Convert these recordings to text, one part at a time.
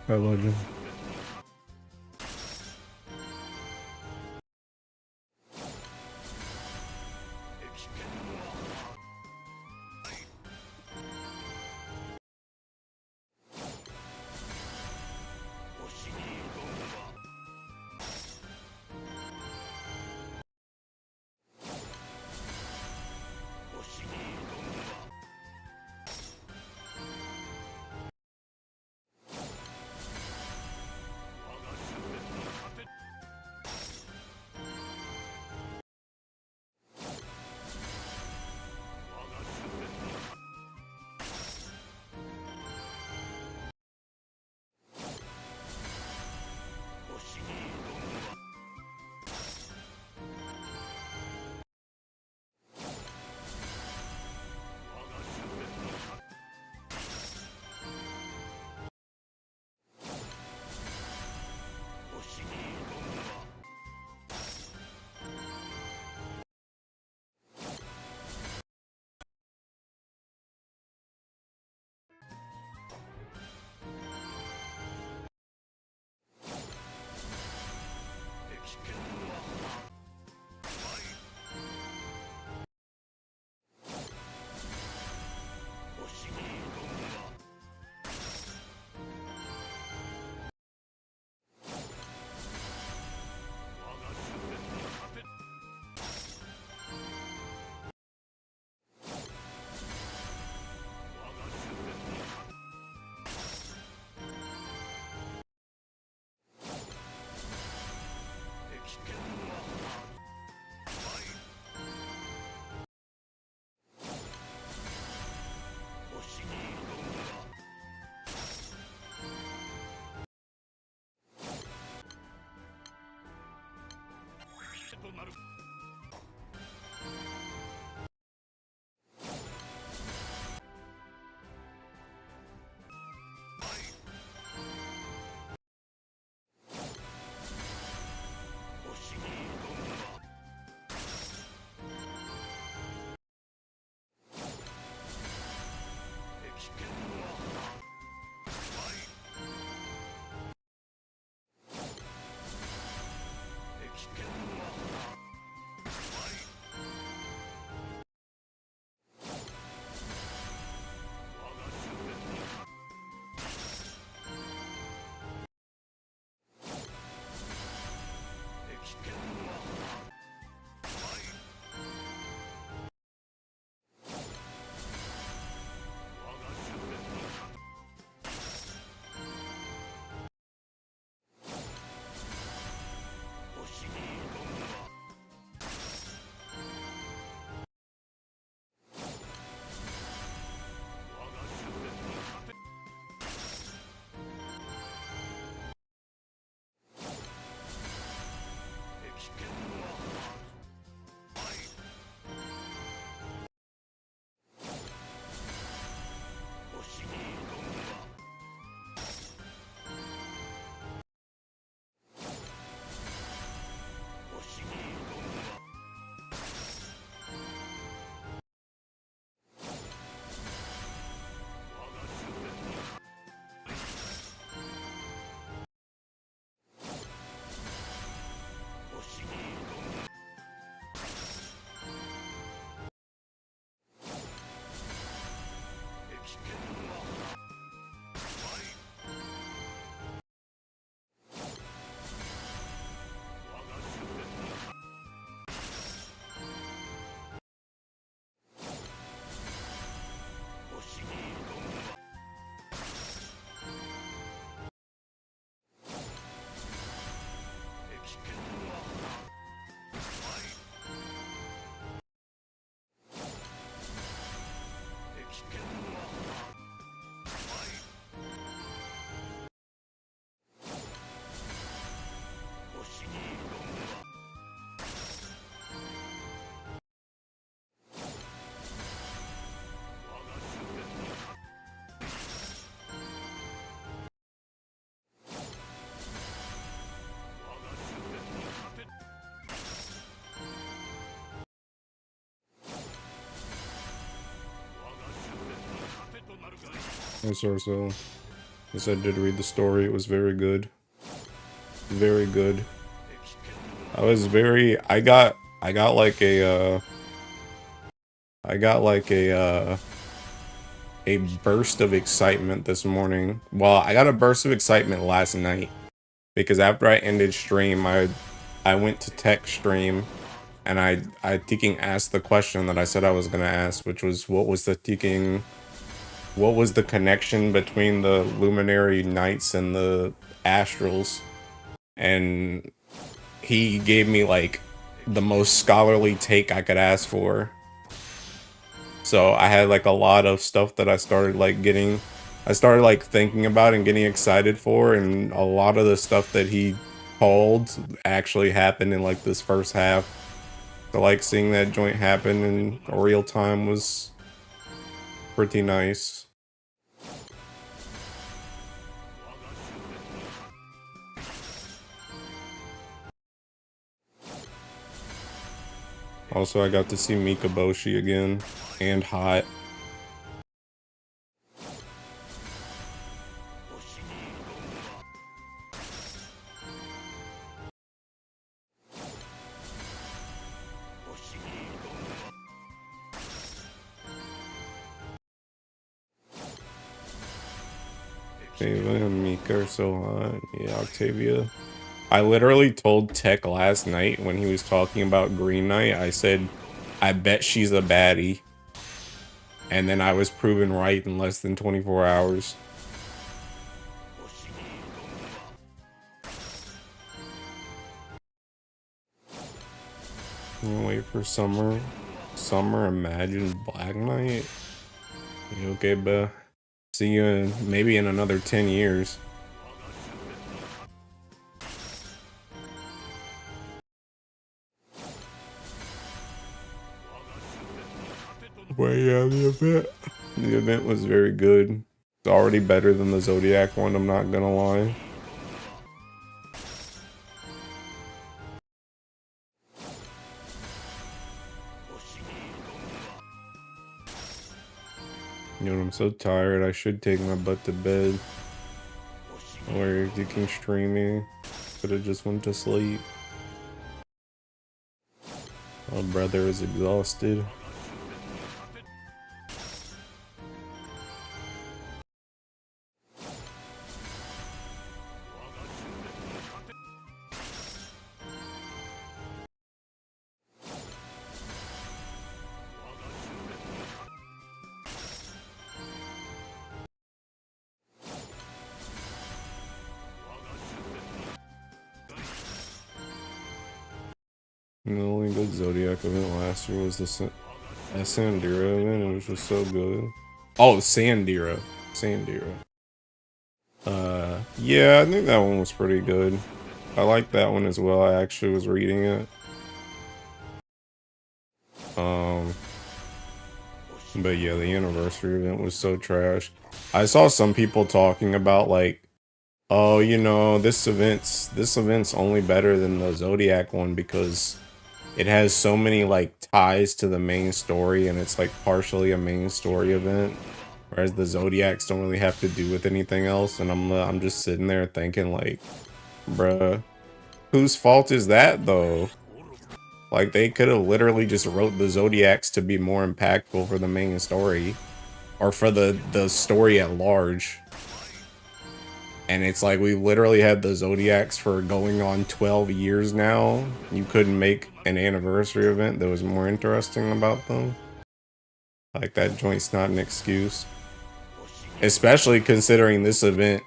I legend. Yes, sir, so. Yes, I did read the story. It was very good. Very good. I got like a burst of excitement this morning. Well, I got a burst of excitement last night because after I ended stream, I went to tech stream and I thinking asked the question that I said I was gonna ask, which was what was the connection between the luminary knights and the astrals? And he gave me like the most scholarly take I could ask for. So I had like a lot of stuff that I started like thinking about and getting excited for, and a lot of the stuff that he called actually happened in like this first half. So like seeing that joint happen in real time was pretty nice. Also, I got to see Mikaboshi again, and Hot. Ava and Mika are so hot. Yeah, Octavia. I literally told Tech last night when he was talking about Green Knight, I said, I bet she's a baddie. And then I was proven right in less than 24 hours. Wait for summer. Summer, imagine Black Knight. Okay, but see you in, maybe in another 10 years. But yeah, the event was very good. It's already better than the Zodiac one, I'm not gonna lie. You know, I'm so tired, I should take my butt to bed. Or you can streaming. Could have just went to sleep. My brother is exhausted. The only good Zodiac event last year was the Sandira event. It was just so good. Oh, Sandira. Sandira. Yeah, I think that one was pretty good. I like that one as well. I actually was reading it. Um, but yeah, the anniversary event was so trash. I saw some people talking about like, oh, you know, this event's only better than the Zodiac one because it has so many like ties to the main story and it's like partially a main story event, whereas the Zodiacs don't really have to do with anything else. And I'm just sitting there thinking like, bruh, whose fault is that though? Like they could have literally just wrote the Zodiacs to be more impactful for the main story or for the story at large. And it's like we literally had the Zodiacs for going on 12 years now. You couldn't make an anniversary event that was more interesting about them. Like that joint's not an excuse. Especially considering this event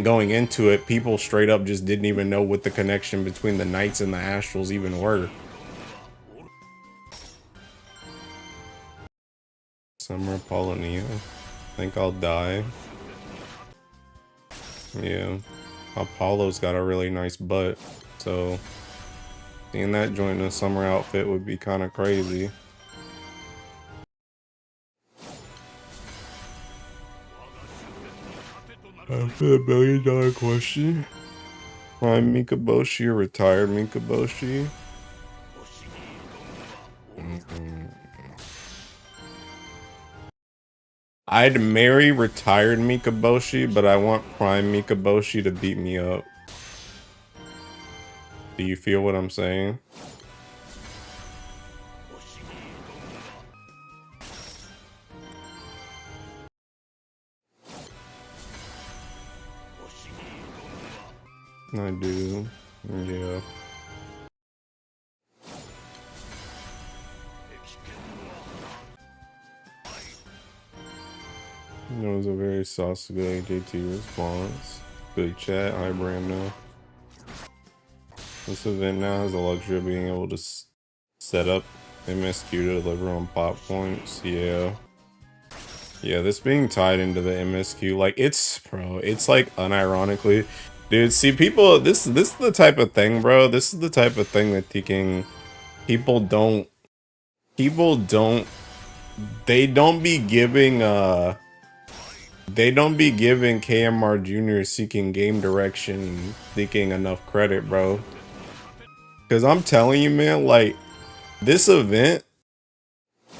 going into it, people straight up just didn't even know what the connection between the Knights and the Astrals even were. Summer Apollonia. Think I'll die. Yeah. Apollo's got a really nice butt, so seeing that joint in a summer outfit would be kind of crazy. After the $1 million question. I'm Mikaboshi, or retired Mikaboshi. I'd marry retired Mikaboshi, but I want prime Mikaboshi to beat me up. Do you feel what I'm saying? I do. Yeah. It was a very saucy AJT response. Good chat. Hi, Brando. This event now has the luxury of being able to set up MSQ to deliver on pop points. Yeah. Yeah, this being tied into the MSQ, like, it's, bro, it's like, unironically, dude, see, people, this is the type of thing, bro, this is the type of thing that people don't be giving, they don't be giving KMR Jr. seeking game direction, seeking enough credit, bro. Because I'm telling you, man, like, this event,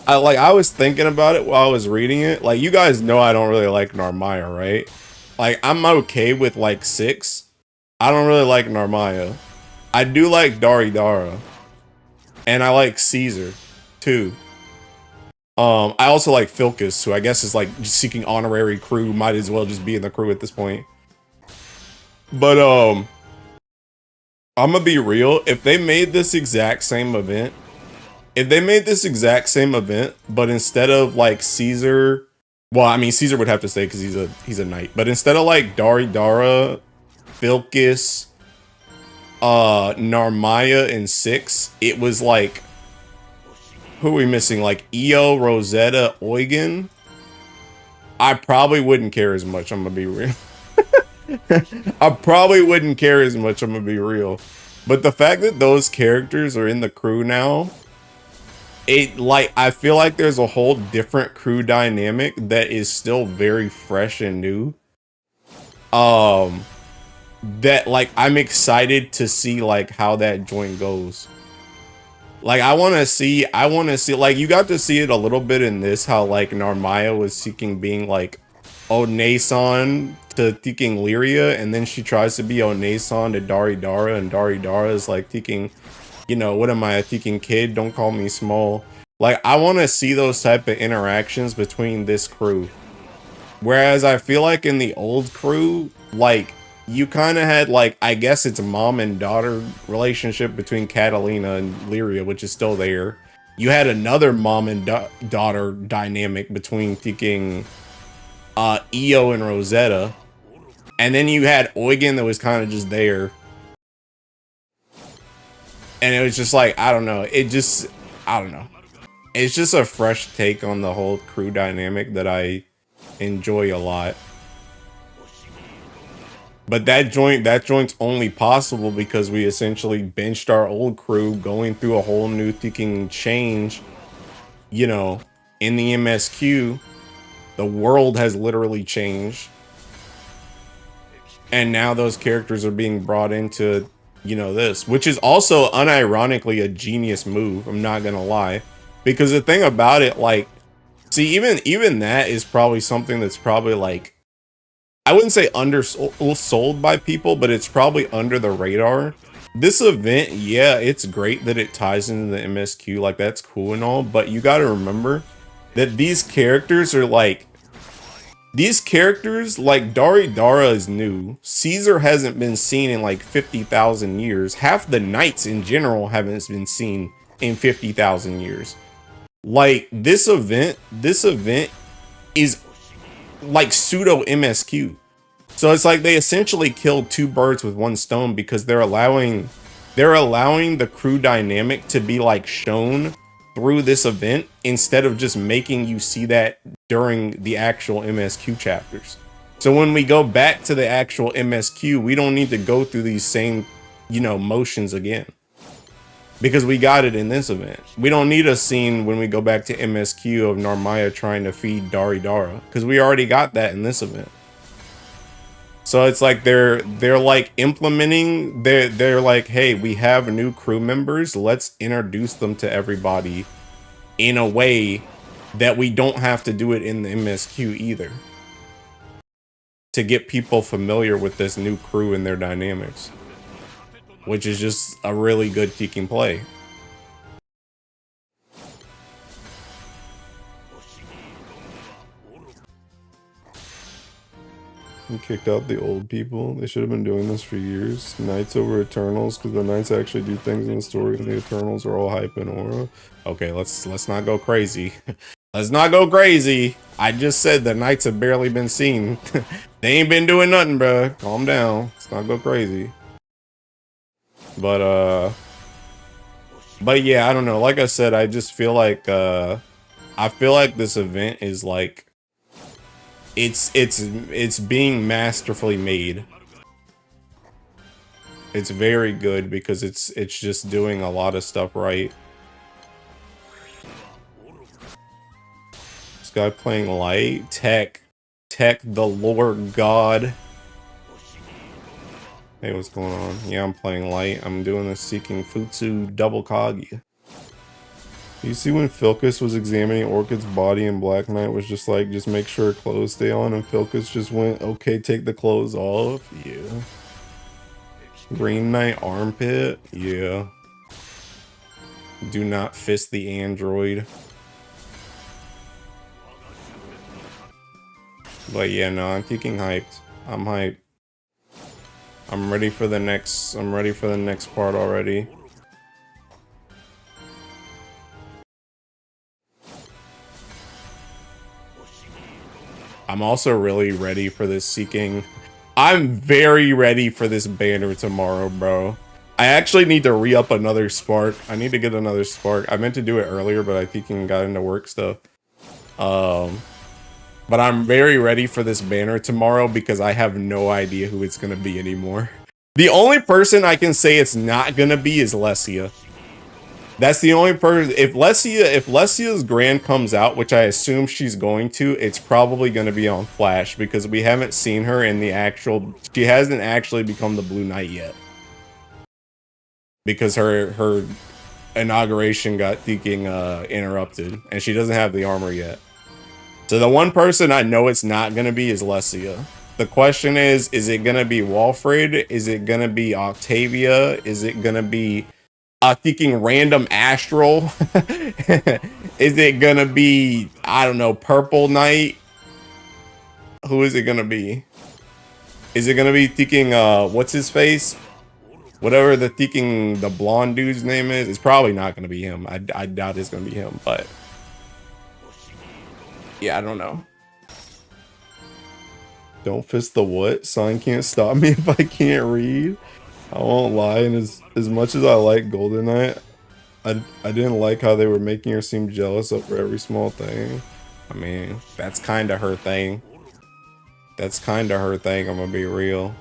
I was thinking about it while I was reading it. Like, you guys know I don't really like Narmaya, right? Like, I'm okay with, like, 6. I don't really like Narmaya. I do like Daridara. And I like Caesar, too. I also like Filcus, who I guess is, like, just seeking honorary crew. Might as well just be in the crew at this point. But, I'm gonna be real. If they made this exact same event, but instead of like Caesar, well, I mean Caesar would have to stay because he's a knight. But instead of like Daridara, Filcus, Narmaya, and 6, it was like, who are we missing? Like Io, Rosetta, Eugen. I probably wouldn't care as much. I'm gonna be real. I probably wouldn't care as much. I'm gonna be real. But the fact that those characters are in the crew now, I feel like there's a whole different crew dynamic that is still very fresh and new. That, like, I'm excited to see, like, how that joint goes. Like, I want to see, like, you got to see it a little bit in this, how, like, Narmaya was seeking being, like, Onesan to seeking Lyria, and then she tries to be Onesan to Daridara, and Daridara is, like, seeking, you know, what am I, a seeking kid? Don't call me small. Like, I want to see those type of interactions between this crew. Whereas I feel like in the old crew, like, you kind of had, like, I guess it's a mom and daughter relationship between Catalina and Lyria, which is still there. You had another mom and daughter dynamic between thinking Io and Rosetta. And then you had Eugen that was kind of just there. And it was just like, I don't know. I don't know. It's just a fresh take on the whole crew dynamic that I enjoy a lot. But that joint's only possible because we essentially benched our old crew, going through a whole new thinking change, you know, in the MSQ. The world has literally changed. And now those characters are being brought into, you know, this, which is also unironically a genius move, I'm not gonna lie. Because the thing about it, like, see, even that is probably something that's probably, like, I wouldn't say undersold by people, but it's probably under the radar. This event, yeah, it's great that it ties into the MSQ, like, that's cool and all, but you gotta remember that these characters, like, Daridara is new. Caesar hasn't been seen in, like, 50,000 years. Half the knights in general haven't been seen in 50,000 years. Like, this event is like pseudo MSQ. So it's like they essentially killed 2 birds with 1 stone because they're allowing the crew dynamic to be, like, shown through this event instead of just making you see that during the actual MSQ chapters. So when we go back to the actual MSQ, we don't need to go through these same, you know, motions again. Because we got it in this event. We don't need a scene when we go back to MSQ of Narmaya trying to feed Daridara, because we already got that in this event. So it's like they're like implementing, they're like, hey, we have new crew members, let's introduce them to everybody in a way that we don't have to do it in the MSQ either, to get people familiar with this new crew and their dynamics, which is just a really good kicking play. You kicked out the old people. They should have been doing this for years. Knights over Eternals, because the Knights actually do things in the story, and the Eternals are all hype and aura. Okay, let's not go crazy. Let's not go crazy. I just said the Knights have barely been seen. They ain't been doing nothing, bruh. Calm down. Let's not go crazy. But yeah, I don't know. Like I said, I just feel like I feel like this event is like it's being masterfully made. It's very good because it's just doing a lot of stuff right. This guy playing light, tech the Lord God. Hey, what's going on? Yeah, I'm playing light. I'm doing the Seeking Futsu double Kagi. You see when Filcus was examining Orchid's body and Black Knight was just like, just make sure her clothes stay on, and Filcus just went, okay, take the clothes off? Yeah. Green Knight armpit? Yeah. Do not fist the android. But yeah, no, I'm kicking hyped. I'm hyped. I'm ready for the next part already. I'm also really ready for this Seeking. I'm very ready for this banner tomorrow, bro. I actually need to re-up another spark. I need to get another spark. I meant to do it earlier, but I Seeking got into work stuff. But I'm very ready for this banner tomorrow because I have no idea who it's gonna be anymore. The only person I can say it's not gonna be is Lesia. That's the only person. If Lesia's Grand comes out, which I assume she's going to, it's probably going to be on Flash because we haven't seen her in the actual. She hasn't actually become the Blue Knight yet because her inauguration got interrupted, and she doesn't have the armor yet. So the one person I know it's not going to be is Lesia. The question is it going to be Walfred? Is it going to be Octavia? Is it going to be thinking random astral? Is it gonna be, I don't know, Purple Knight? Who is it gonna be? Is it gonna be thinking what's his face, whatever the thinking the blonde dude's name is? It's probably not gonna be him. I doubt it's gonna be him, but yeah, I don't know. Don't fist the what? Sign can't stop me if I can't read. I won't lie, and as much as I like Golden Knight, I didn't like how they were making her seem jealous over every small thing. I mean, that's kind of her thing. That's kind of her thing, I'm gonna be real.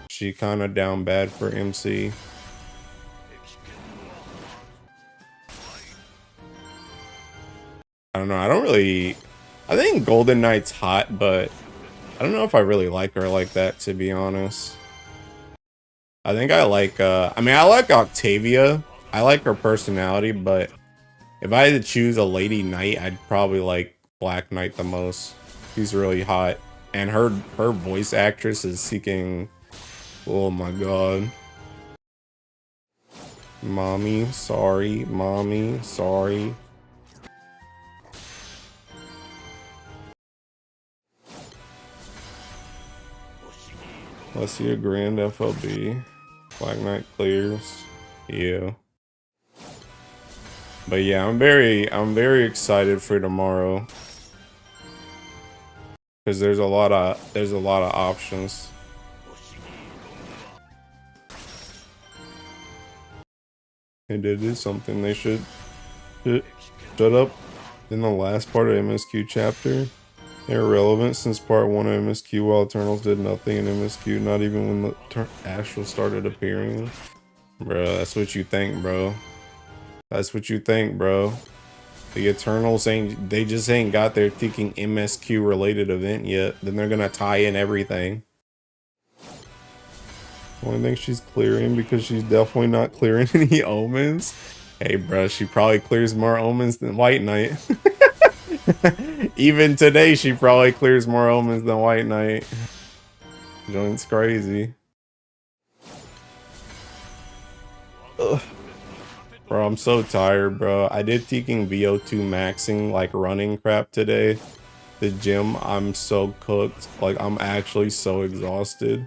She kind of down bad for MC. I don't know, I think Golden Knight's hot, but I don't know if I really like her like that, to be honest. I think I like, I mean, I like Octavia. I like her personality, but if I had to choose a lady knight, I'd probably like Black Knight the most. She's really hot. And her voice actress is Seeking, oh my god. Mommy, sorry. Mommy, sorry. Let's see a grand FLB. Black Knight clears. Yeah. But yeah, I'm very excited for tomorrow. Because there's a lot of options. They did do something. They should shut up in the last part of MSQ chapter. They're irrelevant since part 1 of MSQ, while Eternals did nothing in MSQ, not even when the Astral started appearing. Bro, that's what you think, bro. That's what you think, bro. The Eternals they just ain't got their thinking MSQ related event yet. Then they're gonna tie in everything. Only thing she's clearing, because she's definitely not clearing any omens. Hey, bro, she probably clears more omens than White Knight. Even today, she probably clears more omens than White Knight. Joint's crazy. Ugh. Bro, I'm so tired, bro. I did taking VO2 maxing, like running crap today. The gym, I'm so cooked. Like, I'm actually so exhausted.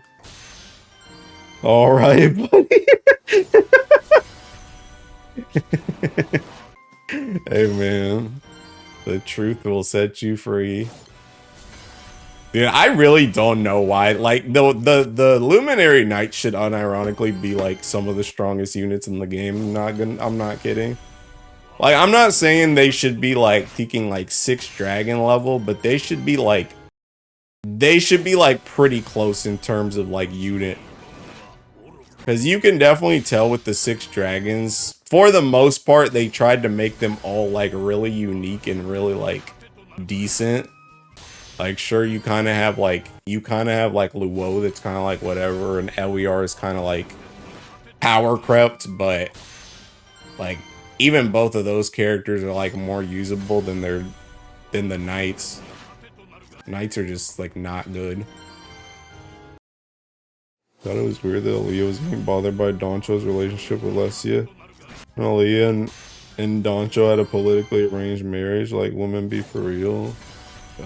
All right, buddy. Hey, man. The truth will set you free. Dude, I really don't know why. Like, the Luminary Knights should unironically be, like, some of the strongest units in the game. I'm not kidding. Like, I'm not saying they should be, like, taking, like, 6 dragon level, but they should be, like, pretty close in terms of, like, unit. Because you can definitely tell with the 6 dragons, for the most part, they tried to make them all, like, really unique and really, like, decent. Like, sure, you kind of have, like, Luo that's kind of, like, whatever, and Eliar is kind of, like, power crept, but, like, even both of those characters are, like, more usable than the Knights. Knights are just, like, not good. Thought it was weird that Aaliyah was getting bothered by Doncho's relationship with Lesia. And Aaliyah and Doncho had a politically arranged marriage. Like, women be for real. Yeah.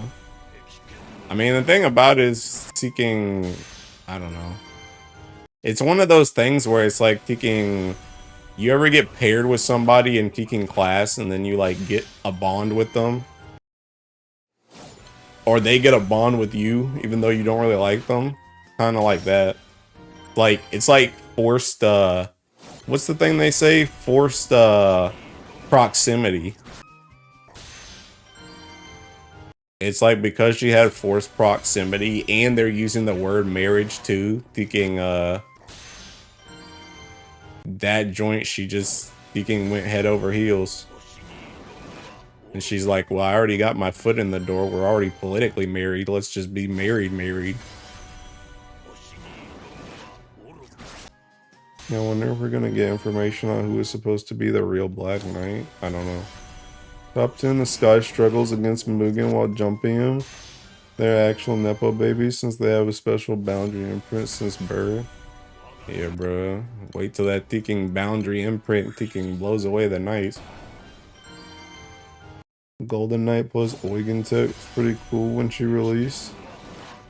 I mean, the thing about it is seeking, I don't know. It's one of those things where it's like taking, you ever get paired with somebody in taking class and then you like get a bond with them? Or they get a bond with you even though you don't really like them? Kind of like that. Like, it's like forced, what's the thing they say? Forced, proximity. It's like because she had forced proximity and they're using the word marriage too, thinking that joint, she just thinking went head over heels. And she's like, well, I already got my foot in the door. We're already politically married. Let's just be married. I wonder if we're gonna get information on who is supposed to be the real Black Knight. I don't know. Top 2 in the sky struggles against Mugen while jumping him. They're actual Nepo babies since they have a special boundary imprint since birth. Yeah, bro. Wait till that thinking boundary imprint thinking blows away the Knights. Golden Knight plus Oigen Tech. It's pretty cool when she released.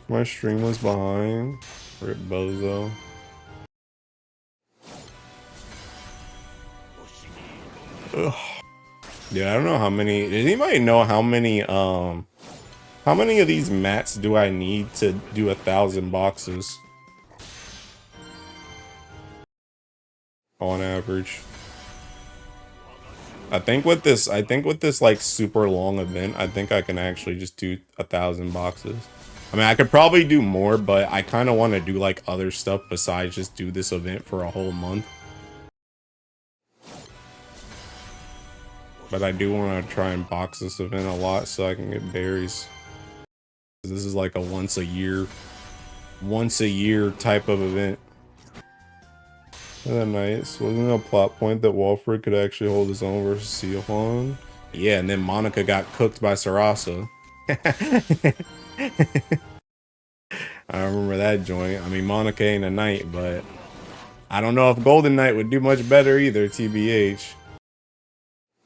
My stream was behind. Rip Bozo. Ugh. Yeah, I don't know how many. Does anybody know how many of these mats do I need to do 1,000 boxes? On average. I think with this like super long event, I think I can actually just do 1,000 boxes. I mean, I could probably do more, but I kind of want to do like other stuff besides just do this event for a whole month. But I do want to try and box this event a lot so I can get berries. This is like a once a year type of event. That nice. Wasn't it a plot point that Walford could actually hold his own versus Seahorn? Yeah, and then Monica got cooked by Sarasa. I remember that joint. I mean, Monica ain't a knight, but I don't know if Golden Knight would do much better either, TBH.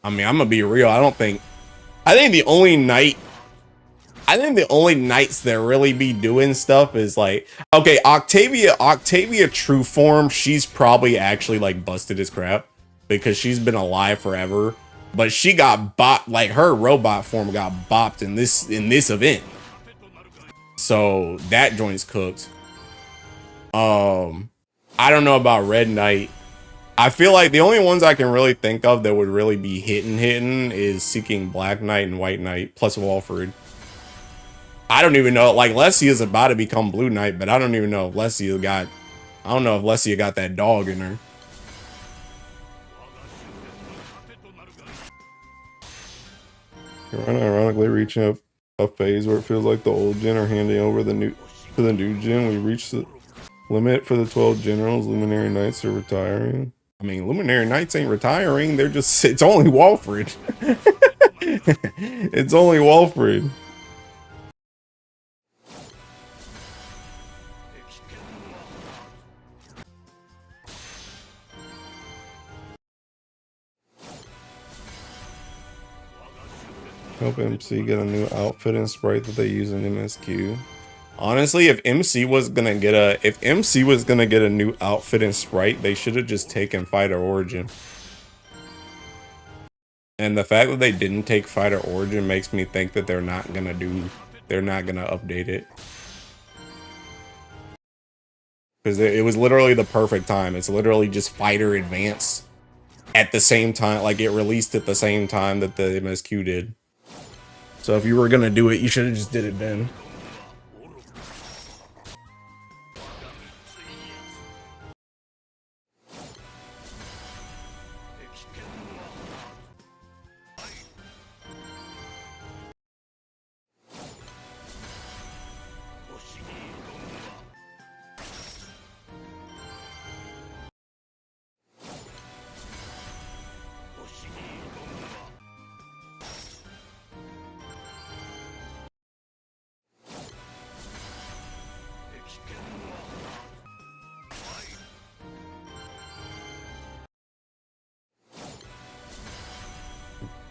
I mean, I'm gonna be real. I think the only knights that really be doing stuff is like, okay, Octavia true form, she's probably actually like busted as crap because she's been alive forever, but she got bopped, like her robot form got bopped in this event. So that joint's cooked. I don't know about Red Knight. I feel like the only ones I can really think of that would really be hitting is Seeking Black Knight and White Knight plus Walford. I don't even know, like Lesia is about to become Blue Knight, but I don't even know if Lesia got that dog in her. You're ironically reaching a phase where it feels like the old gen are handing over to the new gen. We reached Limit for the 12 generals. Luminary Knights are retiring. I mean, Luminary Knights ain't retiring. They're just, it's only Walfred. It's only Walfred. Hope MC get a new outfit and sprite that they use in MSQ. Honestly, if MC was gonna get a new outfit and sprite, they should have just taken Fighter Origin. And the fact that they didn't take Fighter Origin makes me think that they're not gonna update it. Because it was literally the perfect time. It's literally just Fighter Advance at the same time, like it released at the same time that the MSQ did. So if you were gonna do it, you should have just did it then.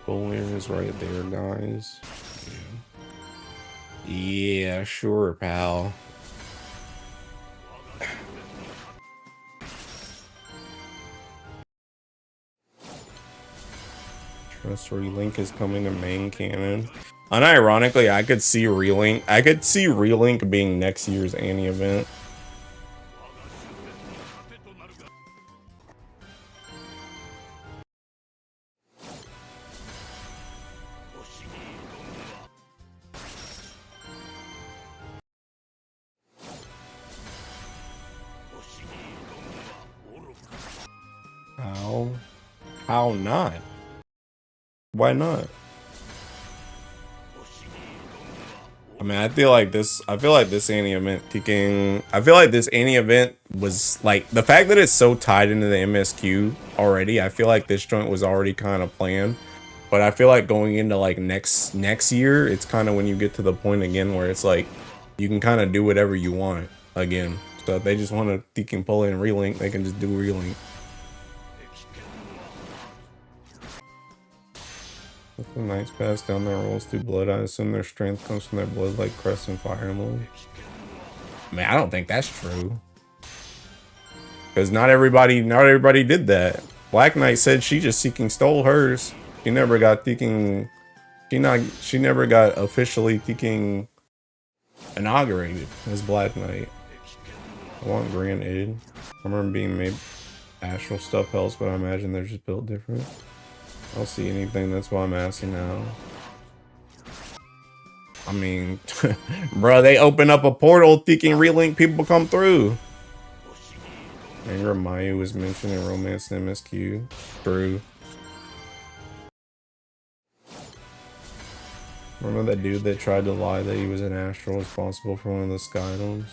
Bowling is right there, guys. Yeah, sure, pal. Trust Relink is coming to main canon. Unironically, I could see Relink being next year's Annie event. How not? Why not? I mean, I feel like this Annie event was like, the fact that it's so tied into the MSQ already, I feel like this joint was already kind of planned. But I feel like going into like next year, it's kind of when you get to the point again where it's like you can kind of do whatever you want again. So if they just want to Deacon pull in Relink, they can just do Relink. If the Knights pass down their rolls through blood, I assume their strength comes from their blood like Crest and Fire Emblem. I mean, I don't think that's true. Because not everybody did that. Black Knight said she just stole hers. She never got Deacon. She never got officially Deacon inaugurated as Black Knight. I want Grand Aid. I remember being made astral stuff helps, but I imagine they're just built different. I don't see anything, that's why I'm asking now. I mean, bro, they open up a portal thinking Relink people come through. Anger Mayu was mentioned in Romance and MSQ. True. Remember that dude that tried to lie that he was an astral responsible for one of the Skydomes?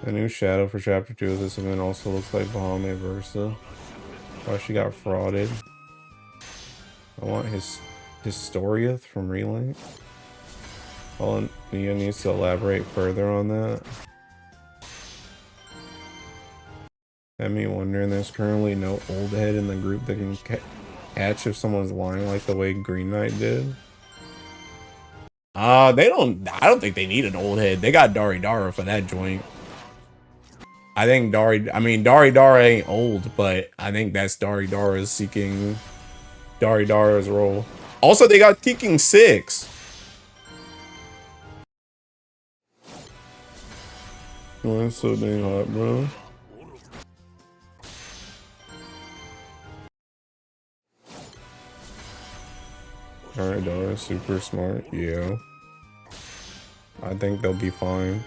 The new shadow for chapter 2 of this event also looks like Bahame Versa. Why she got frauded. I want his Historiath from Relink. Well, Nia needs to elaborate further on that. Had me wondering, there's currently no old head in the group that can catch if someone's lying like the way Green Knight did. I don't think they need an old head. They got Dari Dara for that joint. I think Dari Dara ain't old, but I think that's Dari Dara's seeking Dari Dara's role. Also, they got Teking 6. Oh, that's so dang hot, bro. Alright, Dara's super smart. Yeah. I think they'll be fine.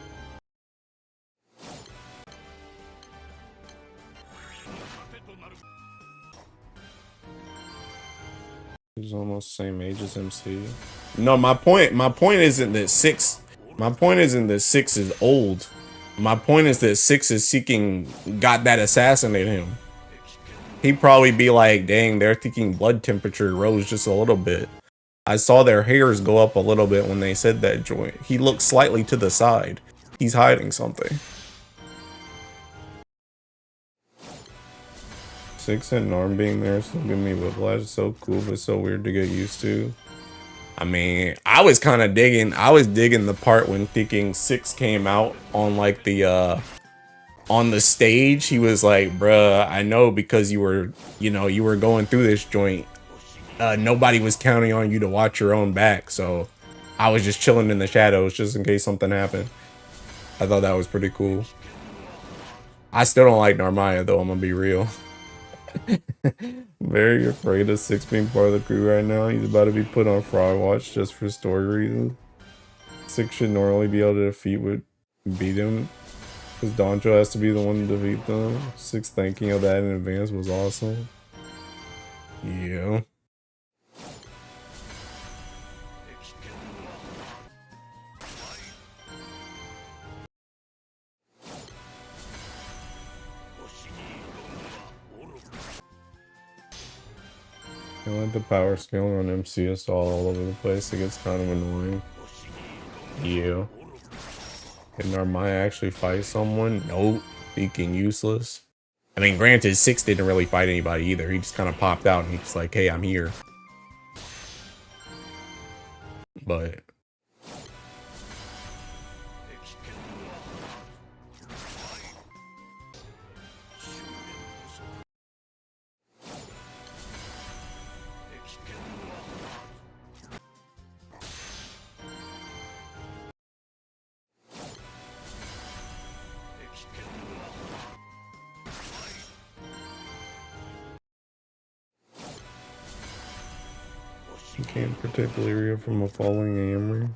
He's almost the same age as MC. No, my point isn't that 6 is old. My point is that Six is seeking got that assassinate him. He'd probably be like, dang, their thinking blood temperature rose just a little bit. I saw their hairs go up a little bit when they said that joint. He looked slightly to the side. He's hiding something. Six and Norm being there still giving me whiplash. So cool, but so weird to get used to. I mean, I was digging the part when thinking Six came out on like the on the stage. He was like, bruh, I know because you were going through this joint. Nobody was counting on you to watch your own back, so I was just chilling in the shadows just in case something happened. I thought that was pretty cool. I still don't like Narmaya though, I'm gonna be real. Very afraid of Six being part of the crew right now. He's about to be put on fraud watch just for story reasons. Six should normally be able to beat him, because Doncho has to be the one to defeat them. Six thinking of that in advance was awesome. Yeah. I like the power scaling on MCS all over the place. It gets kind of annoying. Yeah. Can Narmaya actually fight someone? Nope. Freaking useless. I mean, granted, Six didn't really fight anybody either. He just kind of popped out and he's like, hey, I'm here. But you can't protect Lyria from a falling Amory.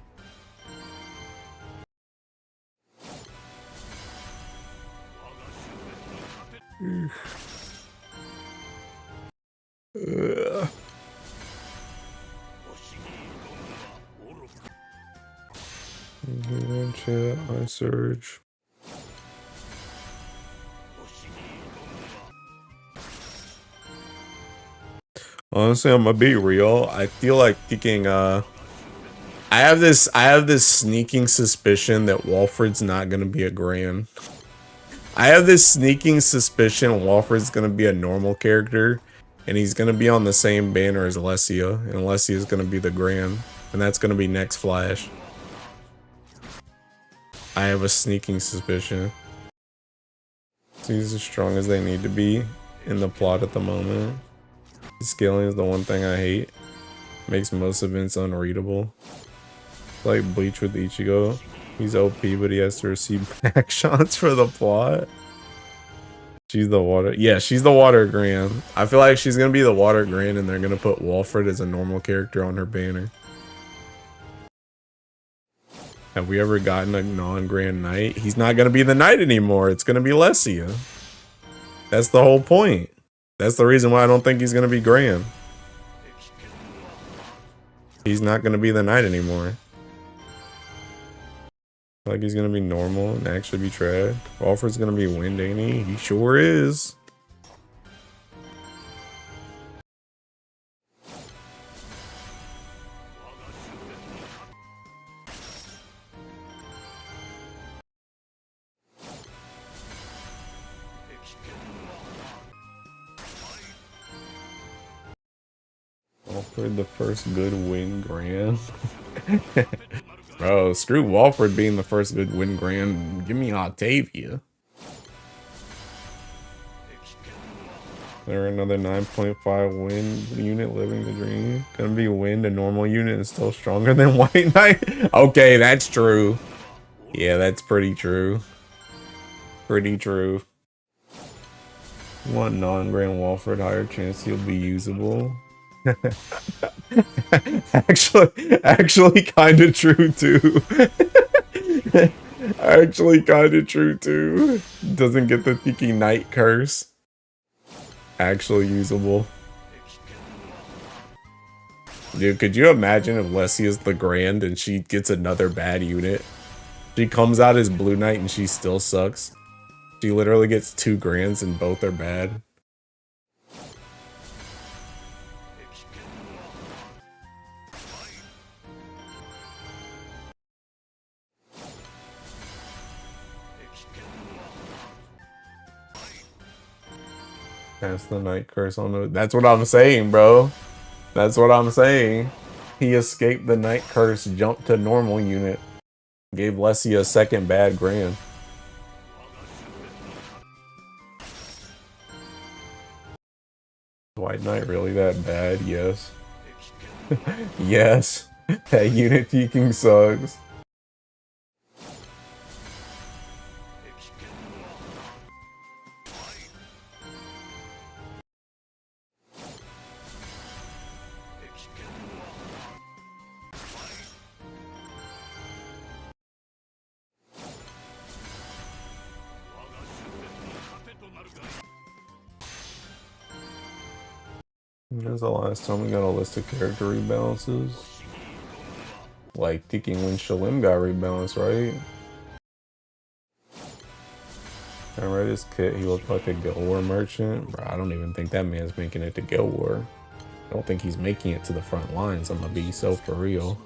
One chat, I surge. Honestly, I'm gonna be real. I feel like thinking I have this sneaking suspicion that Walfred's not gonna be a Grand. I have this sneaking suspicion Walfred's gonna be a normal character, and he's gonna be on the same banner as Alessia, and Alessia is gonna be the Grand, and that's gonna be next Flash. I have a sneaking suspicion. He's as strong as they need to be in the plot at the moment. Scaling is the one thing I hate. Makes most events unreadable. Like Bleach with Ichigo. He's OP, but he has to receive back shots for the plot. She's the water. Yeah, she's the water Grand. I feel like she's gonna be the water Grand, and they're gonna put Walfred as a normal character on her banner. Have we ever gotten a non-Grand Knight? He's not gonna be the Knight anymore. It's gonna be Lessia. That's the whole point. That's the reason why I don't think he's gonna be Grand. He's not gonna be the Knight anymore. Like he's gonna be normal and actually be trash. Walfred's gonna be Wind, ain't he? He sure is. Walfred, the first good Wind Grand. Bro, screw Walfred being the first good Wind Grand. Give me Octavia. There another 9.5 Wind unit living the dream. Gonna be Wind, a normal unit, and still stronger than White Knight. Okay, that's true. Yeah, that's pretty true. Pretty true. Want non-Grand Walfred, higher chance he'll be usable. actually kind of true too. Actually kind of true too. Doesn't get the Tiki Knight curse. Actually usable. Dude, could you imagine if Leslie is the Grand and she gets another bad unit? She comes out as Blue Knight and she still sucks. She literally gets 2 grands and both are bad. That's the Night Curse on the... That's what I'm saying, bro. That's what I'm saying. He escaped the Night Curse, jumped to normal unit. Gave Lessie a second bad grand. White Knight really that bad? Yes. Yes. That unit peeking sucks. When's the last time we got a list of character rebalances? Like thinking when Shalim got rebalanced, right? I read his kit, he looked like a Guild War merchant. Bro, I don't even think that man's making it to Guild War. I don't think he's making it to the front lines, I'm gonna be so for real.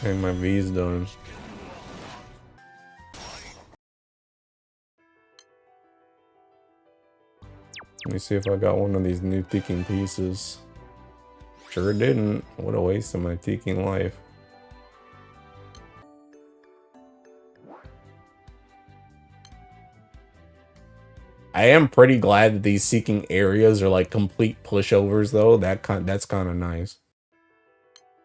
Hey, my V's done. Let me see if I got one of these new ticking pieces. Sure didn't. What a waste of my ticking life. I am pretty glad that these seeking areas are like complete pushovers though. That's kind of nice.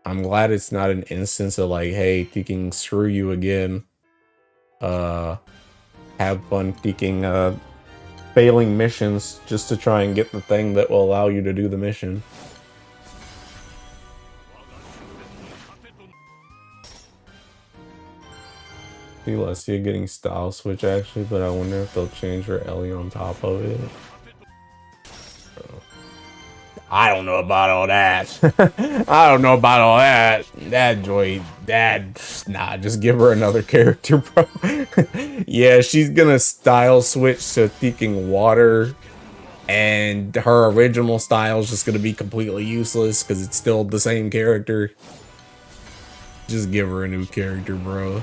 I'm glad it's not an instance of like, hey, ticking screw you again. Have fun ticking failing missions just to try and get the thing that will allow you to do the mission. See Lessia getting style switch actually, but I wonder if they'll change her Ellie on top of it. I don't know about all that. I don't know about all that. Nah, just give her another character, bro. Yeah, she's gonna style switch to thinking water, and her original style is just gonna be completely useless because it's still the same character. Just give her a new character, bro.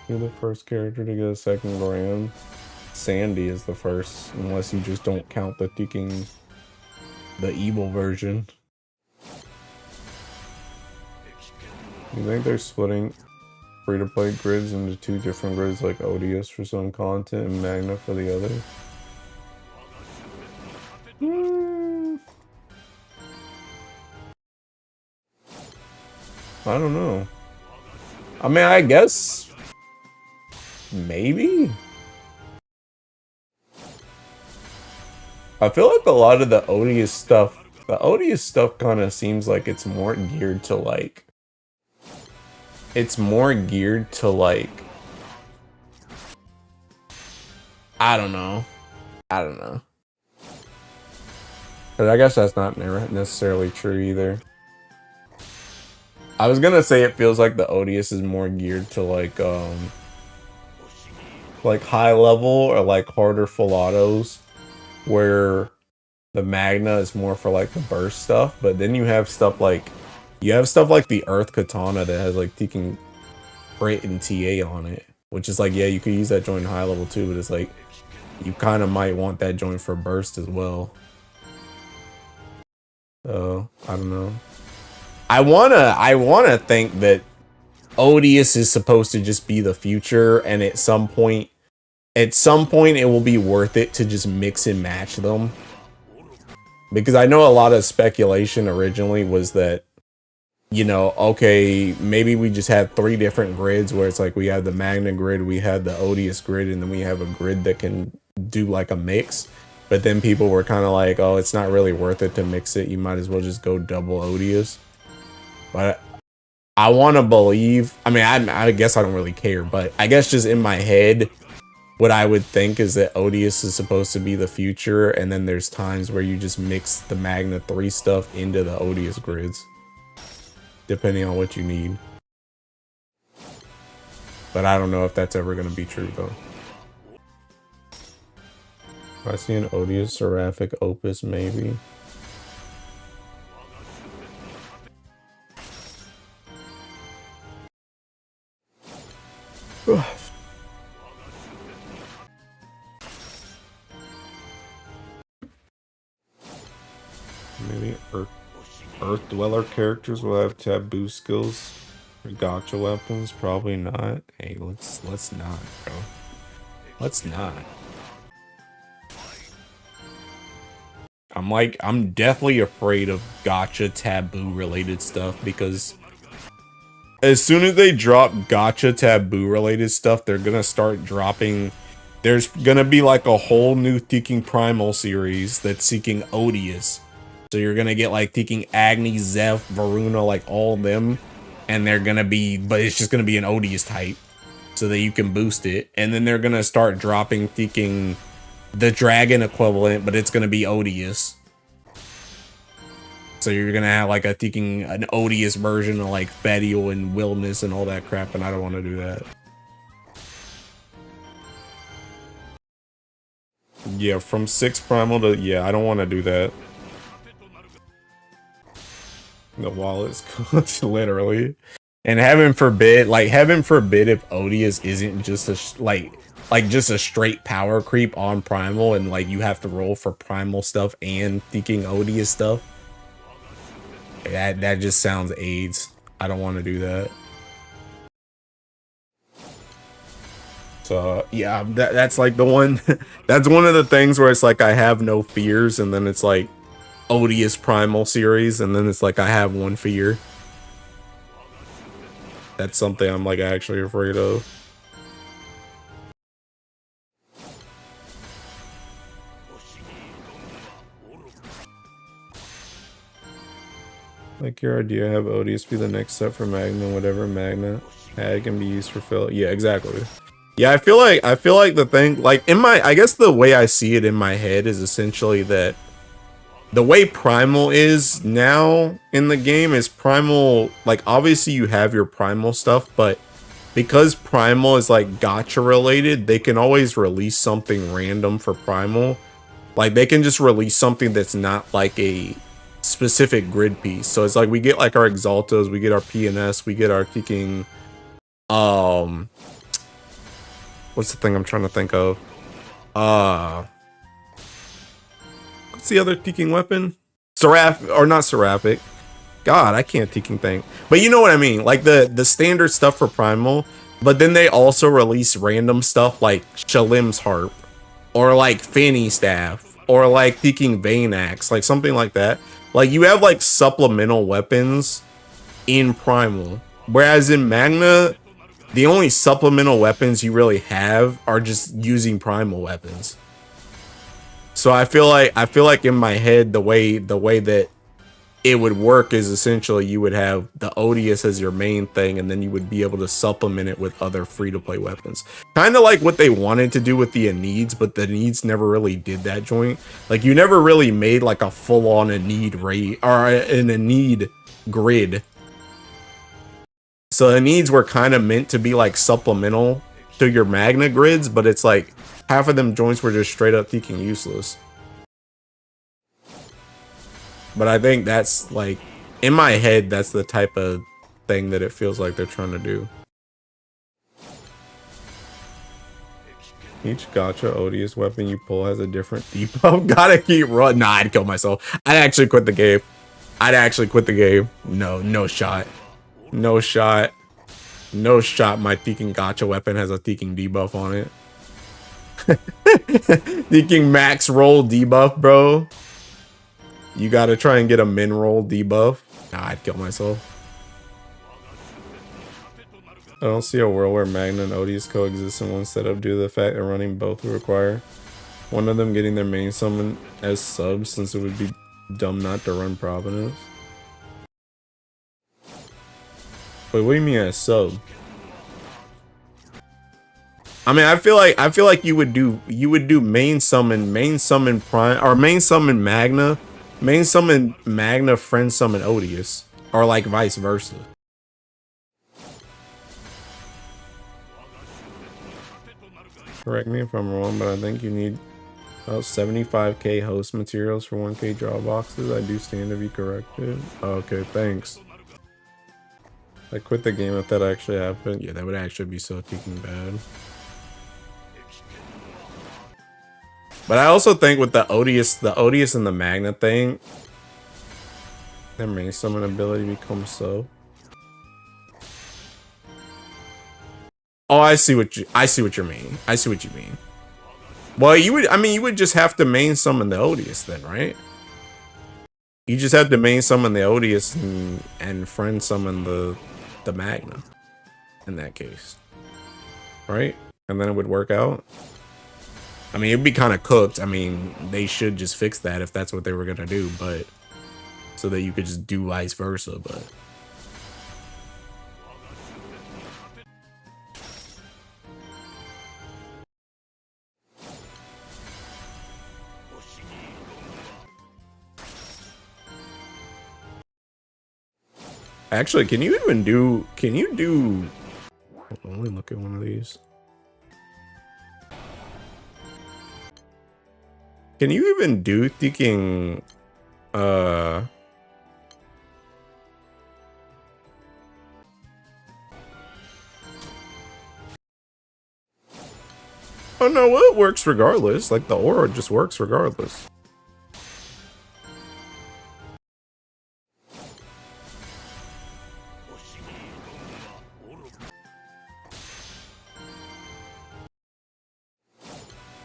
You're the first character to get a second grand. Sandy is the first, unless you just don't count the ticking, the evil version. You think they're splitting free-to-play grids into 2 different grids, like Odious for some content and Magna for the other? I don't know. I mean, I guess maybe. I feel like a lot of the Odious stuff kind of seems like it's more geared to like, I don't know. But I guess that's not necessarily true either. I was gonna say it feels like the Odious is more geared to like high level or like harder full autos, where the Magna is more for like the burst stuff. But then you have stuff like the Earth Katana that has like taking Crit and TA on it, which is like, yeah, you could use that joint high level too, but it's like you kind of might want that joint for burst as well. I don't know. I wanna think that Odious is supposed to just be the future, and at some point it will be worth it to just mix and match them. Because I know a lot of speculation originally was that, you know, okay, maybe we just have 3 different grids where it's like we have the Magna grid, we have the Odious grid, and then we have a grid that can do like a mix. But then people were kind of like, oh, it's not really worth it to mix it. You might as well just go double Odious. But I want to believe, I mean, I guess I don't really care, but I guess just in my head, what I would think is that Odious is supposed to be the future, and then there's times where you just mix the Magna 3 stuff into the Odious grids, depending on what you need. But I don't know if that's ever going to be true, though. If I see an Odious Seraphic Opus, maybe. Maybe Earth Dweller characters will have taboo skills or gotcha weapons. Probably not. Hey, let's not, bro. Let's not. I'm definitely afraid of gotcha taboo related stuff, because as soon as they drop gotcha taboo related stuff, they're gonna start dropping. There's gonna be like a whole new Seeking Primal series that's seeking Odious. So you're gonna get like Seeking Agni, Zeph, Varuna, like all of them, and they're gonna be, but it's just gonna be an Odious type, so that you can boost it. And then they're gonna start dropping Seeking the dragon equivalent, but it's gonna be Odious. So you're gonna have like an Odious version of like Fedial and Wilderness and all that crap, and I don't want to do that. Yeah, from 6 Primal to, yeah, I don't want to do that. The wallet's literally. And heaven forbid if Odious isn't just a like just a straight power creep on Primal, and like you have to roll for Primal stuff and Seeking Odious stuff. That just sounds AIDS. I don't want to do that. So yeah, that's like the one. That's one of the things where it's like I have no fears, and then it's like Odious Primal series, and then it's like I have one fear. That's something I'm like actually afraid of. Like your idea, have Odious be the next step for Magna, whatever Magna had can be used for fill. Yeah, exactly. Yeah, I feel like the thing, like in my, I guess the way I see it in my head is essentially that the way Primal is now in the game is Primal, like obviously you have your Primal stuff, but because Primal is like gotcha related, they can always release something random for Primal. Like they can just release something that's not like a specific grid piece. So it's like we get like our Exaltos, we get our PNS, we get our Seeking what's the thing I'm trying to think of? What's the other Seeking weapon? Seraph, or not Seraphic. God, I can't Seeking think. But you know what I mean? Like the standard stuff for Primal, but then they also release random stuff like Shalim's Harp, or like Fanny Staff, or like Seeking Vein Axe, like something like that. Like you have like supplemental weapons in Primal, whereas in Magna, the only supplemental weapons you really have are just using Primal weapons. So I feel like in my head the way that it would work is essentially you would have the Odious as your main thing, and then you would be able to supplement it with other free-to-play weapons. Kind of like what they wanted to do with the Aneeds, but the Aneeds never really did that joint. Like, you never really made like a full-on Aneed raid, or an Aneed grid. So Aneeds were kind of meant to be like supplemental to your Magna grids, but it's like half of them joints were just straight up Seeking useless. But I think that's like, in my head, that's the type of thing that it feels like they're trying to do. Each gotcha Odious weapon you pull has a different debuff. Gotta keep running. Nah, I'd kill myself. I'd actually quit the game. I'd actually quit the game. No, no shot. No shot. No shot. My Theking Gotcha weapon has a Theking debuff on it. Theking max roll debuff, bro. You gotta try and get a min roll debuff. Nah, I'd kill myself. I don't see a world where Magna and Odious coexist in one setup due to the fact that running both would require one of them getting their main summon as subs, since it would be dumb not to run Providence. Wait, what do you mean as sub? I mean, I feel like you would do main summon prime, or main summon Magna, friend summon Odious, or like vice versa. Correct me if I'm wrong, but I think you need about 75k host materials for 1k draw boxes. I do stand to be corrected. Okay, thanks. I quit the game if that actually happened. Yeah, that would actually be so freaking bad. But I also think with the Odious and the Magna thing, their main summon ability becomes so. Oh, I see what you mean. I see what you mean. Well, you would just have to main summon the Odious then, right? You just have to main summon the Odious and friend summon the Magna in that case. Right? And then it would work out. I mean, it'd be kind of cooked. I mean, they should just fix that if that's what they were gonna do, but so that you could just do vice versa, but actually, can you do let me look at one of these. Can you even do thinking oh no, well, it works regardless. Like the aura just works regardless.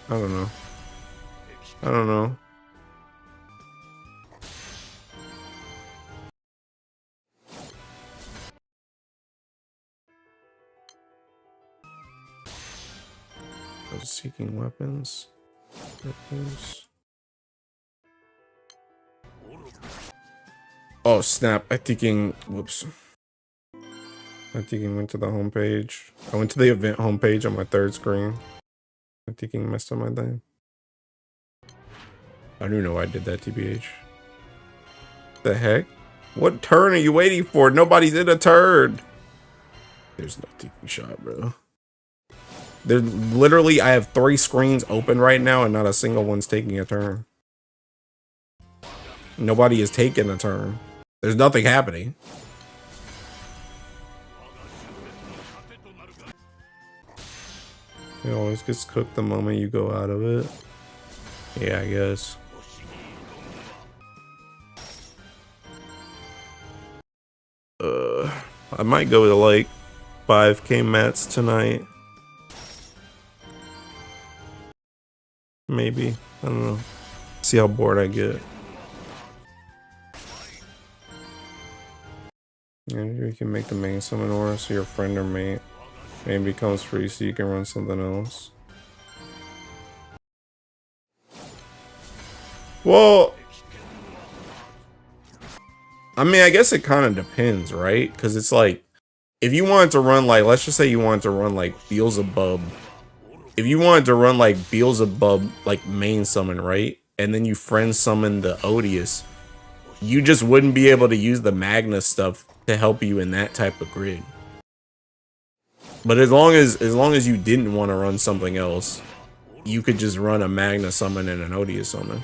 I don't know. I don't know. I was seeking weapons. Oh snap! Whoops. I went to the homepage. I went to the event homepage on my third screen. I messed up my thing. I don't even know why I did that, TBH. The heck? What turn are you waiting for? Nobody's in a turn. There's no taking shot, bro. There's literally, I have 3 screens open right now and not a single one's taking a turn. Nobody is taking a turn. There's nothing happening. It always gets cooked the moment you go out of it. Yeah, I guess. I might go to like 5k mats tonight. Maybe. I don't know. See how bored I get. Yeah, you can make the main summon aura so your friend or mate maybe becomes free so you can run something else. Well, I mean, I guess it kind of depends, right? Because it's like, if you wanted to run like, let's just say you wanted to run like Beelzebub. If you wanted to run like Beelzebub, like main summon, right? And then you friend summon the Odious, you just wouldn't be able to use the Magna stuff to help you in that type of grid. But as long as you didn't want to run something else, you could just run a Magna summon and an Odious summon.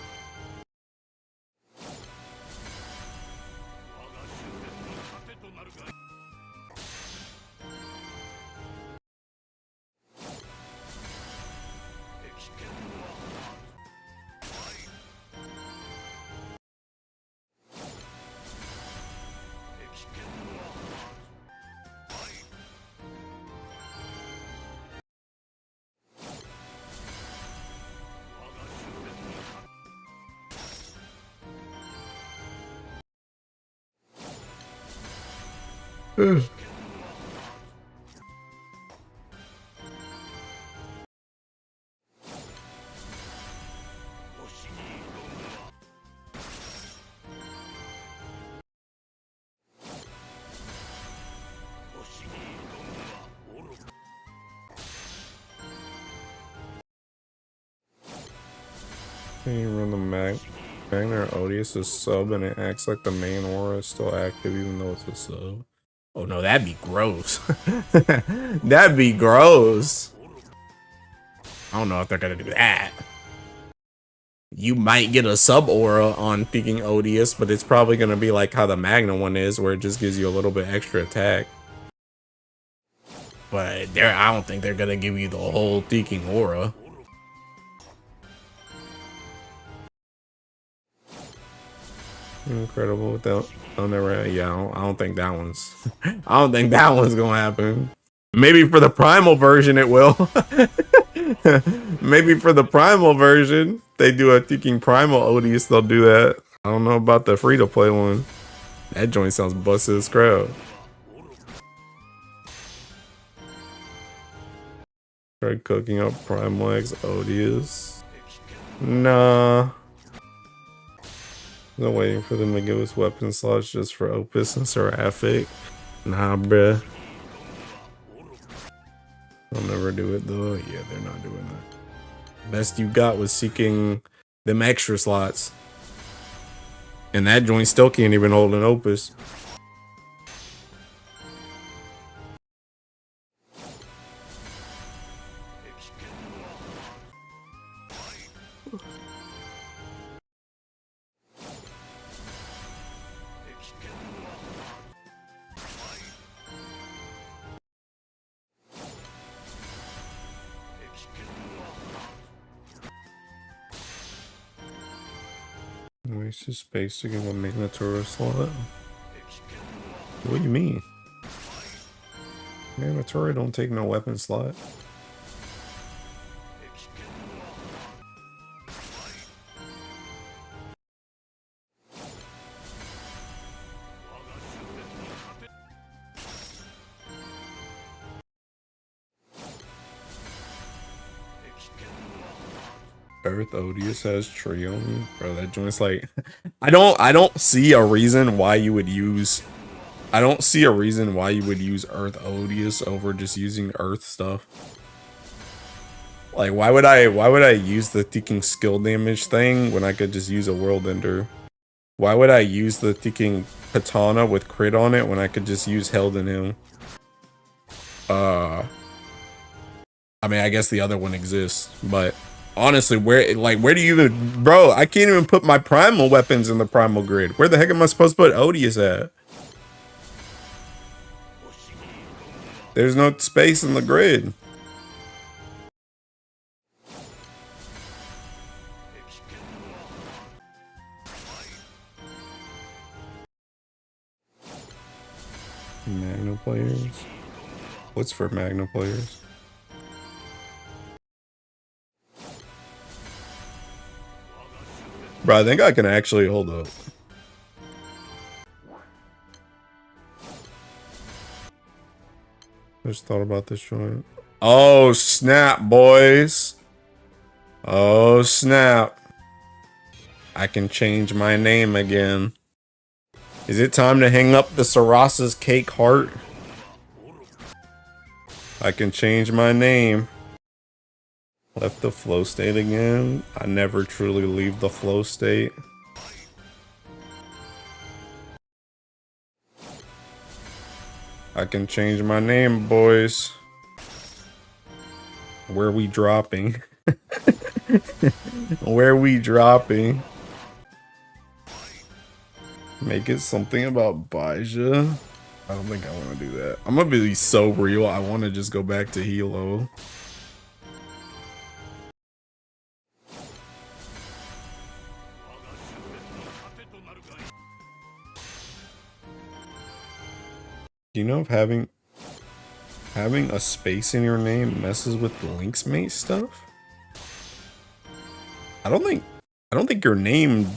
You run the Magna Odious is sub and it acts like the main aura is still active even though it's a sub. Oh no, that'd be gross. That'd be gross. I don't know if they're gonna do that. You might get a sub aura on picking Odious, but it's probably gonna be like how the Magna one is, where it just gives you a little bit extra attack. But I don't think they're gonna give you the whole Thinking aura. Incredible without yeah, I don't think that one's I don't think that one's gonna happen. Maybe for the primal version it will. Maybe for the primal version they do a Thinking Primal Odious, they'll do that. I don't know about the free to play one. That joint sounds busted as crap. Try cooking up Primal X Odious. Nah. I'm waiting for them to give us weapon slots just for Opus and Seraphic. Nah, bruh. They'll never do it though. Yeah, they're not doing that. Best you got was seeking them extra slots. And that joint still can't even hold an Opus. Waste of space to give a Magnatura slot. What do you mean? Magnatura don't take no weapon slot. Earth Odious has Triumph. Bro, that joint's like I don't see a reason why you would use Earth Odious over just using Earth stuff. Like why would I use the Thinking skill damage thing when I could just use a World Ender? Why would I use the Thinking Katana with crit on it when I could just use Held in him? I mean, I guess the other one exists, but honestly, where do you even, bro? I can't even put my primal weapons in the primal grid. Where the heck am I supposed to put Odious at? There's no space in the grid. Magna players? What's for Magna players? Bro, I think I can actually hold up. Just thought about this joint. Oh snap, boys. Oh snap. I can change my name again. Is it time to hang up the Sarasa's cake heart? I can change my name. Left the flow state again. I never truly leave the flow state. I can change my name, boys. Where we dropping? Where we dropping? Make it something about Baija. I don't think I want to do that. I'm gonna be so real. I want to just go back to Hilo. Do you know if having a space in your name messes with the Link's Mate stuff? I don't think your name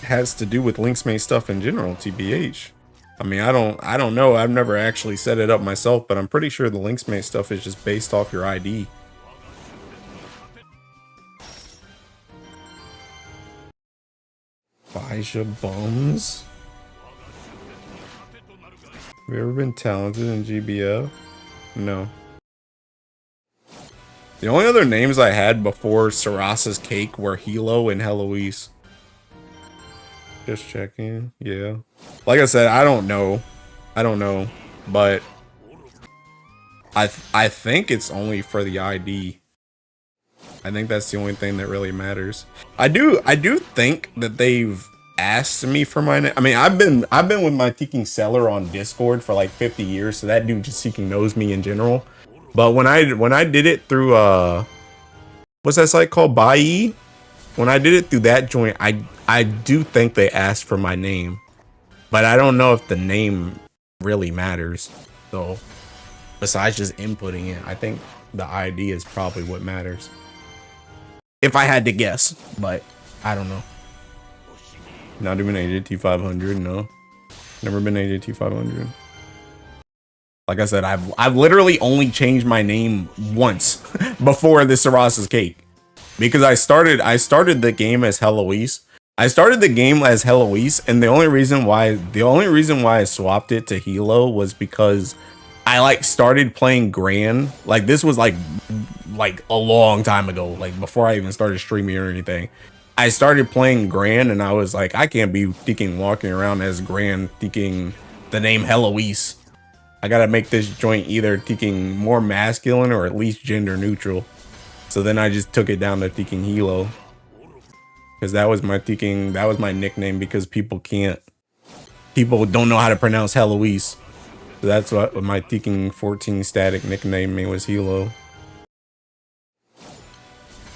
has to do with Link's Mate stuff in general, TBH. I mean, I don't know. I've never actually set it up myself, but I'm pretty sure the Linksmate stuff is just based off your ID. Baja Bums? Have you ever been talented in GBF? No. The only other names I had before Sarasa's Cake were Hilo and Heloise. Just checking. Yeah. Like I said, I don't know. I don't know. But I think it's only for the ID. I think that's the only thing that really matters. I do think that they've asked me for my name. I mean, I've been with my Teking seller on Discord for like 50 years, so that dude just Teking knows me in general. But when I did it through what's that site called? Bai? When I did it through that joint, I do think they asked for my name. But I don't know if the name really matters. So besides just inputting it, I think the ID is probably what matters. If I had to guess, but I don't know. Not even AJT 500, no. Never been AJT 500. Like I said, I've literally only changed my name once before the Sarasa's Cake. Because I started the game as Heloise. I started the game as Heloise, and the only reason why I swapped it to Hilo was because I like started playing Gran. Like this was like a long time ago, like before I even started streaming or anything. I started playing Gran, and I was like, I can't be walking around as Gran thinking the name Heloise. I gotta make this joint either thinking more masculine or at least gender neutral. So then I just took it down to thinking Hilo. Because that was my nickname, because people don't know how to pronounce Heloise. So that's what my Teking 14 static nickname me was Hilo.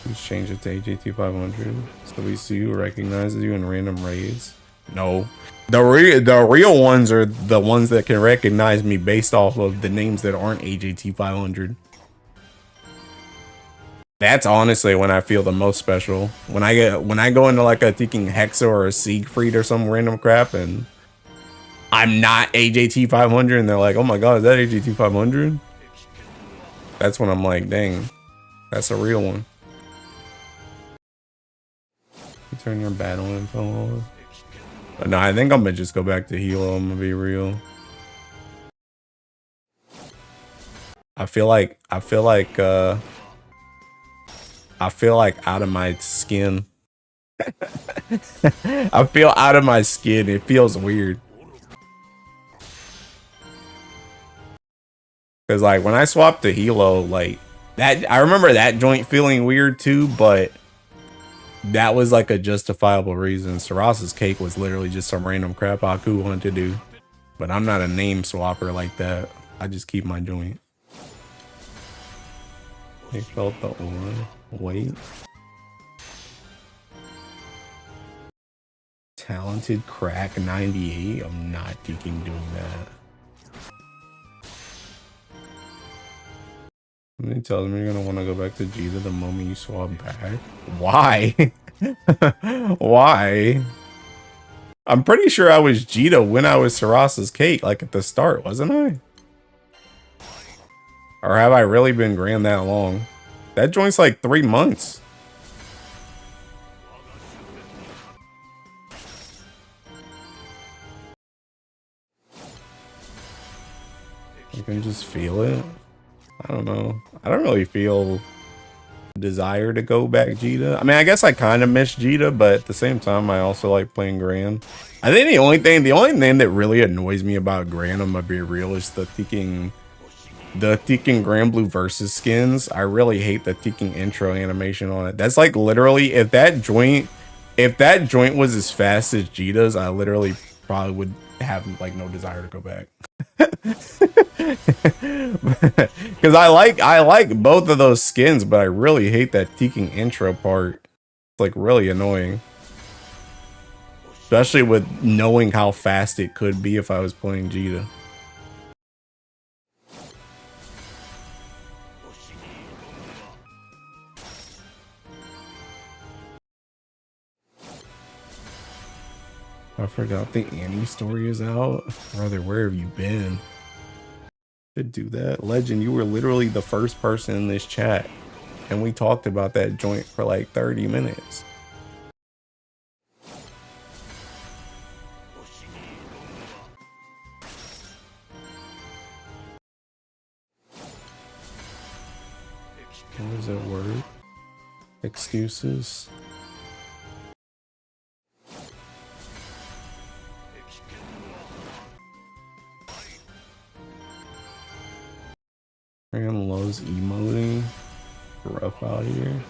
Let's change it to AJT 500. So we see who recognizes you in random raids. No. The real ones are the ones that can recognize me based off of the names that aren't AJT 500. That's honestly when I feel the most special. When I go into like a Teking Hexa or a Siegfried or some random crap and I'm not AJT 500 and they're like, oh my god, is that AJT 500? That's when I'm like, dang, that's a real one. You turn your battle info on. But no, I think I'm gonna just go back to Hilo. I'm gonna be real. I feel like out of my skin. I feel out of my skin. It feels weird. Cause like when I swapped to Hilo, like that, I remember that joint feeling weird too, but that was like a justifiable reason. Sarasa's Cake was literally just some random crap Aku wanted to do. But I'm not a name swapper like that. I just keep my joint. They felt the aura. Wait. Talented Crack 98. I'm not thinking doing that. And he tells me you're gonna want to go back to Jita the moment you swap back. Why? Why? I'm pretty sure I was Jita when I was Sarasa's Cake, like at the start, wasn't I? Or have I really been Gran that long? That joint's like 3 months. You can just feel it. I don't know. I don't really feel desire to go back Jita. I mean, I guess I kind of miss Jita, but at the same time, I also like playing Gran. I think the only thing that really annoys me about Gran, I'm gonna be real, is the Teking Gran Blue versus skins. I really hate the Teking intro animation on it. That's like literally, if that joint was as fast as Jita's, I literally probably would have like no desire to go back. Because I like both of those skins, but I really hate that Teking intro part. It's like really annoying, especially with knowing how fast it could be if I was playing Jita. I forgot the Annie story is out. Brother, where have you been? To do that. Legend, you were literally the first person in this chat. And we talked about that joint for like 30 minutes. What was that word? Excuses. Freaking Lowe's emoting. Rough out here.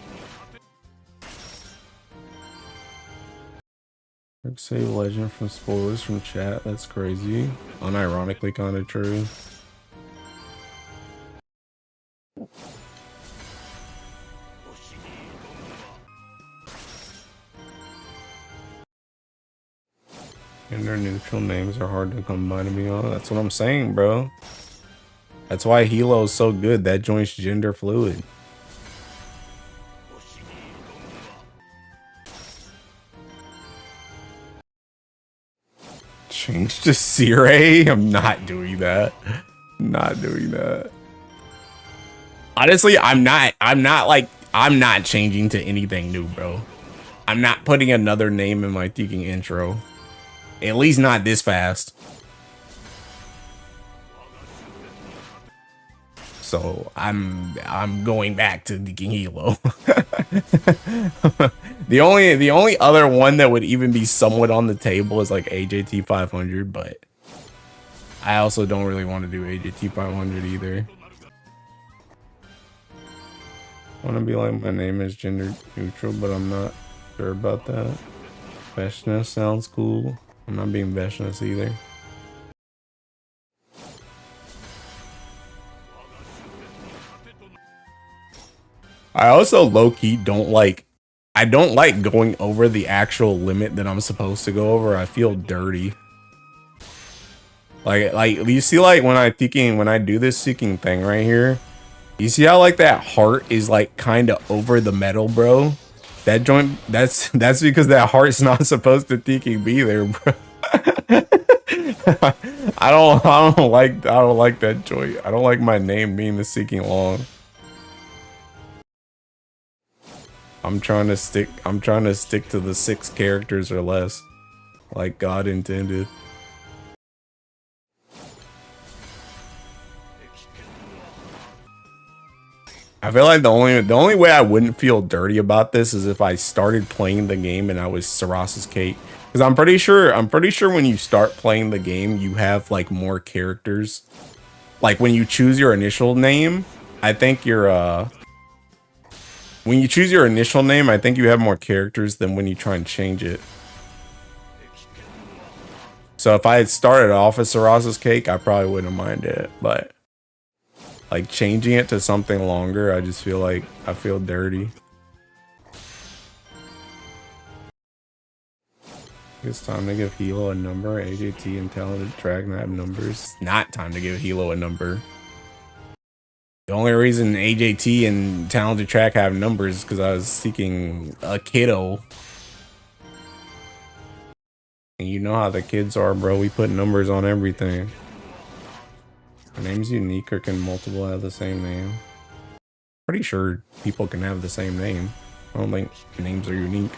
Save legend from spoilers from chat. That's crazy. Unironically kind of true. Gender neutral names are hard to come by, to be honest. That's what I'm saying, bro. That's why Hilo is so good. That joint's gender fluid. Change to Sire? I'm not doing that. Not doing that. Honestly, I'm not changing to anything new, bro. I'm not putting another name in my thinking intro. At least not this fast. So I'm going back to Deacon Hilo. the only other one that would even be somewhat on the table is like AJT 500, but I also don't really want to do AJT 500 either. I want to be like, my name is gender neutral, but I'm not sure about that. Veshness sounds cool. I'm not being Veshness either. I also low-key don't like going over the actual limit that I'm supposed to go over. I feel dirty. Like you see, like when I do this seeking thing right here, you see how like that heart is like kind of over the metal, bro? That joint, that's because that heart's not supposed to thinking be there, bro. I don't like that joint. I don't like my name being the seeking long. I'm trying to stick to the 6 characters or less, like God intended. I feel like the only way I wouldn't feel dirty about this is if I started playing the game and I was Saras's Kate. Because I'm pretty sure when you start playing the game, you have like more characters. Like when you choose your initial name, I think you're when you choose your initial name, I think you have more characters than when you try and change it. So if I had started off as Saras's Cake, I probably wouldn't mind it, but like changing it to something longer, I just feel like I feel dirty. It's time to give Hilo a number. AJT and Talented Track not have numbers. It's not time to give Hilo a number. The only reason AJT and Talented Track have numbers is because I was seeking a kiddo. And you know how the kids are, bro. We put numbers on everything. Our name's unique, or can multiple have the same name? Pretty sure people can have the same name. I don't think names are unique.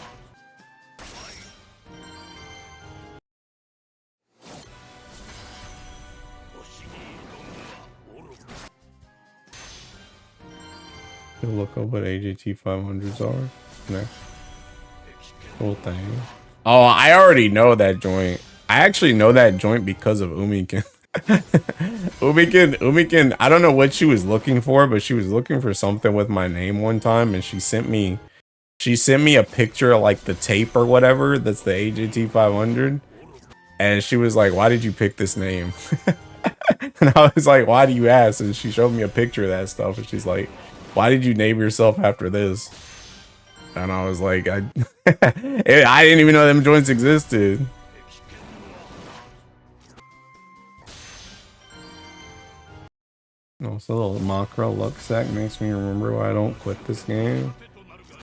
You'll look up what AJT 500s are. No. Whole thing. Oh, I already know that joint. I actually know that joint because of Umikin. Umikin, I don't know what she was looking for, but she was looking for something with my name one time, and she sent me a picture of like the tape or whatever that's the AJT 500, and she was like, why did you pick this name? And I was like, why do you ask? And she showed me a picture of that stuff, and she's like, why did you name yourself after this? And I was like, I didn't even know them joints existed. Also, the little macro luck sack makes me remember why I don't quit this game.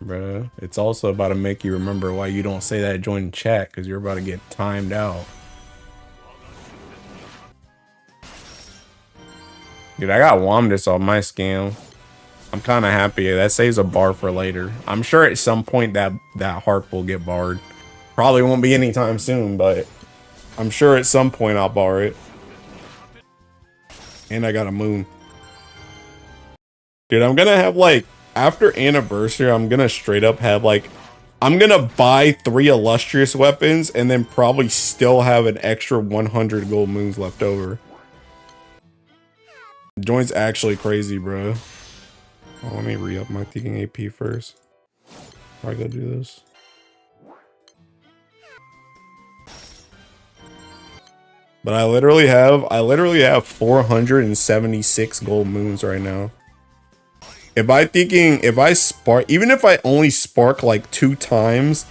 bruh. It's also about to make you remember why you don't say that join chat, because you're about to get timed out. Dude, I got Womdus on my scam. I'm kind of happy. That saves a bar for later. I'm sure at some point that harp will get barred. Probably won't be anytime soon, but I'm sure at some point I'll bar it. And I got a moon. Dude, I'm gonna have like, after anniversary, I'm gonna straight up have like, I'm gonna buy 3 illustrious weapons and then probably still have an extra 100 gold moons left over. Joint's actually crazy, bro. Oh, let me re-up my thinking AP first. I gotta do this. But I literally have 476 gold moons right now. If I spark, even if I only spark like 2 times,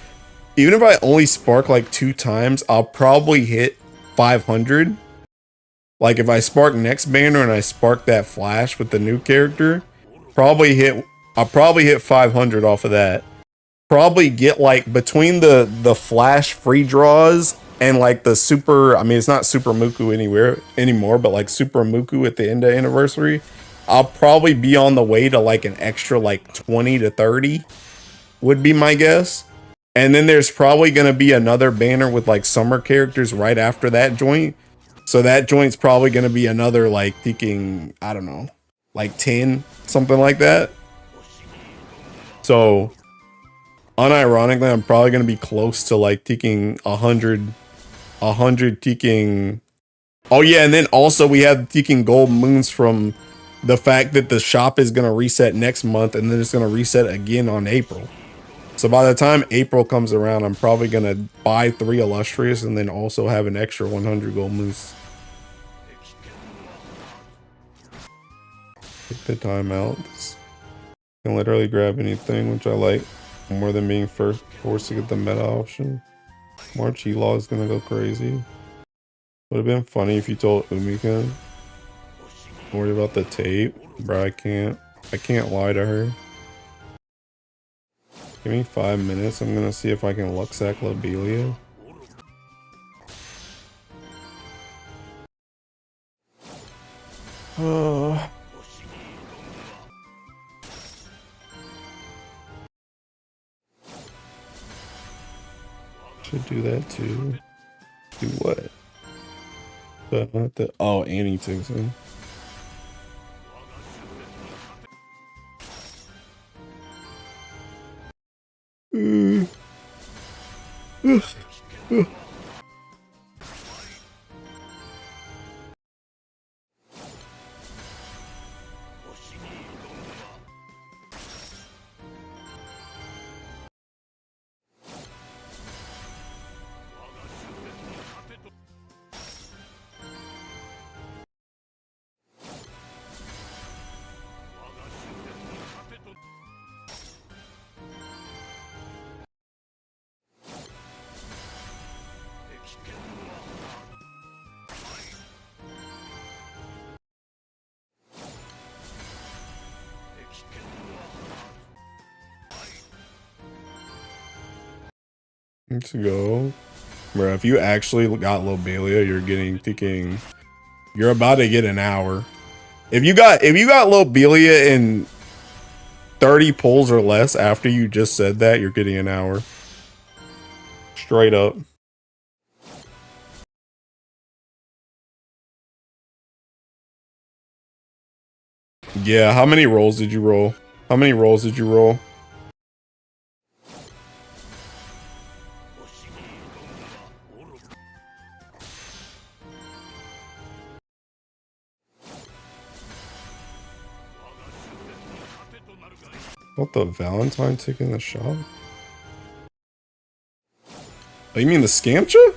I'll probably hit 500. Like if I spark next banner and I spark that flash with the new character, I'll probably hit 500 off of that. Probably get like between the flash free draws and like the super, I mean it's not super Muku anymore, but like super Muku at the end of anniversary, I'll probably be on the way to like an extra like 20 to 30 would be my guess. And then there's probably gonna be another banner with like summer characters right after that joint. So that joint's probably gonna be another like thinking, I don't know, like 10, something like that. So unironically, I'm probably gonna be close to like taking 100 taking. Oh yeah, and then also we have taking gold moons from the fact that the shop is gonna reset next month, and then it's gonna reset again on April. So by the time April comes around, I'm probably gonna buy 3 illustrious and then also have an extra 100 gold moons. Take the time out. You can literally grab anything, which I like more than being forced to get the meta option. March Elaw is gonna go crazy. Would have been funny if you told Umika. Don't worry about the tape, bro. I can't lie to her. Give me 5 minutes. I'm gonna see if I can Luxac Lobelia. Oh. Should do that too. Do what? But not the. Oh, Annie takes him. Let's go. Bro, if you actually got Lobelia, you're about to get an hour. If you got Lobelia in 30 pulls or less after you just said that, you're getting an hour. Straight up. Yeah, how many rolls did you roll? How many rolls did you roll? What, the Valentine ticket in the shop? Oh, you mean the Scamcha?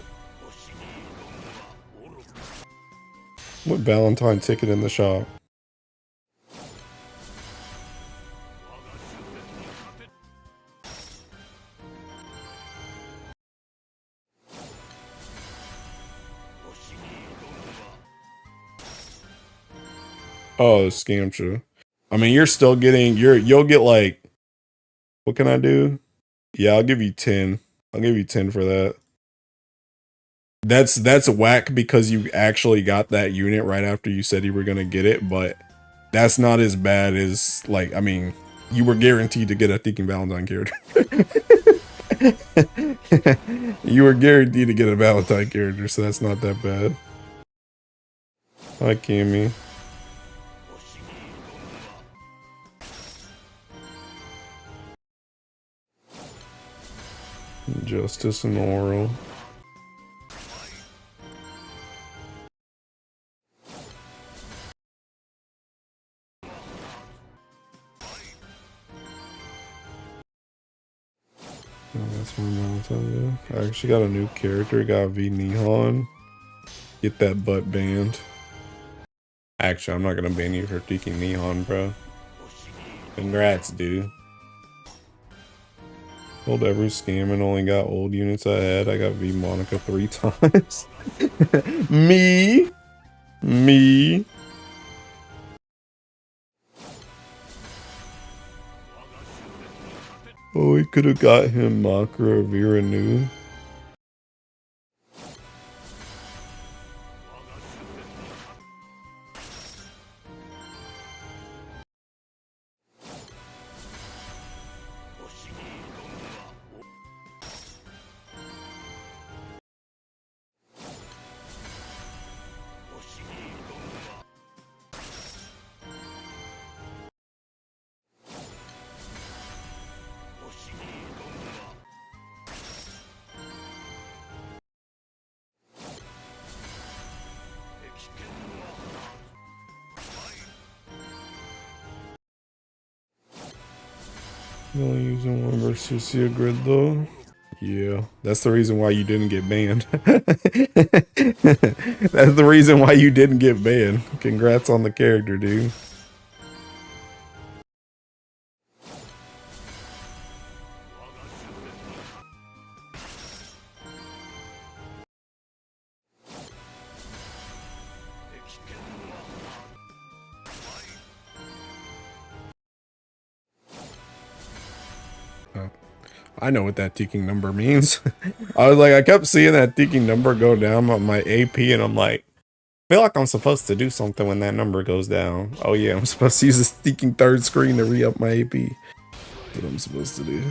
What Valentine ticket in the shop? Oh, the Scamcha. I mean, you're still getting, you'll get like What can I do? Yeah, I'll give you 10. I'll give you 10 for that. That's whack because you actually got that unit right after you said you were gonna get it, but that's not as bad as, like, I mean, you were guaranteed to get a Thinking Valentine character. You were guaranteed to get a Valentine character, so that's not that bad. Hi, Cammy. Justice and Oral. Oh, that's my Valentine, yeah. I actually got a new character, got V Nihon. Get that butt banned. Actually, I'm not gonna ban you for taking Nihon, bro. Congrats, dude. Sold every scam and only got old units I had. I got V Monica 3 times. Me. Me. Oh, we could have got him Makra Vera Nu. You're only using one versus your grid though. Yeah, that's the reason why you didn't get banned. That's the reason why you didn't get banned. Congrats on the character, dude. I know what that ticking number means. I was like, I kept seeing that ticking number go down on my AP, and I'm like, I feel like I'm supposed to do something when that number goes down. Oh yeah, I'm supposed to use this ticking third screen to re-up my AP. That's what I'm supposed to do.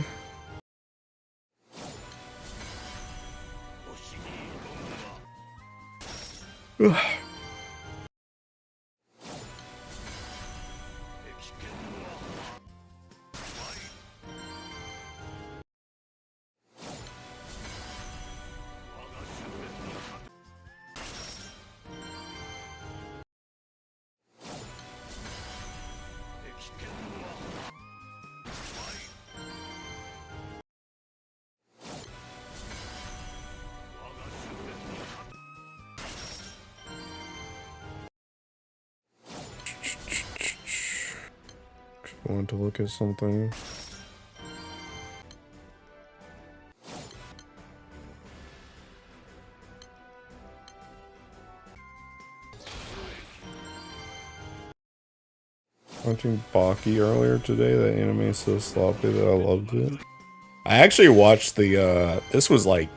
I want to look at something. Watching Baki earlier today. That anime is so sloppy that I loved it. I actually watched the this was like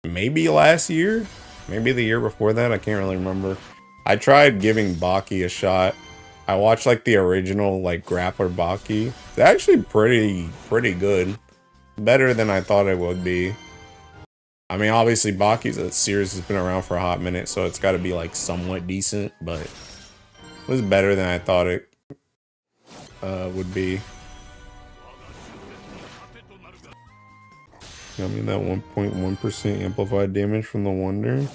maybe last year, maybe the year before that, I can't really remember. I tried giving Baki a shot. I watched like the original like grappler Baki. It's actually pretty good. Better than I thought it would be. I mean, obviously Baki's a series has been around for a hot minute, so it's got to be like somewhat decent, but it was better than I thought it would be. I mean, that 1.1% amplified damage from the Wonder.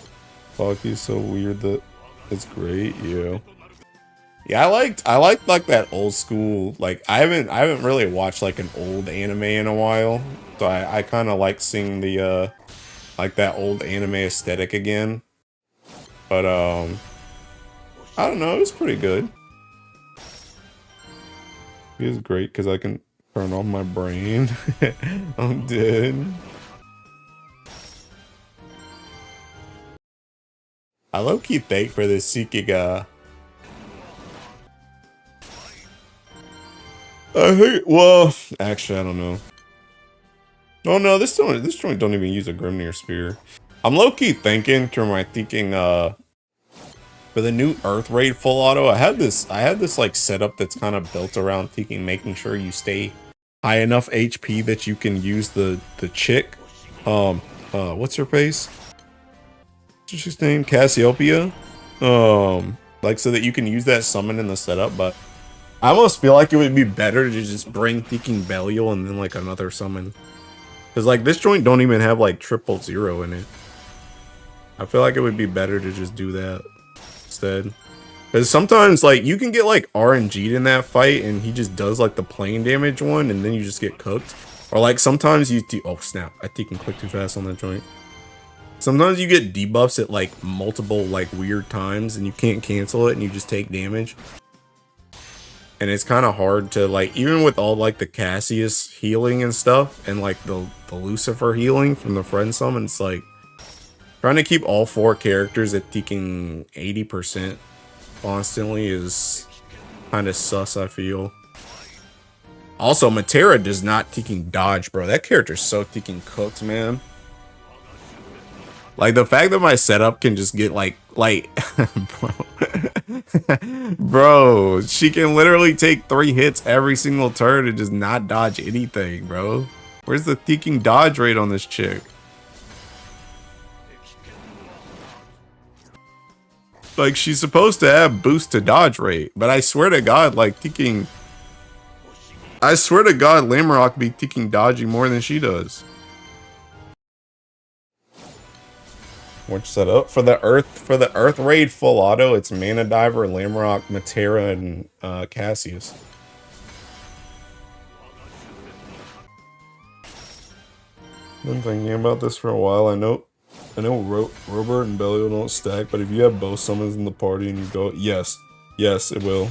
Baki's so weird that it's great, yeah. Yeah, I liked like that old school, like I haven't really watched like an old anime in a while. So I kinda like seeing the like that old anime aesthetic again. But I don't know, it was pretty good. It was great because I can turn off my brain. I'm dead. I low-key thank for this Seeking I hate. Well, actually, I don't know. Oh no, this joint don't even use a Grimnir Spear. I'm low key thinking, for the new Earth Raid full auto. I had this like setup that's kind of built around making sure you stay high enough HP that you can use the chick. What's her face? What's her name? Cassiopeia. Like so that you can use that summon in the setup, but I almost feel like it would be better to just bring Belial and then like another summon. Cause like this joint don't even have like 000 in it. I feel like it would be better to just do that instead. Cause sometimes like you can get like RNG'd in that fight and he just does like the plane damage one and then you just get cooked. Or like sometimes oh snap, I can click too fast on that joint. Sometimes you get debuffs at like multiple like weird times and you can't cancel it and you just take damage. And it's kind of hard to like, even with all like the Cassius healing and stuff and like the Lucifer healing from the friend summon, it's like trying to keep all 4 characters at taking 80% constantly is kind of sus, I feel. Also, Matera does not taking dodge, bro. That character's so taking cooked, man. Like the fact that my setup can just get like bro. Bro, she can literally take 3 hits every single turn and just not dodge anything, bro. Where's the taking dodge rate on this chick? Like she's supposed to have boost to dodge rate, but I swear to God, like I swear to God, Lamarok be taking dodging more than she does. Which set up for the Earth Raid full auto, it's Mana Diver, Lamarok, Matera, and Cassius. Been thinking about this for a while. I know Robert and Belial don't stack, but if you have both summons in the party and you go, yes, it will.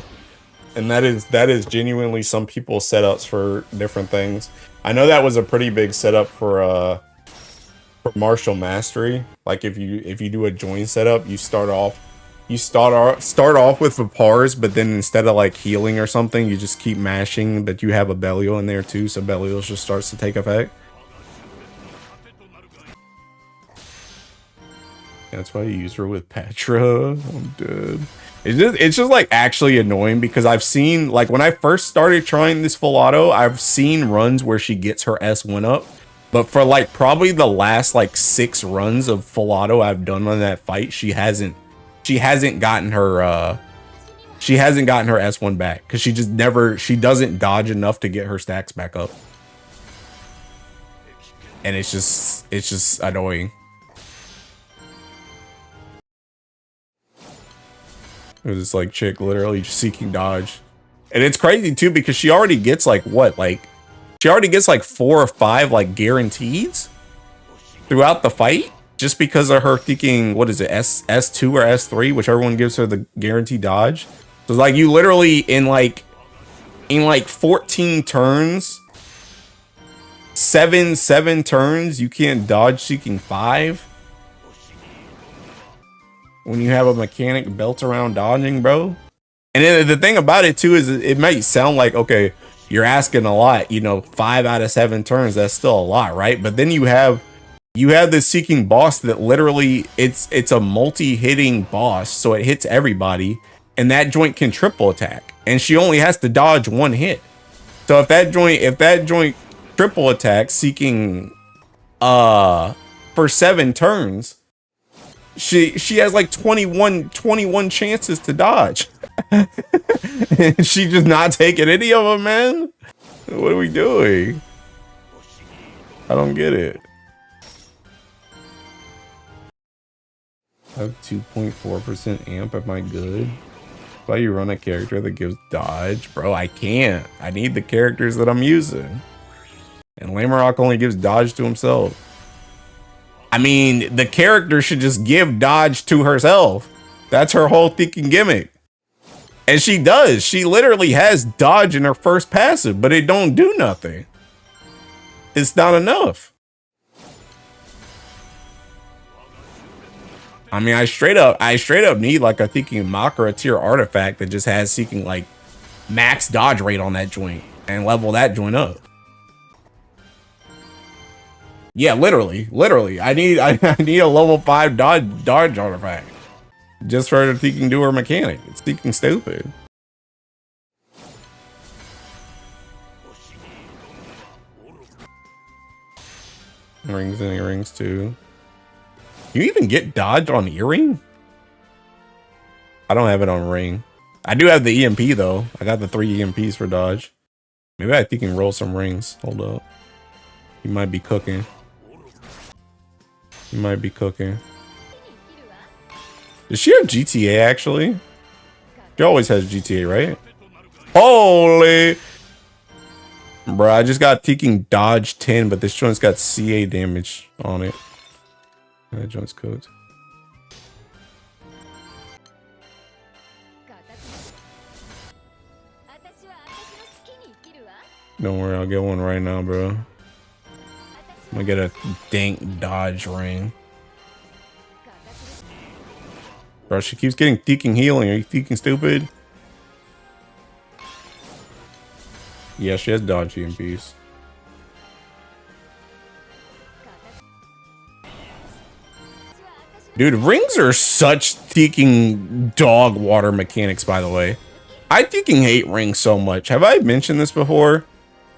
And that is genuinely some people's setups for different things. I know that was a pretty big setup for Martial Mastery. Like if you do a join setup, you start off with Vipars, but then instead of like healing or something, you just keep mashing, but you have a Belial in there too, so Belial just starts to take effect. That's why you use her with Patra. I'm dead. It's just like actually annoying because I've seen, like when I first started trying this full auto, I've seen runs where she gets her S1 up. But for like probably the last like 6 runs of full auto I've done on that fight, she hasn't gotten her S1 back because she doesn't dodge enough to get her stacks back up. And it's just annoying. It was this like chick literally just seeking dodge. And it's crazy too because she already gets like what? Like she already gets like 4 or 5 like guarantees throughout the fight just because of her thinking, what is it, S2 or S3, whichever one gives her the guaranteed dodge. So it's like you literally in like 14 turns, 7 turns, you can't dodge seeking 5. When you have a mechanic built around dodging, bro. And then the thing about it too is it might sound like, okay, you're asking a lot, you know, 5 out of 7 turns, that's still a lot, right? But then you have this seeking boss that literally it's a multi-hitting boss, so it hits everybody, and that joint can triple attack, and she only has to dodge 1 hit. So if that joint triple attack seeking for 7 turns, she has like 21 chances to dodge. She just not taking any of them, man. What are we doing? I don't get it. I have 2.4% amp. Am I good? Why you run a character that gives dodge? Bro, I can't. I need the characters that I'm using. And Lamarok only gives dodge to himself. I mean, the character should just give dodge to herself. That's her whole thinking gimmick. And she does. She literally has dodge in her first passive, but it don't do nothing. It's not enough. I mean, I straight up need like a thinking Makara tier artifact that just has seeking like max dodge rate on that joint. and level that joint up. Yeah, literally. I need a level 5 dodge artifact just for her to do her mechanic. It's freaking stupid. Rings and earrings too. You even get dodge on earring? I don't have it on ring. I do have the EMP though. I got the 3 EMPs for dodge. Maybe I think you can roll some rings. Hold up. You might be cooking. You might be cooking. Does she have GTA actually? She always has GTA, right? Holy! Bro, I just got taking dodge 10, but this joint's got CA damage on it. That joint's cooked. Don't worry, I'll get one right now, bro. I'm gonna get a dank dodge ring. Bro, she keeps getting Theking healing. Are you Theking stupid? Yeah, she has dodge EMPs. Dude, rings are such Theking dog water mechanics, by the way. I Theking hate rings so much. Have I mentioned this before?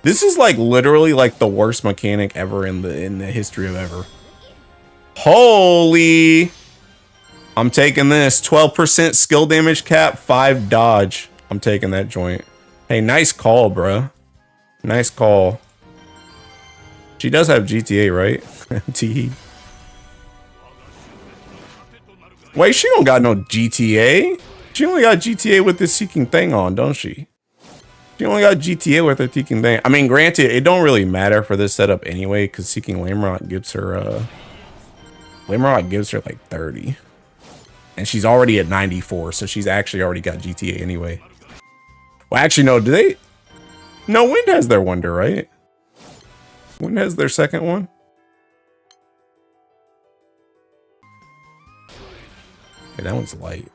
This is like literally like the worst mechanic ever in the history of ever. Holy! I'm taking this 12% skill damage cap, 5 dodge. I'm taking that joint. Hey, nice call, bro. Nice call. She does have GTA, right? T. Wait, she don't got no GTA. She only got GTA with this seeking thing on, don't she? She only got GTA with her seeking thing. I mean, granted, it don't really matter for this setup anyway, because seeking Lamrot gives her like 30. And she's already at 94, so she's actually already got GTA anyway. Well, actually, no, do they? No, Wind has their wonder, right? Wind has their second one. Okay, that one's light.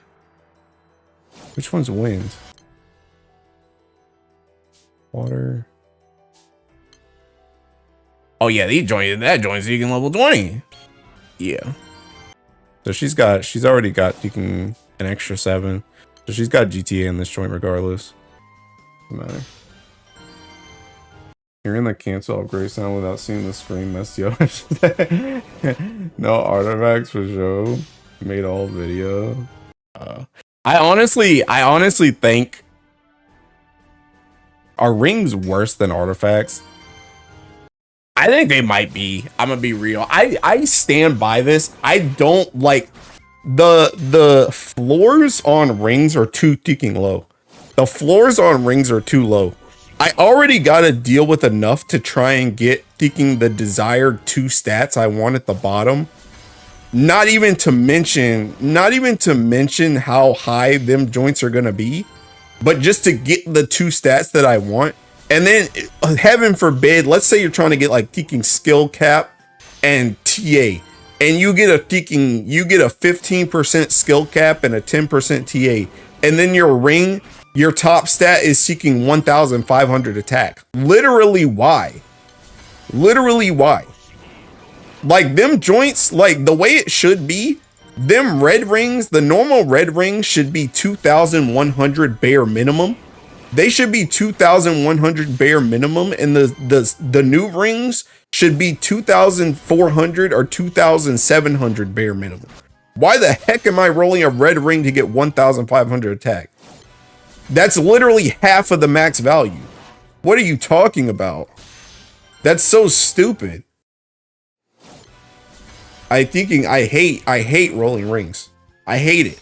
Which one's Wind? Water. Oh yeah, that joint so you can level 20. Yeah. So she's already got an extra 7. So she's got GTA in this joint regardless. Doesn't matter. You're in the cancel upgrade sound without seeing the screen mess you up. No artifacts for show. Made all video. I honestly think, are rings worse than artifacts? I think they might be. I'm gonna be real. I stand by this. I don't like the floors on rings are too freaking low. The floors on rings are too low. I already got to deal with enough to try and get freaking the desired 2 stats I want at the bottom. Not even to mention how high them joints are gonna be, but just to get the 2 stats that I want. And then, heaven forbid, let's say you're trying to get like Theking skill cap and TA, and you get a 15% skill cap and a 10% TA, and then your ring, your top stat is seeking 1,500 attack. Literally, why? Literally, why? Like them joints, like the way it should be, them red rings, the normal red rings should be 2,100 bare minimum. They should be 2,100 bare minimum, and the new rings should be 2,400 or 2,700 bare minimum. Why the heck am I rolling a red ring to get 1,500 attack? That's literally half of the max value. What are you talking about? That's so stupid. I hate rolling rings. I hate it.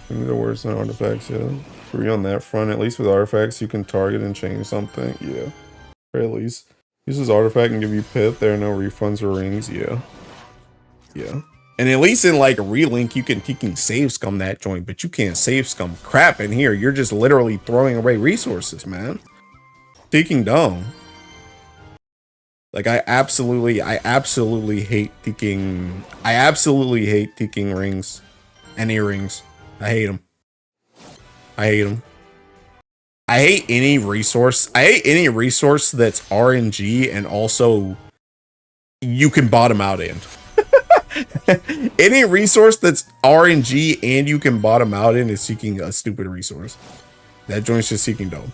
They're worse than artifacts, yeah. Agree on that front. At least with artifacts, you can target and change something. Yeah. Or at least uses artifact and give you pip. There are no refunds or rings. Yeah. Yeah. And at least in like a relink, you can save scum that joint, but you can't save scum crap in here. You're just literally throwing away resources, man. Taking dumb. Like I absolutely hate taking rings and earrings. I hate them. I hate them. I hate any resource. I hate any resource that's RNG and also you can bottom out in. Any resource that's RNG and you can bottom out in is seeking a stupid resource. That joint's just seeking dome.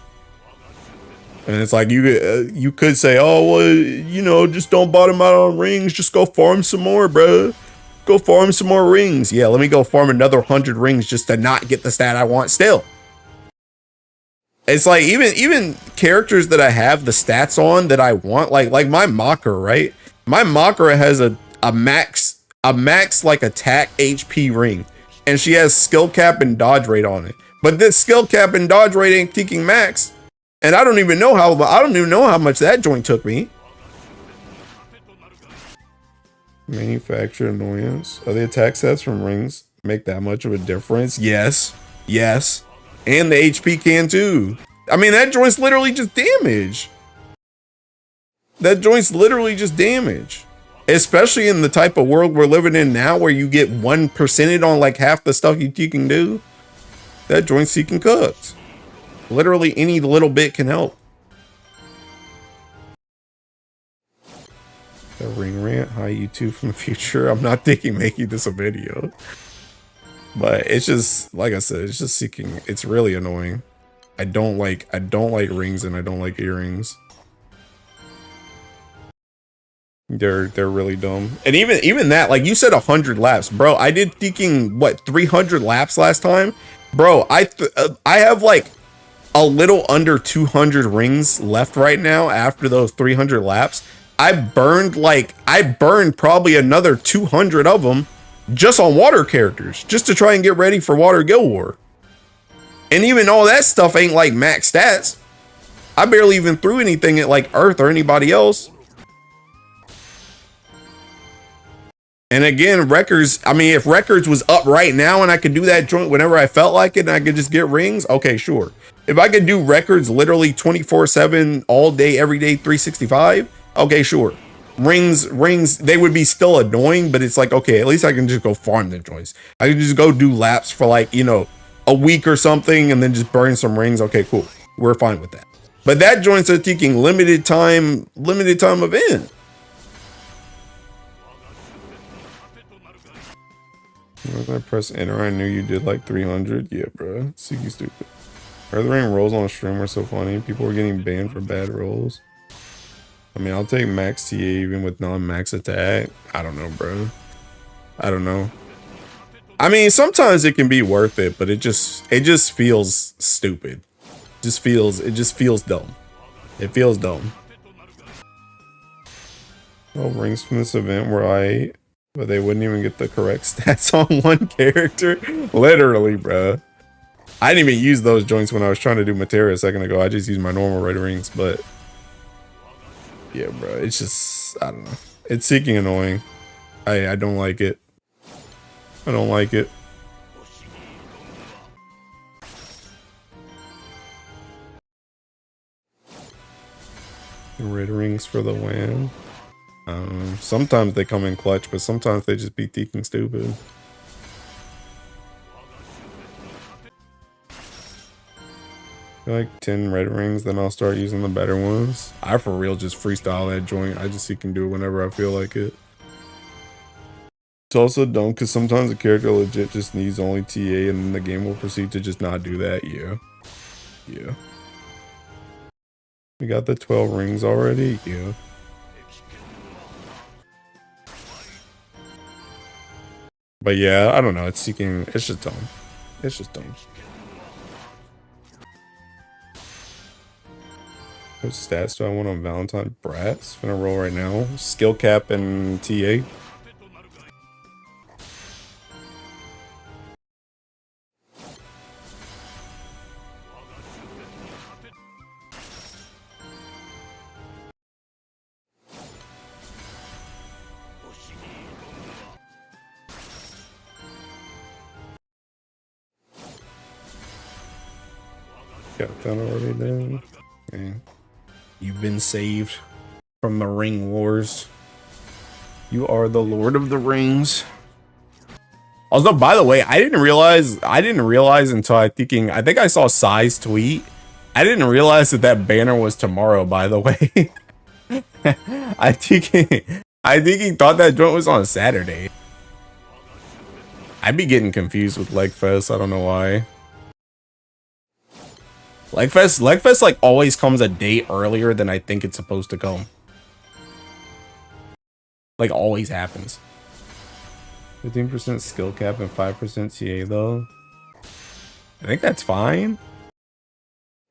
And it's like you could say, oh well, you know, just don't bottom out on rings. Just go farm some more, bro. Go farm some more rings. Yeah, let me go farm another 100 rings just to not get the stat I want still. It's like even characters that I have the stats on that I want, like my Mocker, right? My Mocker has a max like attack HP ring, and she has skill cap and dodge rate on it. But this skill cap and dodge rate ain't kicking max, and I don't even know how much that joint took me. Manufacturer annoyance. Are the attack stats from rings make that much of a difference? Yes. Yes. And the HP can too. I mean, that joint's literally just damage. That joint's literally just damage. Especially in the type of world we're living in now where you get 1% on like half the stuff you can do. That joint's seeking cooked. Literally any little bit can help. The ring rant. Hi YouTube from the future. I'm not thinking making this a video. But it's just, like I said, it's just seeking. It's really annoying. I don't like rings and I don't like earrings. They're really dumb. And even that, like you said, 100 laps, bro. I did thinking what 300 laps last time, bro. I have like a little under 200 rings left right now after those 300 laps. I burned probably another 200 of them just on water characters, just to try and get ready for Water Guild War. And even all that stuff ain't like max stats. I barely even threw anything at like Earth or anybody else. And again, records, I mean, if records was up right now and I could do that joint whenever I felt like it and I could just get rings, okay, sure. If I could do records literally 24/7 all day, every day, 365, okay, sure. Rings, they would be still annoying, but it's like, okay, at least I can just go farm the joints. I can just go do laps for like, you know, a week or something and then just burn some rings. Okay, cool. We're fine with that. But that joint's are taking limited time event. When I press enter, I knew you did like 300. Yeah, bro. Seeky stupid. Earth Ring rolls on stream are so funny. People are getting banned for bad rolls. I mean, I'll take max TA even with non-max attack. I don't know, bro. I don't know. I mean, sometimes it can be worth it, but it just feels stupid. It just feels dumb. It feels dumb. Well, rings from this event where but they wouldn't even get the correct stats on one character. Literally, bro. I didn't even use those joints when I was trying to do Materia a second ago. I just used my normal red rings, but yeah, bro. It's just, I don't know. It's seeking annoying. I don't like it. I don't like it. Red rings for the win. Sometimes they come in clutch, but sometimes they just be teaking stupid. Like 10 red rings, then I'll start using the better ones. I for real just freestyle that joint. I just can do it whenever I feel like it. It's also dumb because sometimes a character legit just needs only TA and then the game will proceed to just not do that. Yeah. Yeah. We got the 12 rings already. Yeah. But yeah, I don't know. It's seeking. It's just dumb. It's just dumb. What stats do I want on Valentine? Brats. Gonna roll right now. Skill cap and TA. Got that already done. Man. You've been saved from the ring wars. You are the Lord of the Rings. Although, by the way, I didn't realize until I think I saw Sai's tweet. I didn't realize that banner was tomorrow, by the way. I think he thought that joint was on Saturday. I'd be getting confused with Legfest. I don't know why. Legfest like always comes a day earlier than I think it's supposed to come. Like always happens. 15% skill cap and 5% TA though. I think that's fine.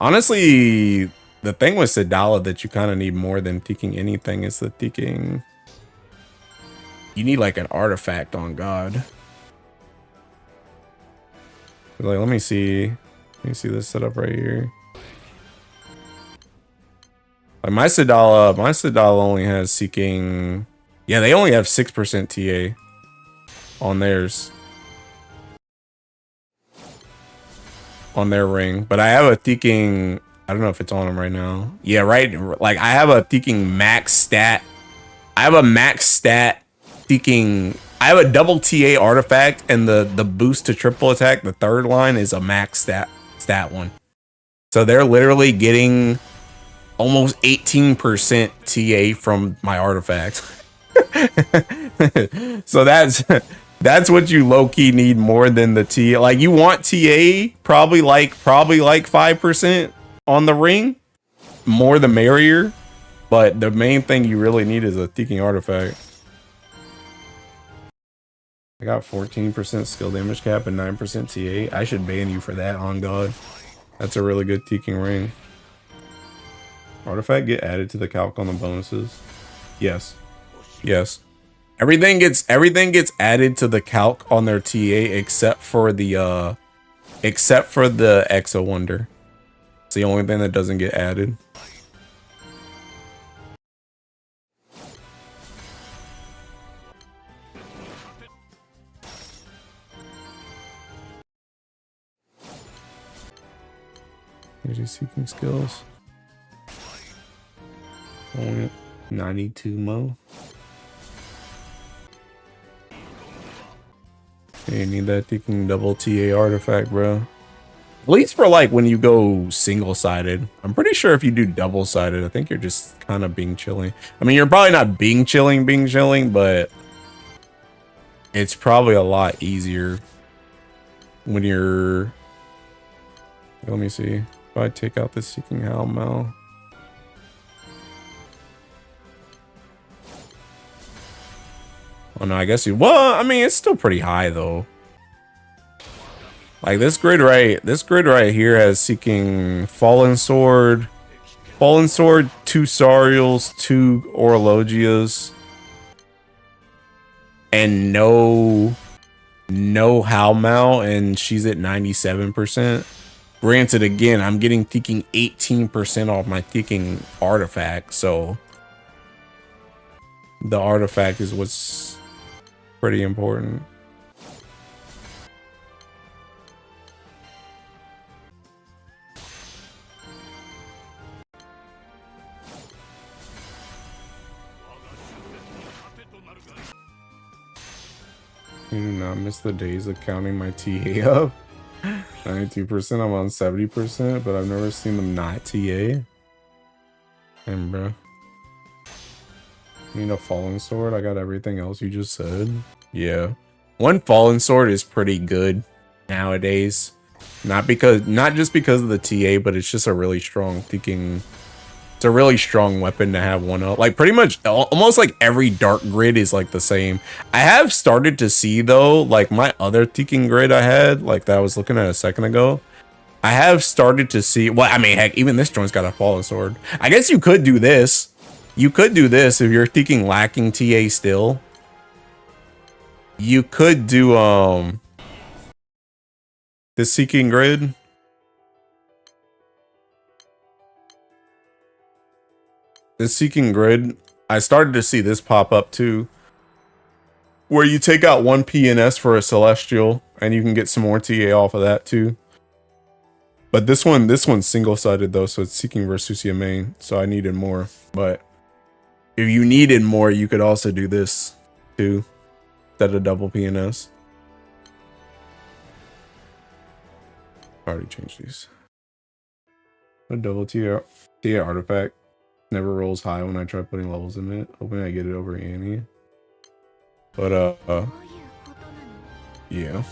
Honestly, the thing with Sadala that you kind of need more than taking anything is the taking. You need like an artifact on God. Like, let me see this setup right here. Like my Sadala only has seeking. Yeah, they only have 6% TA on theirs. On their ring. But I have a thinking. I don't know if it's on them right now. Yeah, right. Like I have a thinking max stat. I have a max stat thinking. I have a double TA artifact, and the boost to triple attack, the third line, is a max stat one. So they're literally getting almost 18% TA from my artifact. So that's what you low-key need more than the TA. Like you want TA probably like 5% on the ring, more the merrier. But the main thing you really need is a thinking artifact. I got 14% skill damage cap and 9% TA. I should ban you for that, on God. That's a really good thinking ring. Artifact get added to the calc on the bonuses. Yes. Yes. Everything gets added to the calc on their TA except for the Exo Wonder. It's the only thing that doesn't get added. Energy seeking skills. 92 mo. You need that thinking double TA artifact, bro. At least for like when you go single-sided. I'm pretty sure if you do double-sided, I think you're just kind of being chilling. I mean, you're probably not being chilling, but it's probably a lot easier when you're. Let me see. If I take out the Seeking Howlmouth. Oh no, I guess you. Well, I mean, it's still pretty high though. Like this grid right here has Seeking Fallen Sword, 2 Sariels, 2 Orologias, and no Howlmouth, and she's at 97%. Granted, again, I'm getting thinking 18% off my thinking artifact, so the artifact is what's pretty important. I do not miss the days of counting my TA up. 92%, I'm on 70%, but I've never seen them not TA. And bro. Need a Fallen Sword? I got everything else you just said. Yeah. 1 Fallen Sword is pretty good nowadays. Not just because of the TA, but it's just a really strong thinking. It's a really strong weapon to have one up. Like pretty much almost like every dark grid is like the same. I have started to see though, like my other thinking grid I had, like that I was looking at a second ago. I have started to see, well, I mean, heck, even this joint's got a Fallen Sword. I guess you could do this. You could do this if you're thinking lacking TA still. You could do the Seeking Grid. The Seeking Grid, I started to see this pop up too, where you take out 1 PNS for a Celestial and you can get some more TA off of that too. But this one's single-sided though, so it's Seeking versus your main, so I needed more. But if you needed more, you could also do this too, instead of double PNS. Already changed these. A double TA artifact never rolls high when I try putting levels in it. Hoping I get it over Annie. But yeah.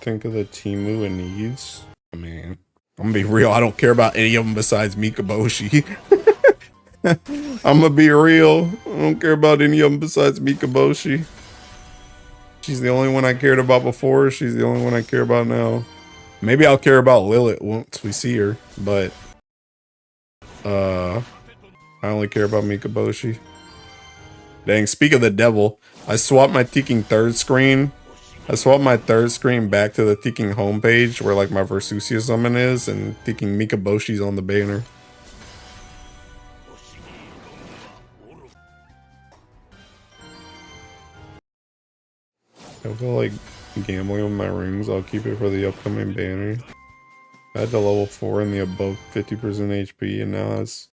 Think of the Timu and needs. I mean, I'm gonna be real. I don't care about any of them besides Mikaboshi. I'm gonna be real. I don't care about any of them besides Mikaboshi. She's the only one I cared about before. She's the only one I care about now. Maybe I'll care about Lilith once we see her, but I only care about Mikaboshi. Dang, speak of the devil, I swapped my Teking third screen. I swapped my third screen back to the Teking homepage where like my Versusia summon is, and Teking Mikaboshi's on the banner. I feel like gambling on my rings. I'll keep it for the upcoming banner. I had the level 4 and the above 50% HP, and now it's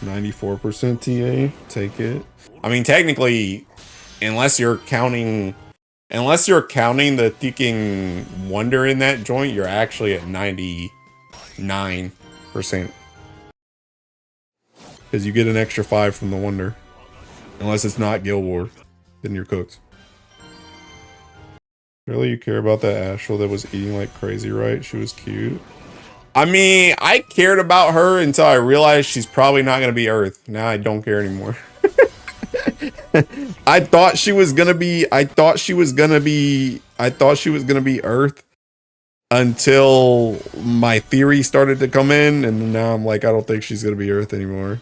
94% TA. Take it. I mean, technically, unless you're counting the Teking Wonder in that joint, you're actually at 99%. Because you get an extra 5 from the Wonder. Unless it's not Guild War, then you're cooked. Really, you care about that Astral that was eating like crazy, right? She was cute. I mean, I cared about her until I realized she's probably not going to be Earth. Now I don't care anymore. I thought she was going to be Earth until my theory started to come in, and now I'm like, I don't think she's going to be Earth anymore.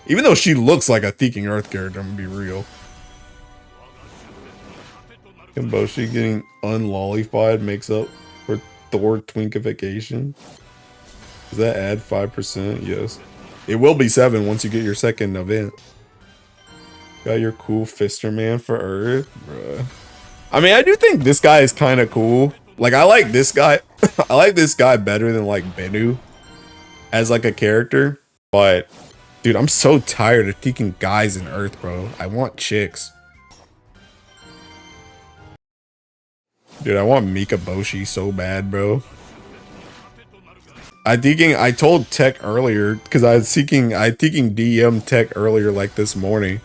Even though she looks like a Teking Earth character, I'm going to be real. Kimboshi getting unlollified makes up for Thor twinkification. Does that add 5%? Yes. It will be 7 once you get your second event. Got your cool Fister Man for Earth? Bruh. I mean, I do think this guy is kind of cool. Like, I like this guy. I like this guy better than, like, Bennu as, like, a character. But, dude, I'm so tired of taking guys in Earth, bro. I want chicks. Dude, I want Mikaboshi so bad, bro. I told Tech earlier, because I taking DM Tech earlier, like, this morning.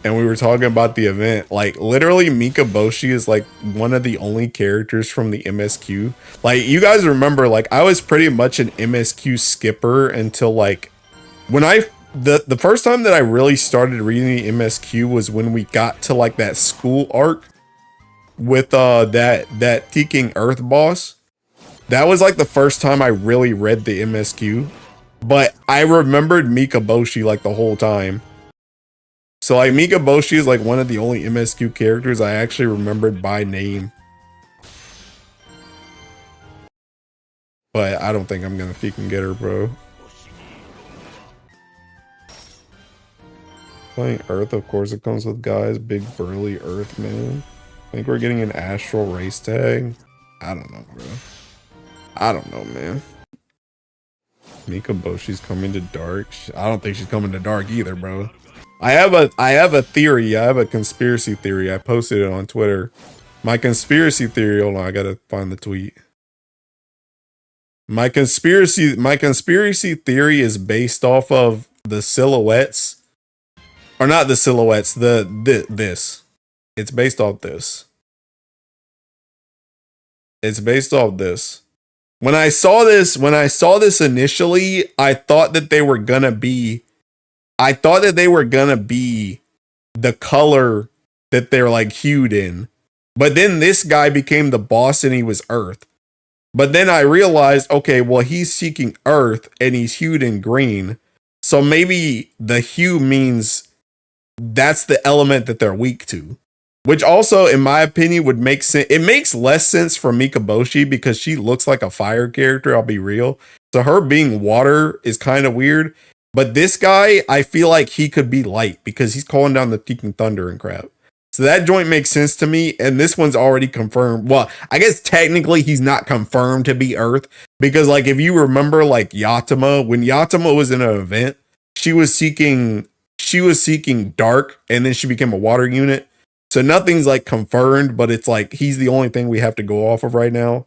And we were talking about the event. Like, literally, Mikaboshi is, like, one of the only characters from the MSQ. Like, you guys remember, like, I was pretty much an MSQ skipper until, like, when the first time that I really started reading the MSQ was when we got to, like, that school arc with that Teking Earth boss. That was like the first time I really read the MSQ, but I remembered Mikaboshi like the whole time. So like Mikaboshi is like one of the only MSQ characters I actually remembered by name. But I don't think I'm gonna Tekken get her, bro. Playing Earth, of course it comes with guys, big burly Earth man. I think we're getting an Astral race tag. I don't know, bro. I don't know, man. Mikaboshi's coming to Dark. I don't think she's coming to Dark either, bro. I have a theory. I have a conspiracy theory. I posted it on Twitter. My conspiracy theory. Hold on, I gotta find the tweet. My conspiracy theory is based off of the silhouettes, or not the silhouettes. This. It's based off this. It's based off this. When I saw this initially, I thought that they were gonna be I thought that they were gonna be the color that they're like hued in. But then this guy became the boss and he was Earth. But then I realized, okay, well, he's seeking Earth and he's hued in green. So maybe the hue means that's the element that they're weak to. Which also, in my opinion, would make sense. It makes less sense for Mikaboshi because she looks like a fire character, I'll be real. So her being water is kind of weird. But this guy, I feel like he could be light because he's calling down the Teking Thunder and crap. So that joint makes sense to me. And this one's already confirmed. Well, I guess technically he's not confirmed to be Earth. Because like if you remember like Yatima, when Yatima was in an event, she was seeking dark and then she became a water unit. So nothing's like confirmed, but it's like he's the only thing we have to go off of right now.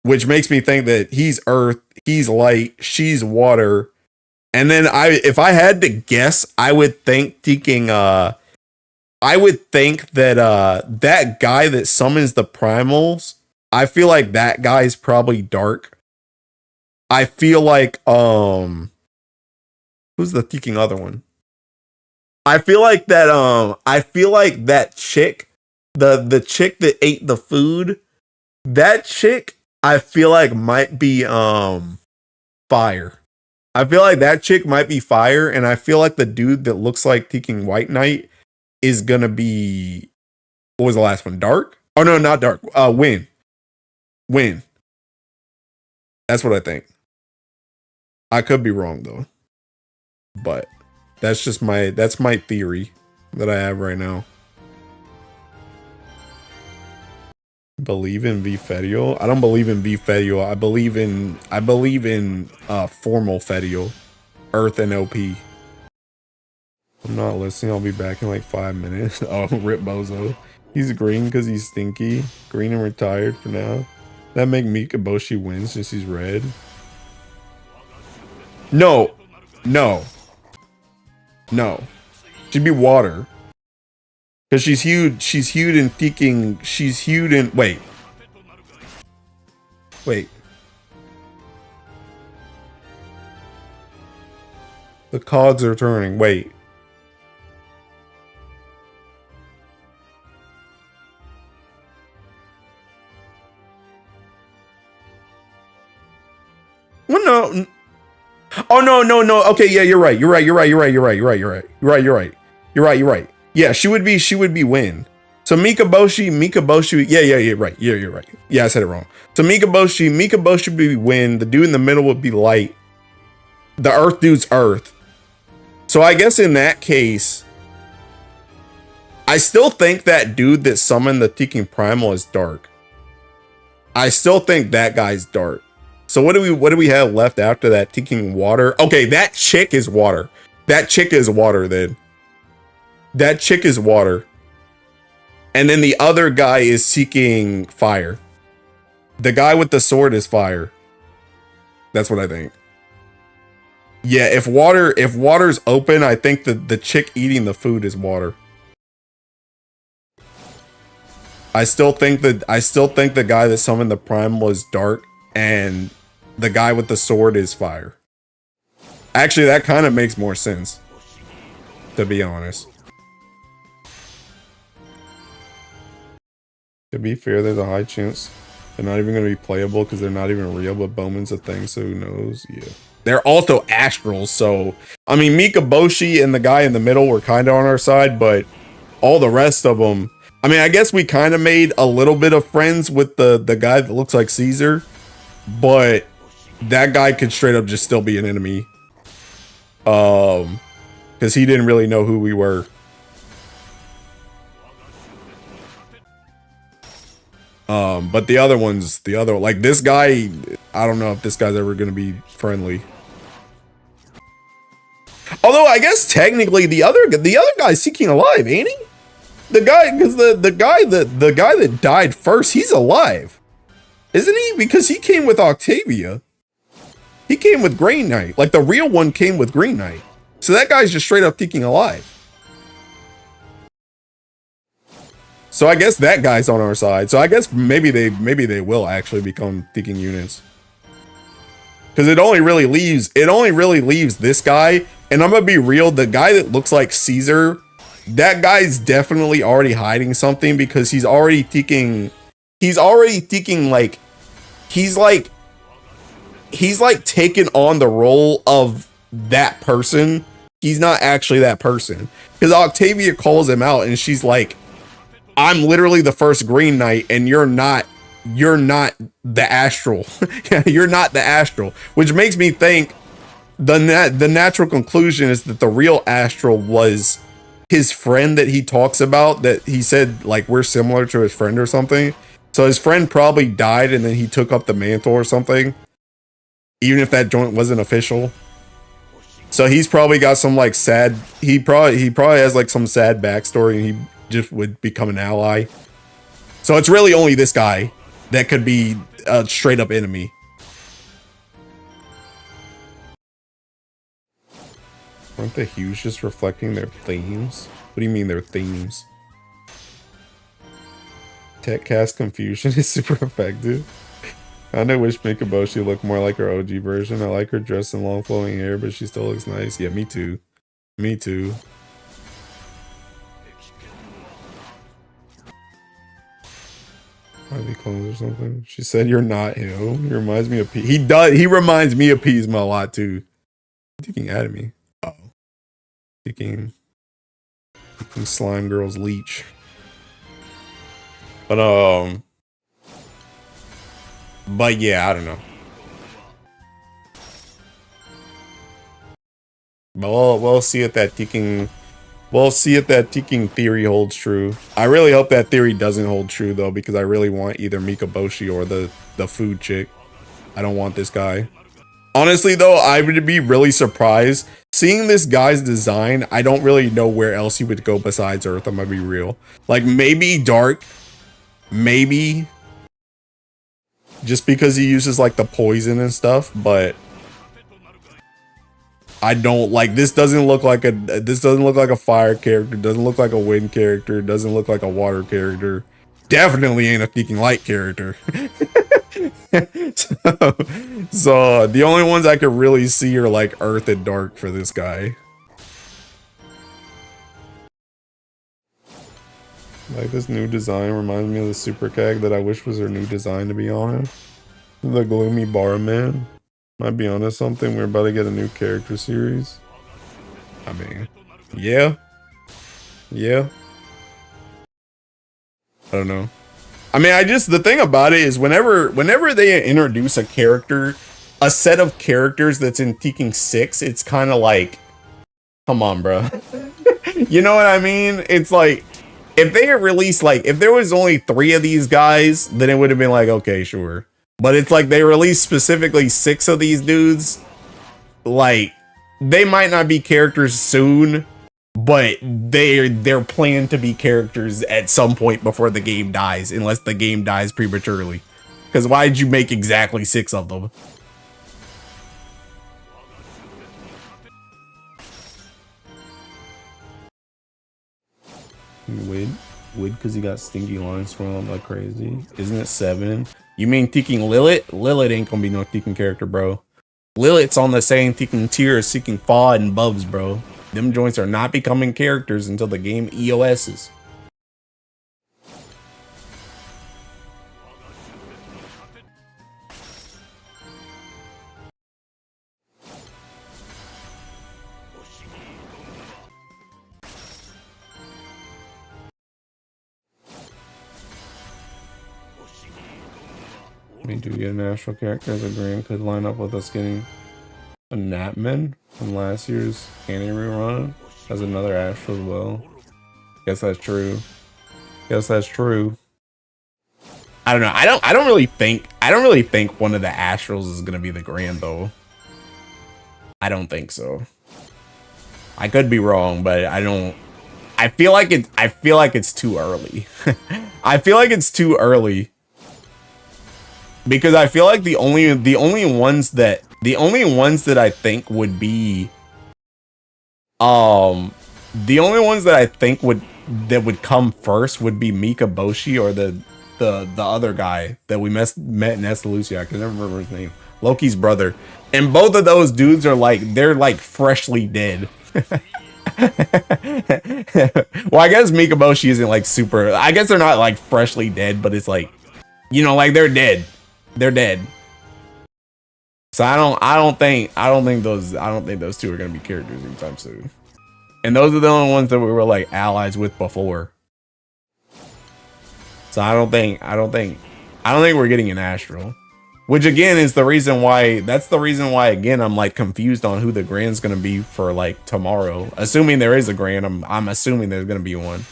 Which makes me think that he's Earth, he's light, she's water. And then if I had to guess, I would think that that guy that summons the primals, I feel like that guy's probably dark. I feel like who's the thinking other one? I feel like that chick, the chick that ate the food, that chick I feel like might be fire. I feel like that chick might be fire, and I feel like the dude that looks like Teking White Knight is gonna be, what was the last one? Dark? Oh no, not dark. Wind. That's what I think. I could be wrong though, but that's my theory that I have right now. Believe in V Fedial? I don't believe in V Fedial. I believe in formal Fedial. Earth and OP. I'm not listening. I'll be back in like 5 minutes. Oh, rip Bozo. He's green because he's stinky. Green and retired for now. That make Mikaboshi win since he's red. No. She'd be water. Because she's hued in thinking, wait. The cogs are turning, wait. Well, no. Oh, no. Okay, yeah, you're right. Yeah, she would be win. So Mikaboshi, yeah, you're right. You're right. Yeah, I said it wrong. So Mikaboshi would be win. The dude in the middle would be light. The Earth dude's Earth. So I guess in that case, I still think that dude that summoned the Teking Primal is dark. I still think that guy's dark. So what do we have left after that? Teking water. Okay, that chick is water. That chick is water then. That chick is water. And then the other guy is seeking fire. The guy with the sword is fire. That's what I think. Yeah, if water's open, I think the chick eating the food is water. I still think the guy that summoned the primal is dark and the guy with the sword is fire. Actually, that kind of makes more sense, to be honest. To be fair, there's a high chance they're not even going to be playable because they're not even real, but Bowman's a thing, so who knows? Yeah. They're also astrals, so... I mean, Mikaboshi and the guy in the middle were kind of on our side, but all the rest of them... I mean, I guess we kind of made a little bit of friends with the guy that looks like Caesar, but that guy could straight up just still be an enemy. Because he didn't really know who we were. But the other ones, like this guy, I don't know if this guy's ever gonna be friendly. Although I guess technically the other guy's seeking alive, ain't he? The guy, because the guy that died first, he's alive, isn't he? Because he came with Octavia. He came with Green Knight. Like the real one came with Green Knight. So that guy's just straight up seeking alive. So I guess that guy's on our side. So I guess maybe they will actually become thinking units. Because it only really leaves this guy And I'm gonna be real, the guy that looks like Caesar, that guy's definitely already hiding something because he's already thinking like he's like taking on the role of that person. He's not actually that person. Because Octavia calls him out and she's like, I'm literally the first Green Knight and you're not the Astral. You're not the Astral, which makes me think the natural conclusion is that the real Astral was his friend that he talks about, that he said like we're similar to his friend or something. So his friend probably died and then he took up the mantle or something, even if that joint wasn't official. So he's probably got some like sad, he probably has like some sad backstory and he just would become an ally. So it's really only this guy that could be a straight up enemy. Aren't the hues just reflecting their themes? What do you mean their themes? Tech cast confusion is super effective. I wish Mikaboshi looked more like her OG version. I like her dress in long flowing hair, but she still looks nice. Yeah, me too. Me too. Might be clones or something. She said you're not him. He reminds me of P. He reminds me of Pisma a lot too. Thinking at me. Uh oh. Thinking Slime Girl's leech. But yeah, I don't know. But we'll see if that Teking theory holds true. I really hope that theory doesn't hold true though, because I really want either Mikaboshi or the food chick. I don't want this guy. Honestly though, I would be really surprised seeing this guy's design. I don't really know where else he would go besides Earth. I'm gonna be real. Like maybe Dark, maybe. Just because he uses like the poison and stuff, but I don't like this. Doesn't look like a fire character. Doesn't look like a wind character. Doesn't look like a water character. Definitely ain't a Seeking Light character. so the only ones I could really see are like Earth and Dark for this guy. Like this new design reminds me of the Super Kag that I wish was her new design, to be honest. The Gloomy Barman. Might be onto something. We're about to get a new character series. I mean, yeah. Yeah. I don't know. I mean, the thing about it is whenever they introduce a character, a set of characters that's in Tekken 6, it's kind of like, come on, bro. You know what I mean? It's like, if they had released, like, if there was only 3 of these guys, then it would have been like, okay, sure. But it's like they released specifically 6 of these dudes. Like, they might not be characters soon, but they're planned to be characters at some point before the game dies, unless the game dies prematurely. Because why'd you make exactly 6 of them? Would because he got stinky lines swirling like crazy. Isn't it 7? You mean Tekken Lilith? Lilith ain't gonna be no Tekken character, bro. Lilith's on the same Tekken tier as Seeking Fa and Bubs, bro. Them joints are not becoming characters until the game EOS's. I mean, do we get a national character as a Green could line up with us getting a Natman from last year's anime run as another Astro as well? Guess that's true. Guess that's true. I don't know. I don't really think one of the Astrals is gonna be the Grand though. I don't think so. I could be wrong, but I feel like it's too early. I feel like it's too early. Because I feel like the only ones that I think would be the only ones that I think would come first would be Mikaboshi or the the other guy that we met in Estalucia. I can never remember his name. Loki's brother. And both of those dudes are like, they're like freshly dead. Well, I guess Mikaboshi isn't like super, I guess they're not like freshly dead, but it's like, you know, like they're dead. They're dead. So I don't think those two are gonna be characters anytime soon. And those are the only ones that we were like allies with before. So I don't think we're getting an Astral. Which again is the reason why, again I'm like confused on who the Grand's gonna be for like tomorrow. Assuming there is a Grand, I'm assuming there's gonna be one.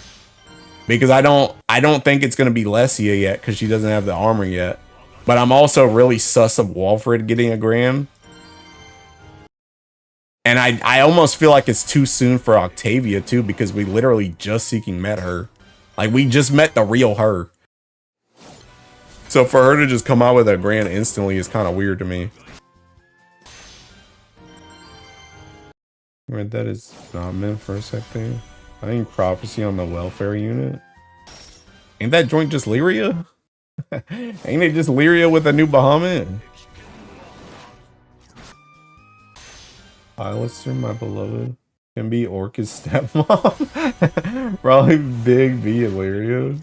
Because I don't think it's gonna be Lesia yet, because she doesn't have the armor yet. But I'm also really sus of Walfred getting a Grand. And I almost feel like it's too soon for Octavia too, because we literally just Seeking met her. Like we just met the real her. So for her to just come out with a Grand instantly is kind of weird to me. Read that is not meant for a second. I think Prophecy on the welfare unit. Ain't that joint just Lyria? Ain't it just Lyria with a new Bahamut? Alistair, my beloved, can be Orca's stepmom. Probably Big B and Lyria.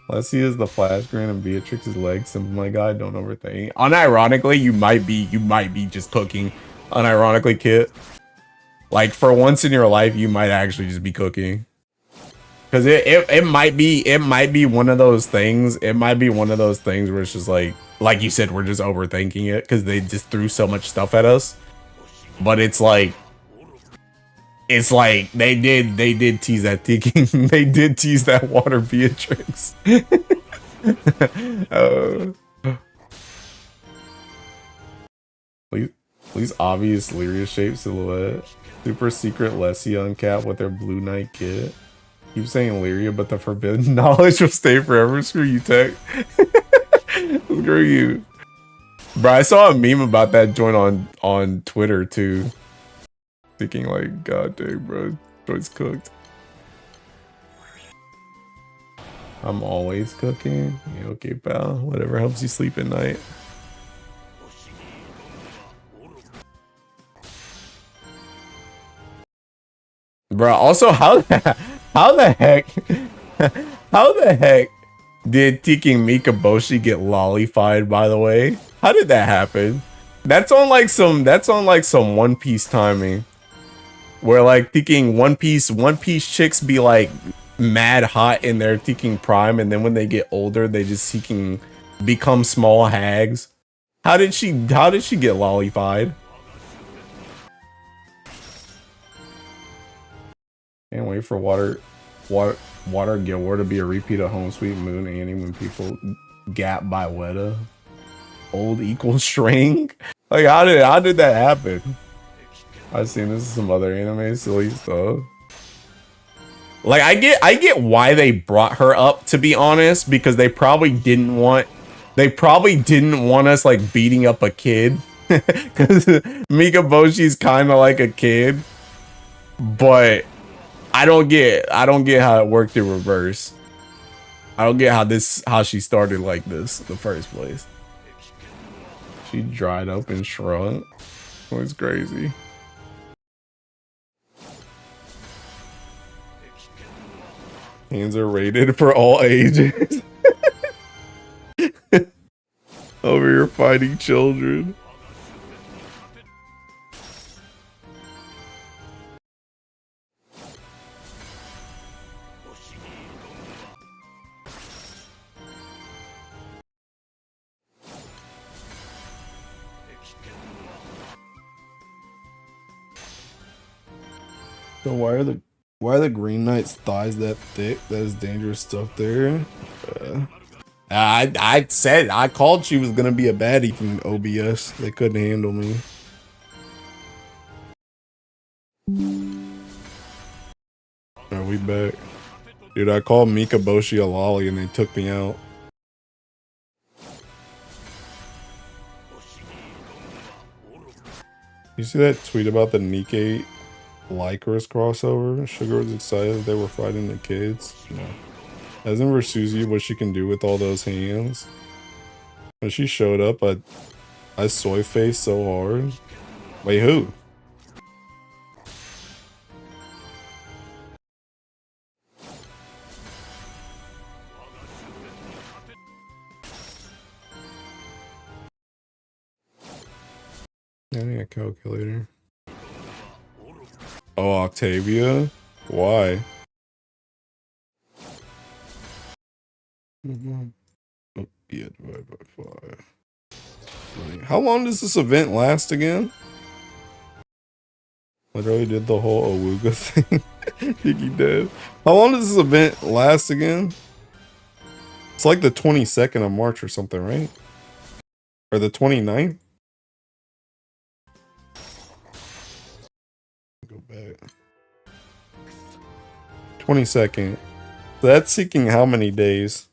Leslie is the Flash Grand and Beatrix's leg. Simple, my god, don't overthink. Unironically, you might be just cooking. Unironically, Kit. Like for once in your life, you might actually just be cooking. Cause it might be one of those things. It might be one of those things where it's just like you said, we're just overthinking it because they just threw so much stuff at us. But it's like they did tease that thinking. They did tease that water Beatrix. Please obvious Lyria shape silhouette. Super secret Lessie on cap with their blue knight kit. Keep saying Lyria, but the forbidden knowledge will stay forever. Screw you, Tech. Screw you. Bro, I saw a meme about that joint on Twitter too. Thinking like, god dang, bro, joint's cooked. I'm always cooking. Yeah, okay, pal. Whatever helps you sleep at night. Bro, also how the heck did Tiki Mikaboshi get lollified, by the way? How did that happen? That's on like some One Piece timing. Where like thinking One Piece chicks be like mad hot in their Thinking prime, and then when they get older they just become small hags. How did she get lollified? Can't wait for Water Gilwar to be a repeat of Home Sweet Moon Annie when people gap by Weta. Old equals shrink. Like how did that happen? I've seen this in some other anime silly stuff. Like I get why they brought her up, to be honest, because they probably didn't want us like beating up a kid. Because Mikaboshi's kind of like a kid, but I don't get how it worked in reverse. I don't get how she started like this in the first place. She dried up and shrunk. It was crazy. Hands are rated for all ages. Over here fighting children. So why are the Green Knight's thighs that thick? That is dangerous stuff there. I called she was gonna be a baddie from OBS. They couldn't handle me. Are we back? Dude, I called Mikaboshi a lolly and they took me out. You see that tweet about the Nikkei Lycris crossover? Sugar was excited they were fighting the kids. No. Hasn't Versusi what she can do with all those hands? When she showed up, I soy faced so hard. Wait, who? I need a calculator. Oh, Octavia? Why? Oh, yeah, divided by 5. How long does this event last again? Literally did the whole Awuga thing. Think he did. How long does this event last again? It's like the 22nd of March or something, right? Or the 29th? Go back. 22nd. So that's seeking how many days?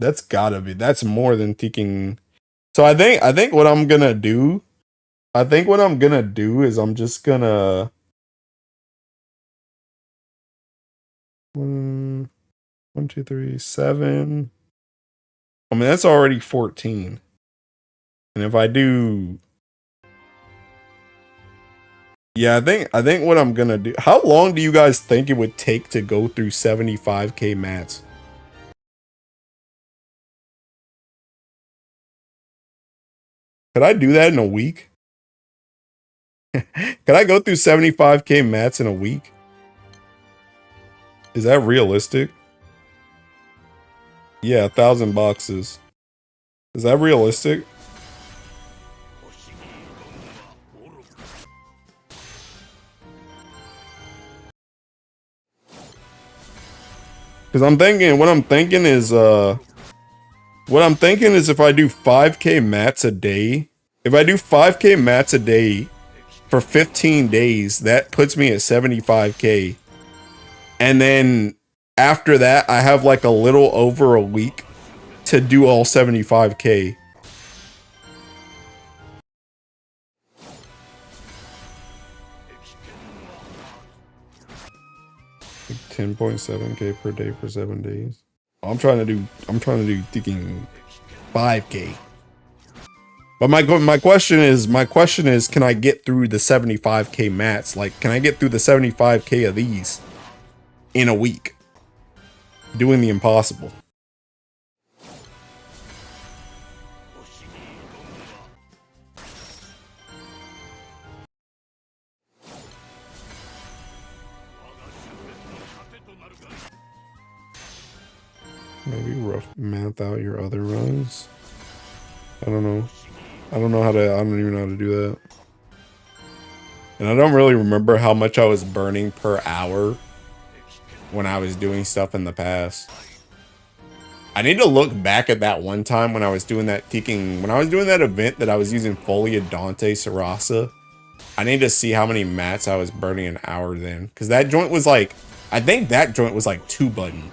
That's gotta be. That's more than seeking. So I think what I'm gonna do. I think what I'm gonna do is I'm just gonna. 1, 2, 3, 7. I mean that's already 14. And if I do. Yeah, I think what I'm gonna do. How long do you guys think it would take to go through 75k mats? Could I do that in a week? Could I go through 75k mats in a week? Is that realistic? Yeah, 1,000 boxes. Is that realistic? Because what I'm thinking is if I do 5k mats a day, if I do 5k mats a day for 15 days, that puts me at 75k. And then after that, I have like a little over a week to do all 75k. Like 10.7k per day for 7 days. I'm trying to do thinking 5k. But my question is, can I get through the 75k mats? Like, can I get through the 75k of these in a week? Doing the impossible. Maybe rough math out your other runs. I don't know. I don't even know how to do that. And I don't really remember how much I was burning per hour when I was doing stuff in the past. I need to look back at that one time when I was doing that event that I was using Folia Dante Sarasa. I need to see how many mats I was burning an hour then. Because that joint was like, I think that joint was like 2 button.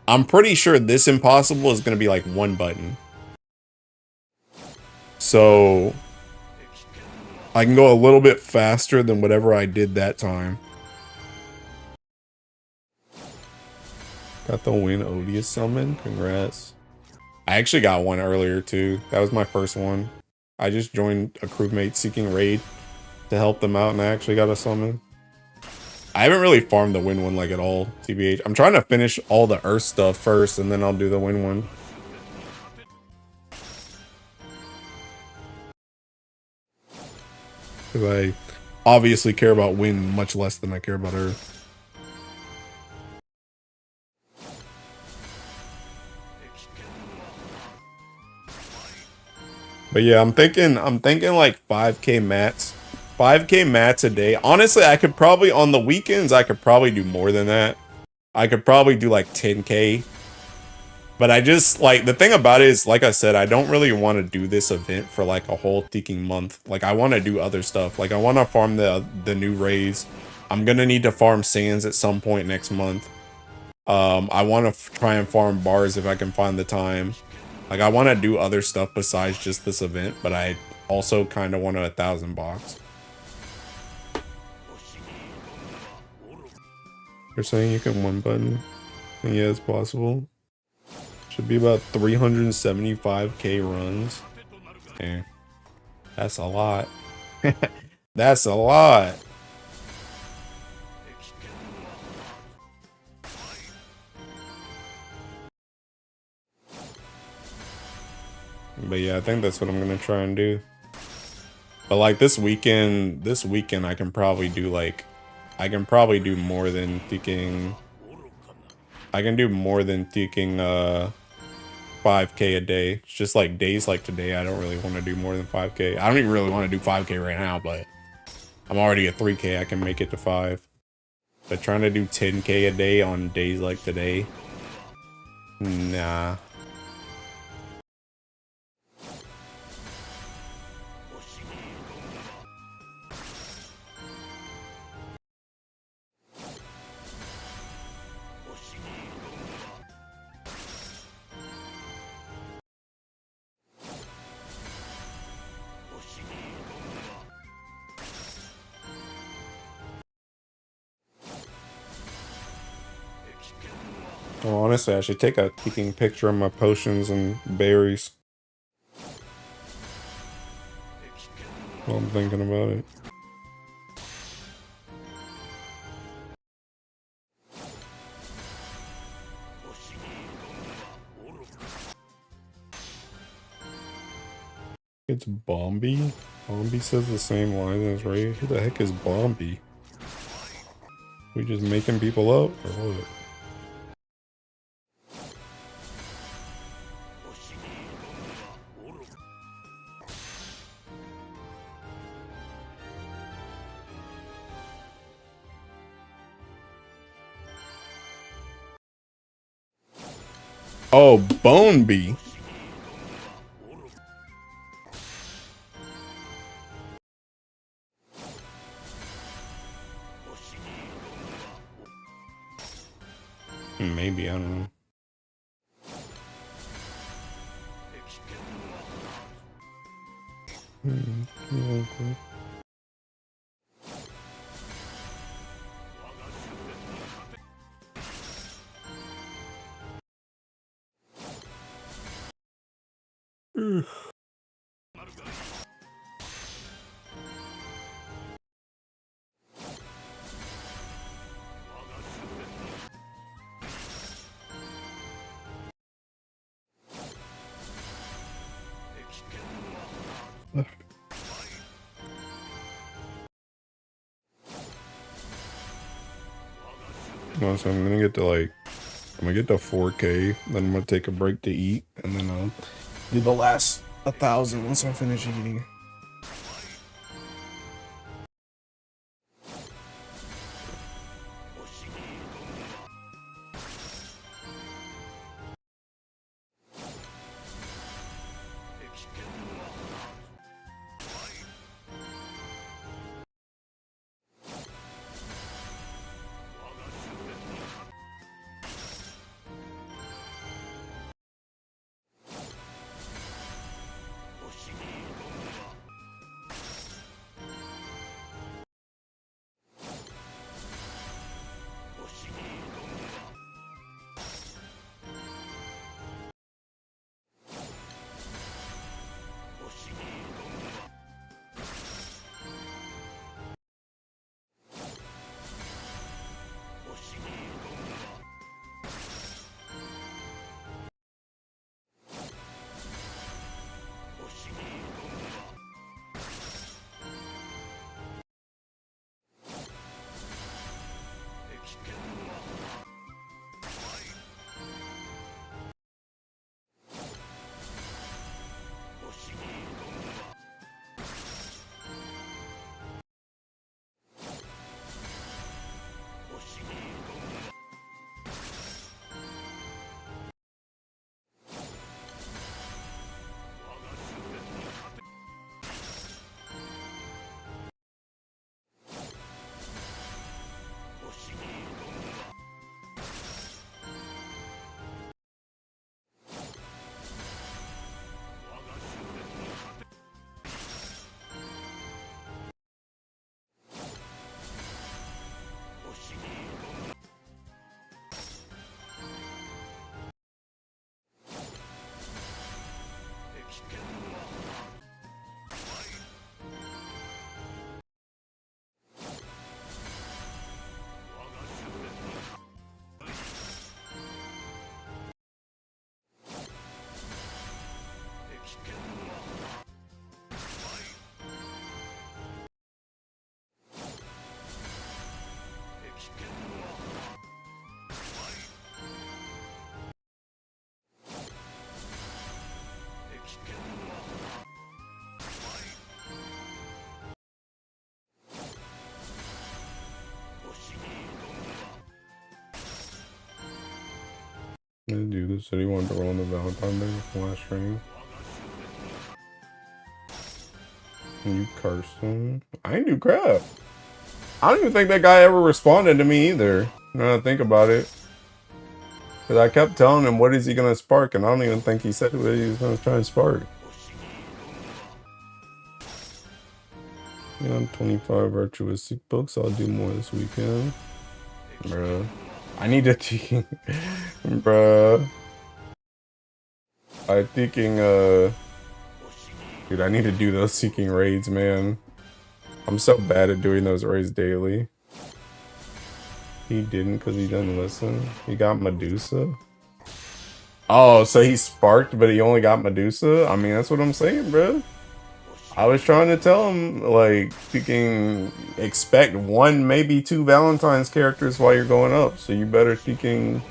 I'm pretty sure this impossible is going to be like 1 button. So I can go a little bit faster than whatever I did that time. Got the win Odious summon. Congrats. I actually got one earlier too. That was my first one. I just joined a crewmate seeking raid to help them out and I actually got a summon. I haven't really farmed the win one like at all, TBH. I'm trying to finish all the earth stuff first and then I'll do the win one. Because I obviously care about win much less than I care about earth. But yeah, I'm thinking like 5k mats. 5k mats a day. Honestly, I could probably, on the weekends, I could probably do more than that. I could probably do like 10k. But I just, like, the thing about it is, like I said, I don't really want to do this event for like a whole freaking month. Like, I want to do other stuff. Like, I want to farm the new raids. I'm gonna need to farm sands at some point next month. I want to try and farm bars if I can find the time. Like, I want to do other stuff besides just this event, but I also kind of want a 1,000 box. They're saying you can one button. And yeah, it's possible. Should be about 375k runs. Damn. That's a lot. That's a lot. But yeah, I think that's what I'm gonna try and do. But like this weekend I can probably do like, I can probably do more than thinking. I can do more than thinking 5k a day. It's just like days like today, I don't really want to do more than 5k. I don't even really want to do 5k right now, but I'm already at 3k. I can make it to 5. But trying to do 10k a day on days like today, nah. Well, honestly, I should take a peeking picture of my potions and berries while I'm thinking about it. It's Bombi? Bombi says the same line as Ray. Who the heck is Bombi? We just making people up or what? Oh, Boneby. Maybe, I don't know. Okay. No, so I'm gonna get to like, I'm gonna get to 4k, then I'm gonna take a break to eat, and then I'll do the last 1,000 once I finish eating. Dude, this said he wanted to roll on the Valentine Day before last stream. You cursed him. I ain't do crap. I don't even think that guy ever responded to me either. Now that I think about it. Because I kept telling him, what is he going to spark? And I don't even think he said what he was going to try and spark. Yeah, I'm 25 virtuistic books. I'll do more this weekend. Bruh. I need to thinking. Bruh. I'm thinking, dude, I need to do those seeking raids, man. I'm so bad at doing those raids daily. He didn't because he didn't listen. He got Medusa. Oh, so he sparked, but he only got Medusa? I mean, that's what I'm saying, bro. I was trying to tell him, like, you can expect 1, maybe 2 Valentine's characters while you're going up. So you better thinking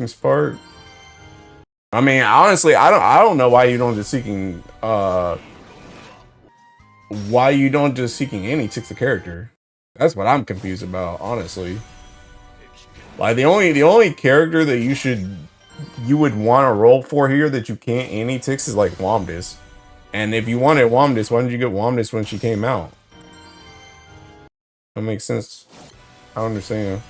spark. I mean, honestly, I don't know why you don't just seeking any chicks a character. That's what I'm confused about, honestly. Like the only character that you would want to roll for here that you can't any ticks is like Womdis. And if you wanted Womdis, why didn't you get Womdis when she came out? That makes sense. I don't understand.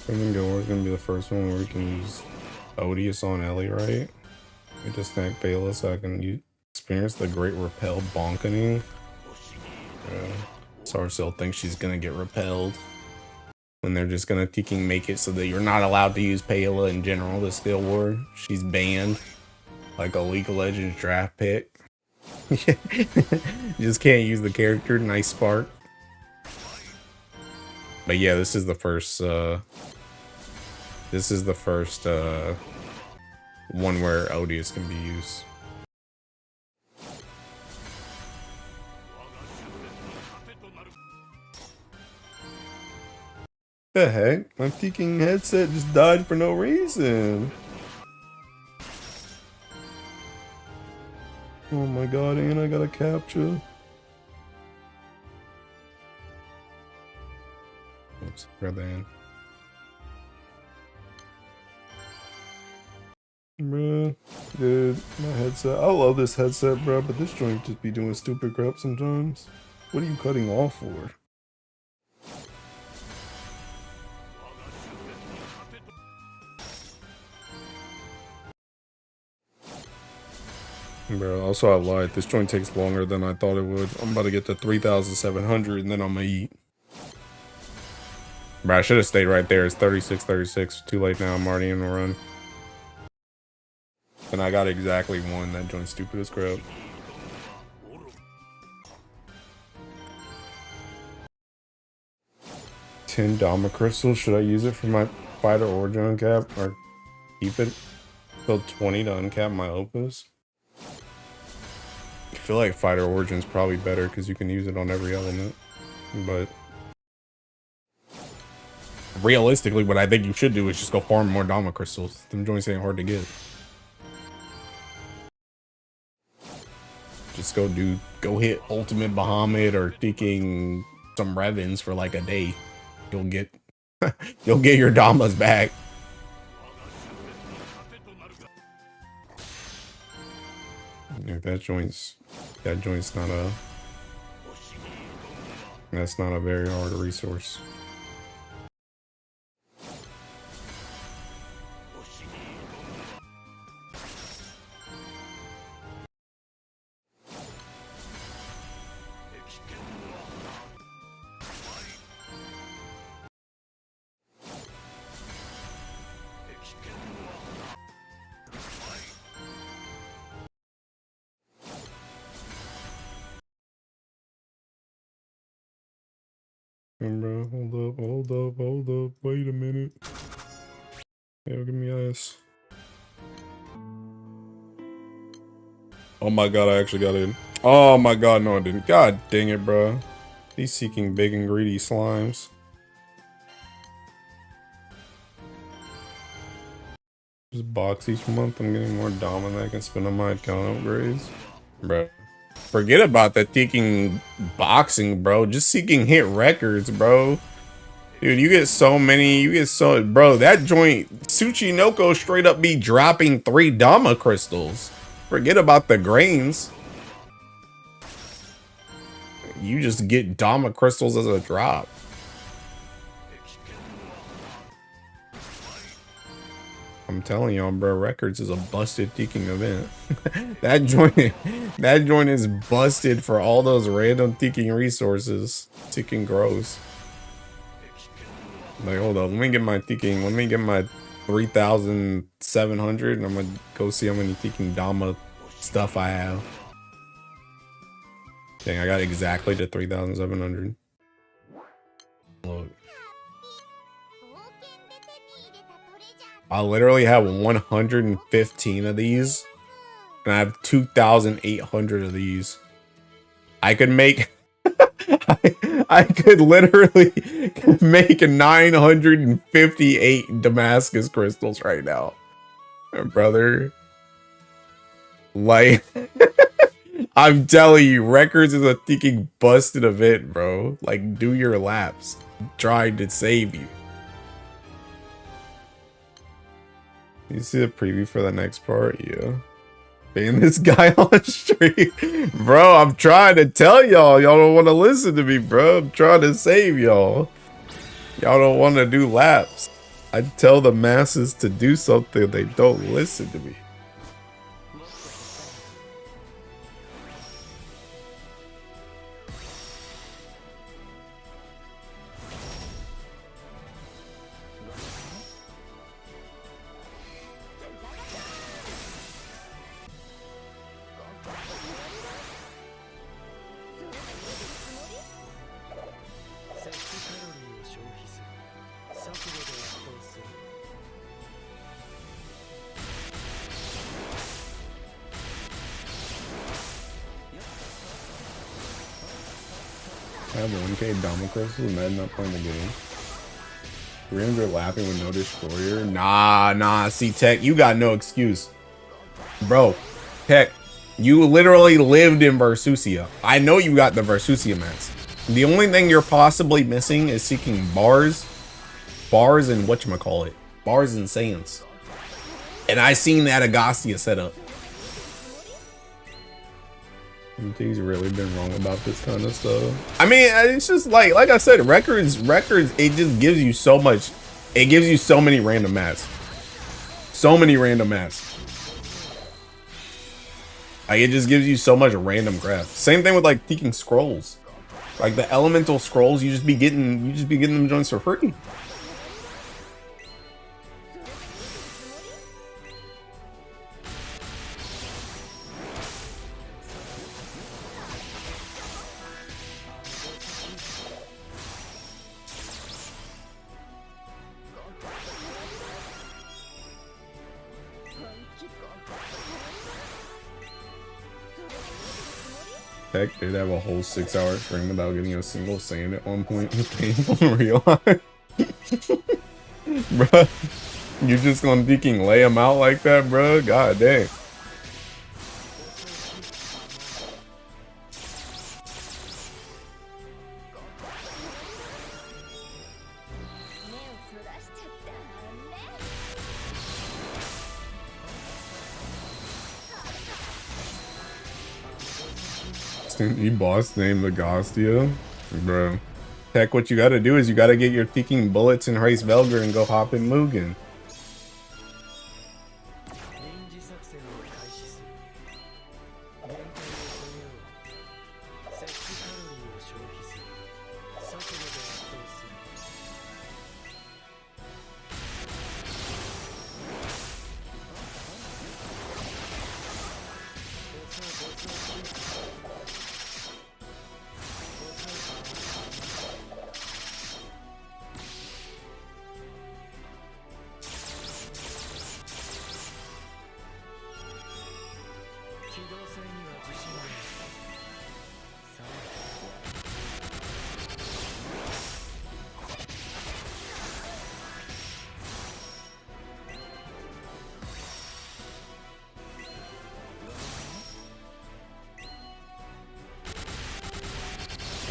I think Gilmore's gonna be the first one where we can use Odious on Ellie, right? We just snack Bela so I can experience the great repel bonkening. Sarcel thinks she's gonna get repelled. When they're just gonna make it so that you're not allowed to use Bela in general this skill war. She's banned. Like a League of Legends draft pick. You just can't use the character. Nice spark. But yeah, this is the first one where Odious can be used. The heck? My freaking headset just died for no reason. Oh my god, and I got a capture. Grab the hand. Bruh, dude, my headset. I love this headset, bro, but this joint just be doing stupid crap sometimes. What are you cutting off for? Bro, also I lied. This joint takes longer than I thought it would. I'm about to get to 3,700 and then I'm gonna eat. Bro, I should have stayed right there. It's 36. Too late now. I'm already in the run. And I got exactly one. That joint's stupid as crap. $10 crystals. Should I use it for my fighter origin uncap or keep it till 20 to uncap my opus? I feel like fighter origin's probably better because you can use it on every element, but realistically, what I think you should do is just go farm more Dama crystals. Them joints ain't hard to get. Just go hit Ultimate Bahamut or seeking some Revens for like a day. You'll get you'll get your Damas back. If that joint's not a that's not a very hard resource. Bro, hold up, wait a minute. Yo, give me ice. Oh my god, I actually got in. Oh my god, no I didn't. God dang it, bro. He's seeking big and greedy slimes. Just box each month, I'm getting more Dama that I can spend on my account upgrades. Bro. Forget about the seeking boxing, bro. Just seeking hit records, bro. Dude, you get so many, bro, that joint, Tsuchinoko straight up be dropping 3 Dama crystals. Forget about the grains. You just get Dama crystals as a drop. I'm telling y'all, bro, records is a busted seeking event. that joint is busted for all those random seeking resources. Seeking grows. Like, hold up, let me get my 3,700 and I'm gonna go see how many seeking Dama stuff I have. Dang, I got exactly to 3,700. Look. I literally have 115 of these, and I have 2,800 of these. I could make, I could literally make 958 Damascus crystals right now, brother. Like, I'm telling you, records is a freaking busted event, bro. Like, do your laps. I'm trying to save you. You see the preview for the next part? Yeah. Being this guy on stream. Bro, I'm trying to tell y'all. Y'all don't want to listen to me, bro. I'm trying to save y'all. Y'all don't want to do laps. I tell the masses to do something. They don't listen to me. I have 1k Dama crystals, imagine not playing the game. 300 lapping with no destroyer. Nah, see Tech, you got no excuse. Bro, Tech, you literally lived in Versusia. I know you got the Versusia mats. The only thing you're possibly missing is seeking bars and whatchamacallit. Bars and sands. And I seen that Agostia setup. He's really been wrong about this kind of stuff. I mean, it's just like I said, records, it just gives you so much. It gives you so many random mats. So many random mats. Like, it just gives you so much random crap. Same thing with like Seeking Scrolls. Like the elemental scrolls, you just be getting them joints for free. Heck, did have a whole 6-hour stream without getting a single sand at one point. It was painful to realize. Bruh, you just gonna freaking lay him out like that, bruh? God dang. You boss named Agostia, bro. Heck, what you gotta do is you gotta get your thinking bullets in Race Velger and go hop in Mugen.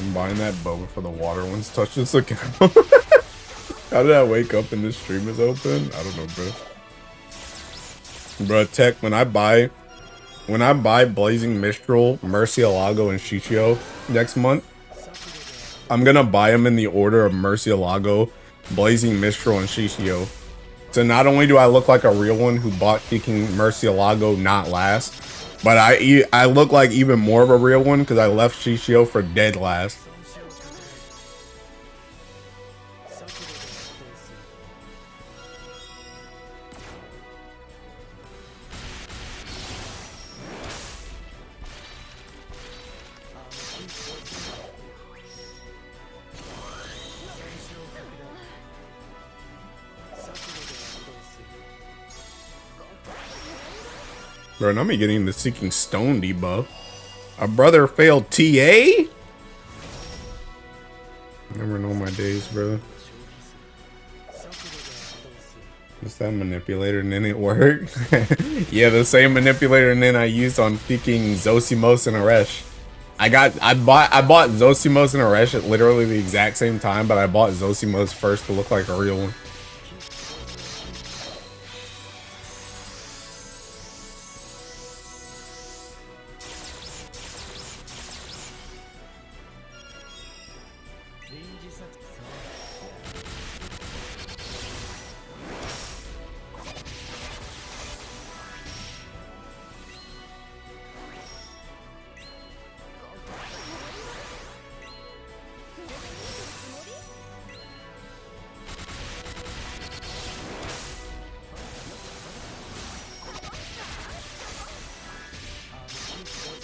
I'm buying that boba for the water once touch this account. How did I wake up and this stream is open? I don't know, bro. Bro, Tech, when I buy Blazing Mistral, Murcielago, and Shishio next month, I'm gonna buy them in the order of Murcielago, Blazing Mistral, and Shishio. So not only do I look like a real one who bought freaking Murcielago not last, but I look like even more of a real one because I left Shishio for dead last. Bro, and I'm getting the Seeking Stone debuff. A brother failed TA? Never know my days, brother. It's that manipulator and then it worked. Yeah, the same manipulator and then I used on freaking Zosimos and Aresh. I bought Zosimos and Aresh at literally the exact same time, but I bought Zosimos first to look like a real one.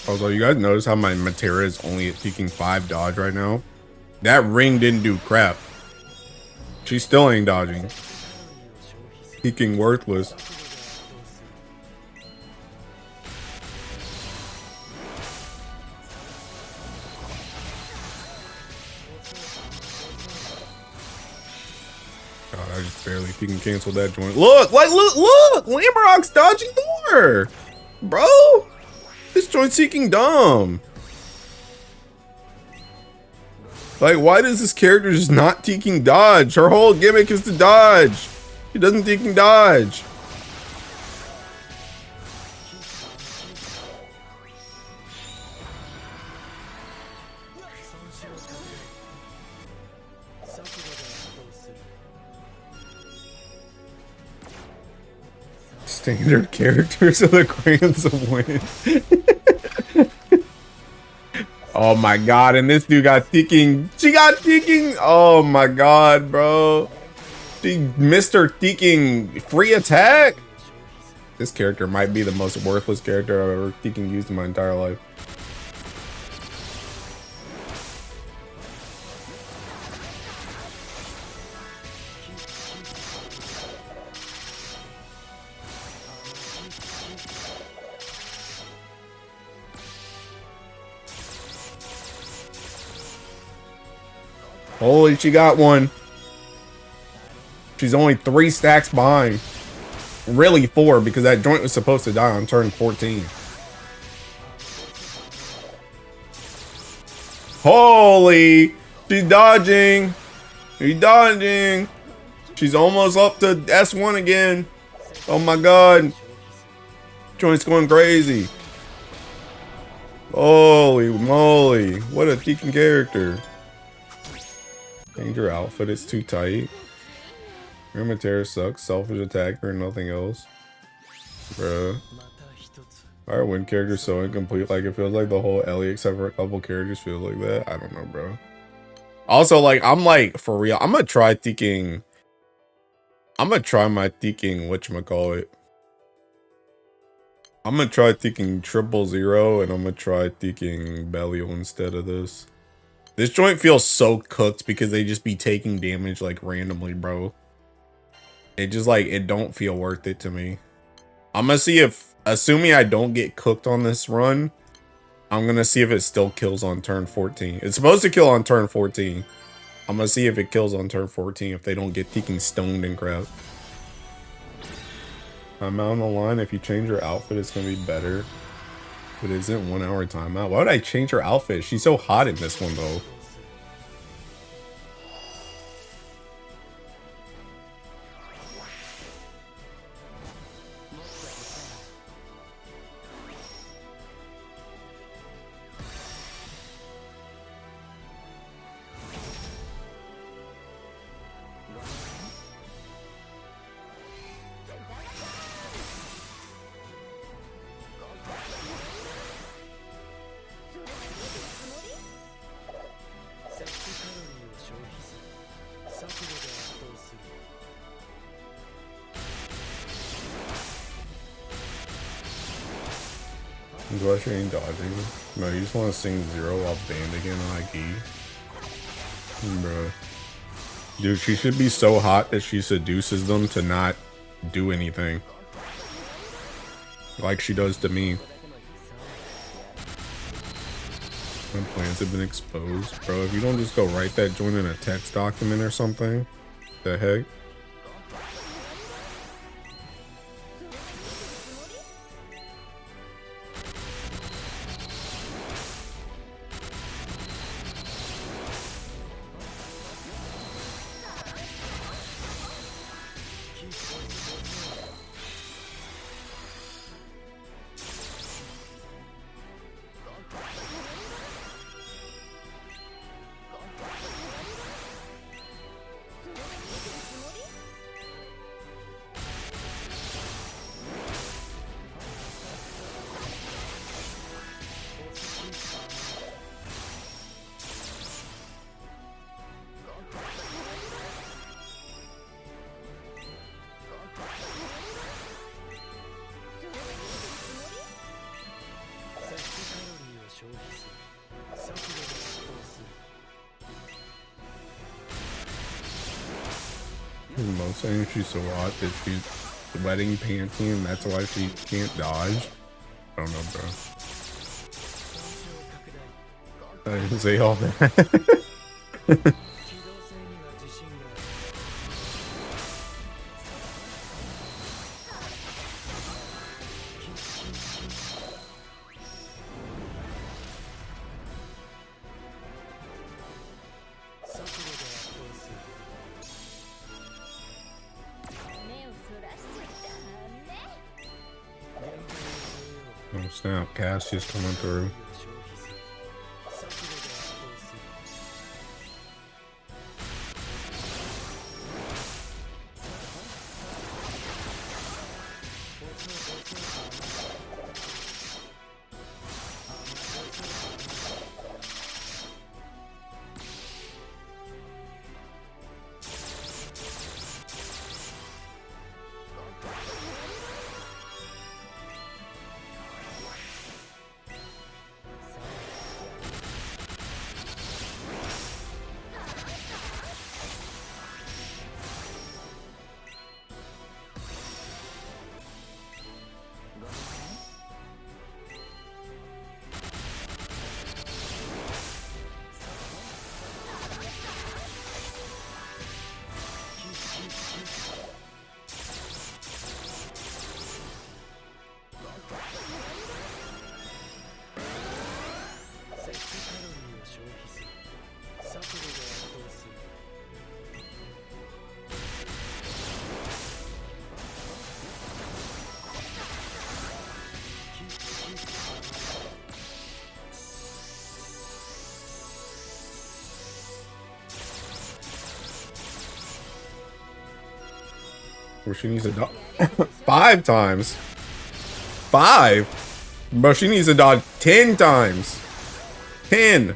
Also, you guys notice how my Matera is only at peaking 5 dodge right now? That ring didn't do crap. She still ain't dodging. Peaking worthless. God, I just barely peaking canceled that joint. Look! Look! Lamrock's dodging more! Bro! This joint's seeking dumb. Like, why does this character just not taking dodge? Her whole gimmick is to dodge. She doesn't taking dodge. Standard characters of the Grants of Win. Oh my god, and this dude got thinking. She got thinking. Oh my god, bro. She missed her thinking free attack. This character might be the most worthless character I've ever thinking used in my entire life. Holy, she got one. She's only 3 stacks behind. Really 4, because that joint was supposed to die on turn 14. Holy! She's dodging. She's dodging. She's almost up to S1 again. Oh my god. Joint's going crazy. Holy moly. What a deacon character. Change your outfit, it's too tight. Terror sucks, selfish attacker and nothing else. Bruh. Why are win characters so incomplete? Like, it feels like the whole Ellie except for a couple characters feels like that. I don't know, bro. Also, like, I'm like, for real, I'm gonna try thinking. I'm gonna try my thinking, whatchamacallit. I'm gonna try thinking 000 and I'm gonna try thinking Belial instead of this. This joint feels so cooked because they just be taking damage like randomly, bro. It just like, it don't feel worth it to me. I'm gonna see if, assuming I don't get cooked on this run, I'm gonna see if it still kills on turn 14. It's supposed to kill on turn 14. I'm gonna see if it kills on turn 14 if they don't get taking stoned and crap. I'm out on the line. If you change your outfit, it's gonna be better. But isn't 1 hour timeout? Why would I change her outfit? She's so hot in this one though. Do I should ain't dodging? No, you just want to sing 0 while banding on like E. Bruh. Dude, she should be so hot that she seduces them to not do anything. Like she does to me. My plans have been exposed. Bro, if you don't just go write that joint in a text document or something. The heck? Most saying she's so hot that she's sweating, panting, and that's why she can't dodge. I don't know, bro. I didn't say all that. Oh snap, Cassius coming through. Where she needs to dodge 5 times. 5? Bro, she needs to dodge 10 times. 10.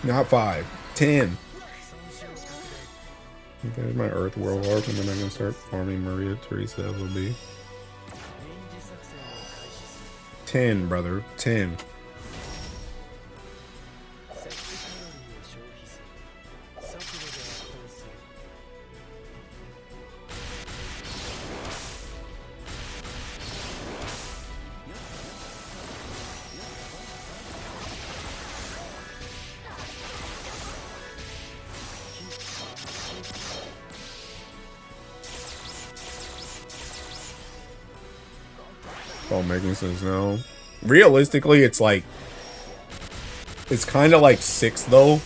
Not 5. 10. There's my Earth World Harp, and then I can start farming Maria Teresa FOB. 10, brother. 10. All making sense now. Realistically, it's like, it's kind of like 6 though.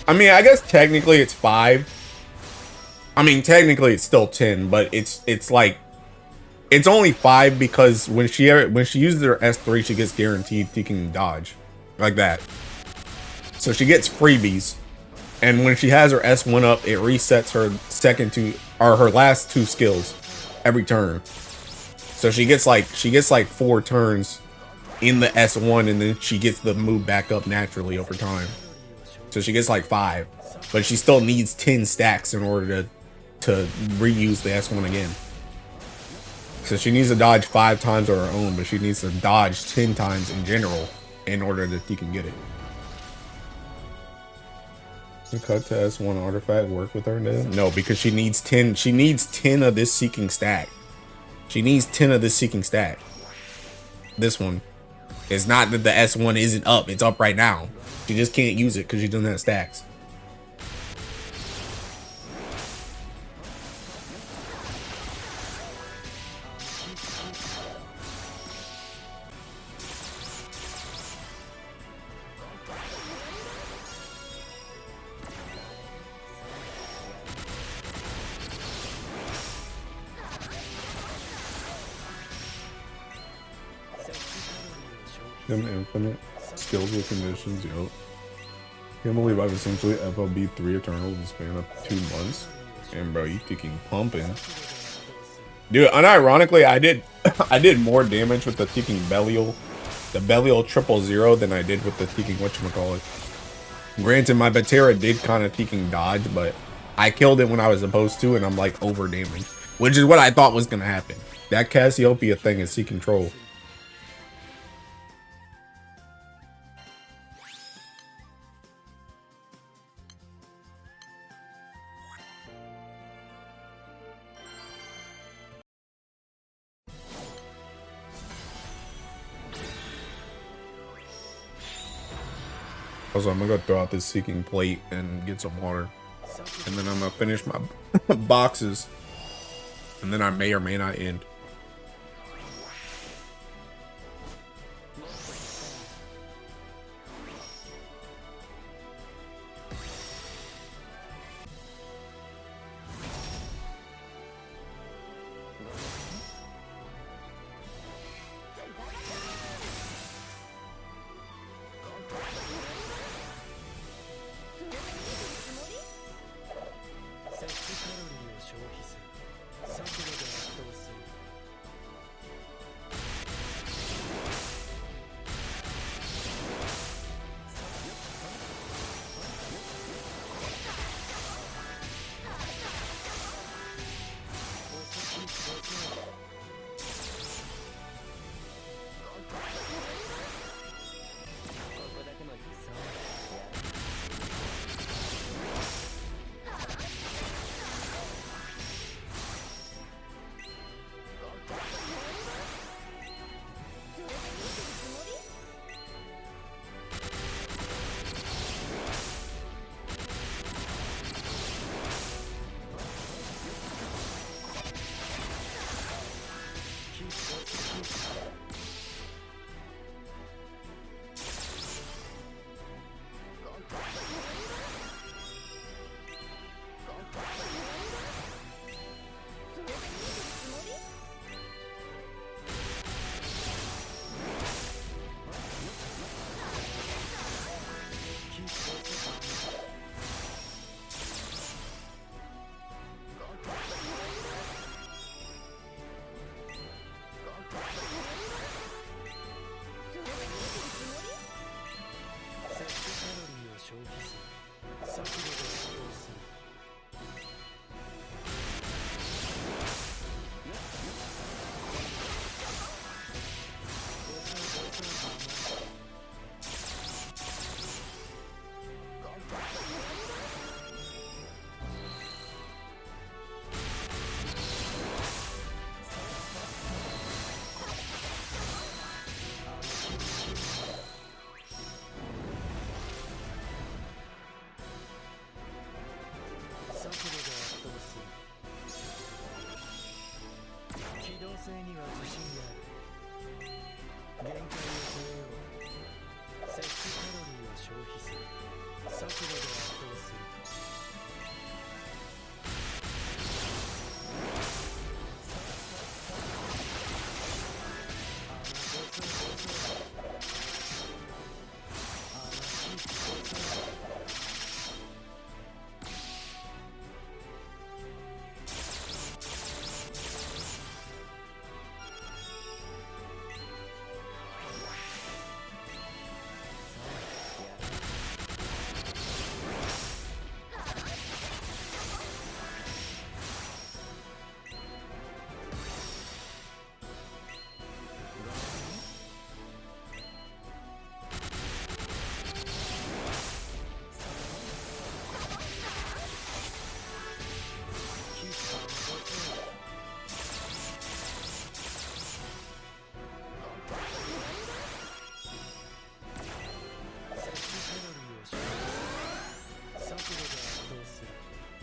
I mean, I guess technically it's 5. I mean, technically it's still 10, but it's like, it's only 5 because when she uses her S3, she gets guaranteed taking dodge like that. So she gets freebies, and when she has her S1 up, it resets her her last 2 skills every turn. So she gets like 4 turns in the S1, and then she gets the move back up naturally over time. So she gets like 5, but she still needs 10 stacks in order to reuse the S1 again. So she needs to dodge 5 times on her own, but she needs to dodge 10 times in general in order that she can get it. The cut to S1 artifact work with her now? No, because she needs 10. She needs 10 of this seeking stack. She needs 10 of this seeking stack. This one. It's not that the S1 isn't up. It's up right now. She just can't use it because she doesn't have stacks. Them infinite skills with conditions, yo. Can't believe I've essentially FLB 3 Eternals in the span of 2 months. And bro, you thinking pumping. Dude, unironically, I did more damage with the Teeking Belial, the Belial 000 than I did with the Teeking whatchamacallit. Granted, my Batera did kind of Teeking dodge, but I killed it when I was supposed to, and I'm like over damaged. Which is what I thought was gonna happen. That Cassiopeia thing is Seeking Troll. Also, I'm gonna go throw out this Seeking Plate and get some water. And then I'm gonna finish my boxes. And then I may or may not end.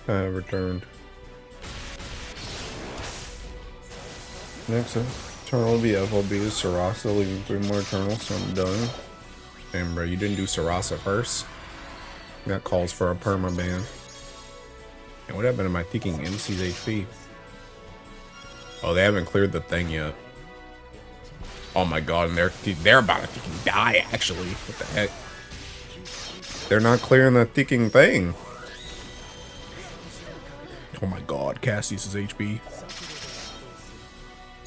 Returned. Next Eternal BF will be Sarasa, leaving 3 more Eternals, so I'm done. Damn, bro, you didn't do Sarasa first? That calls for a permaban. And what happened to my thinking MC's HP? Oh, they haven't cleared the thing yet. Oh my god, and they're about to freaking die, actually. What the heck? They're not clearing the thinking thing. Oh my god, Cassius's HP.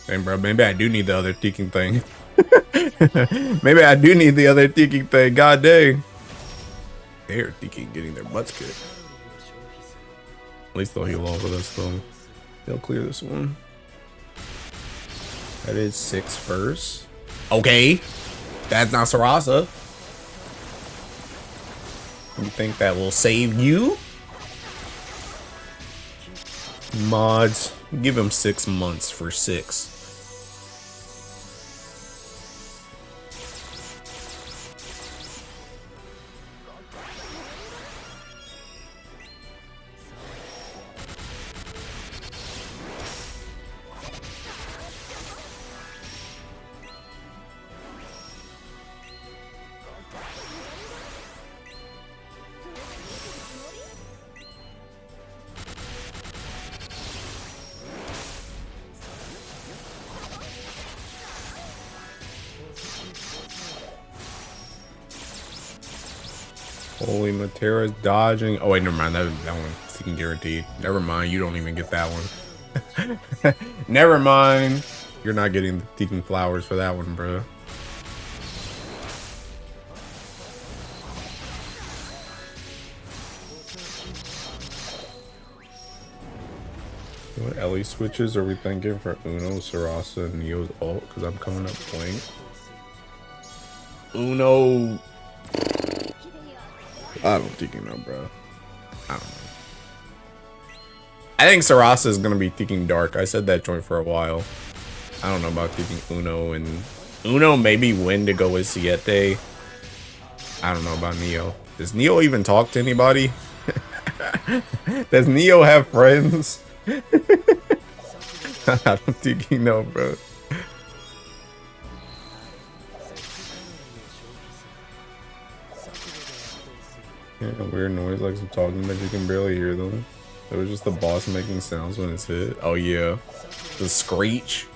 Damn, bro, maybe I do need the other thinking thing. Maybe I do need the other thinking thing. God dang. They're thinking getting their butts kicked. At least they'll heal off of this though. They'll clear this one. That is 6 first. Okay. That's not Sarasa. You think that will save you? Mods. Give him 6 months for 6. Holy Matera's dodging. Oh wait, never mind. That one's freaking guaranteed. Never mind. You don't even get that one. Never mind. You're not getting the Deacon Flowers for that one, bro. What Ellie switches are we thinking for Uno, Sarasa, and Neo's ult? Because I'm coming up blank. Uno. I don't think you know, bro. I don't know. I think Sarasa is gonna be thinking dark. I said that joint for a while. I don't know about thinking Uno, and Uno maybe win to go with Siete. I don't know about Neo. Does Neo even talk to anybody? Does Neo have friends? I don't think you know, bro. Yeah, weird noise like some talking, but you can barely hear them. It was just the boss making sounds when it's hit. Oh yeah, the screech.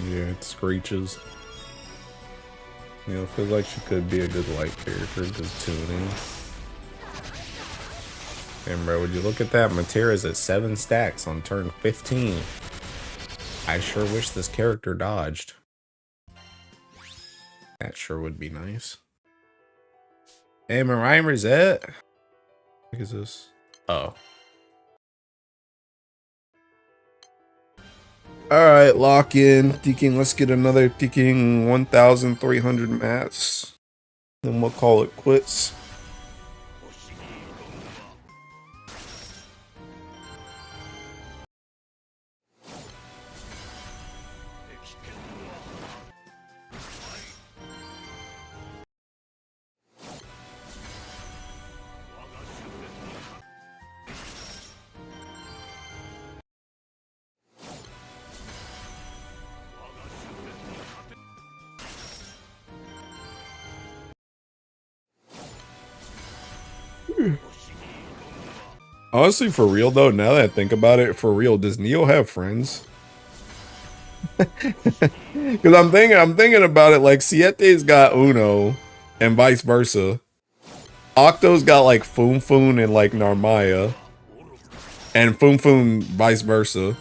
Yeah, it screeches. You know, feels like she could be a good light character, just tuning. And bro, would you look at that? Matera's at 7 stacks on turn 15. I sure wish this character dodged. That sure would be nice. Hey, Mariah Rosette. What is this? Oh. Alright, lock in. Thinking, let's get another thinking 1,300 mats. Then we'll call it quits. Honestly, for real though, now that I think about it, for real, does Neo have friends? Because I'm thinking about it. Like Siete's got Uno, and vice versa. Octo's got like Foon Foon and like Narmaya, and Foon Foon vice versa.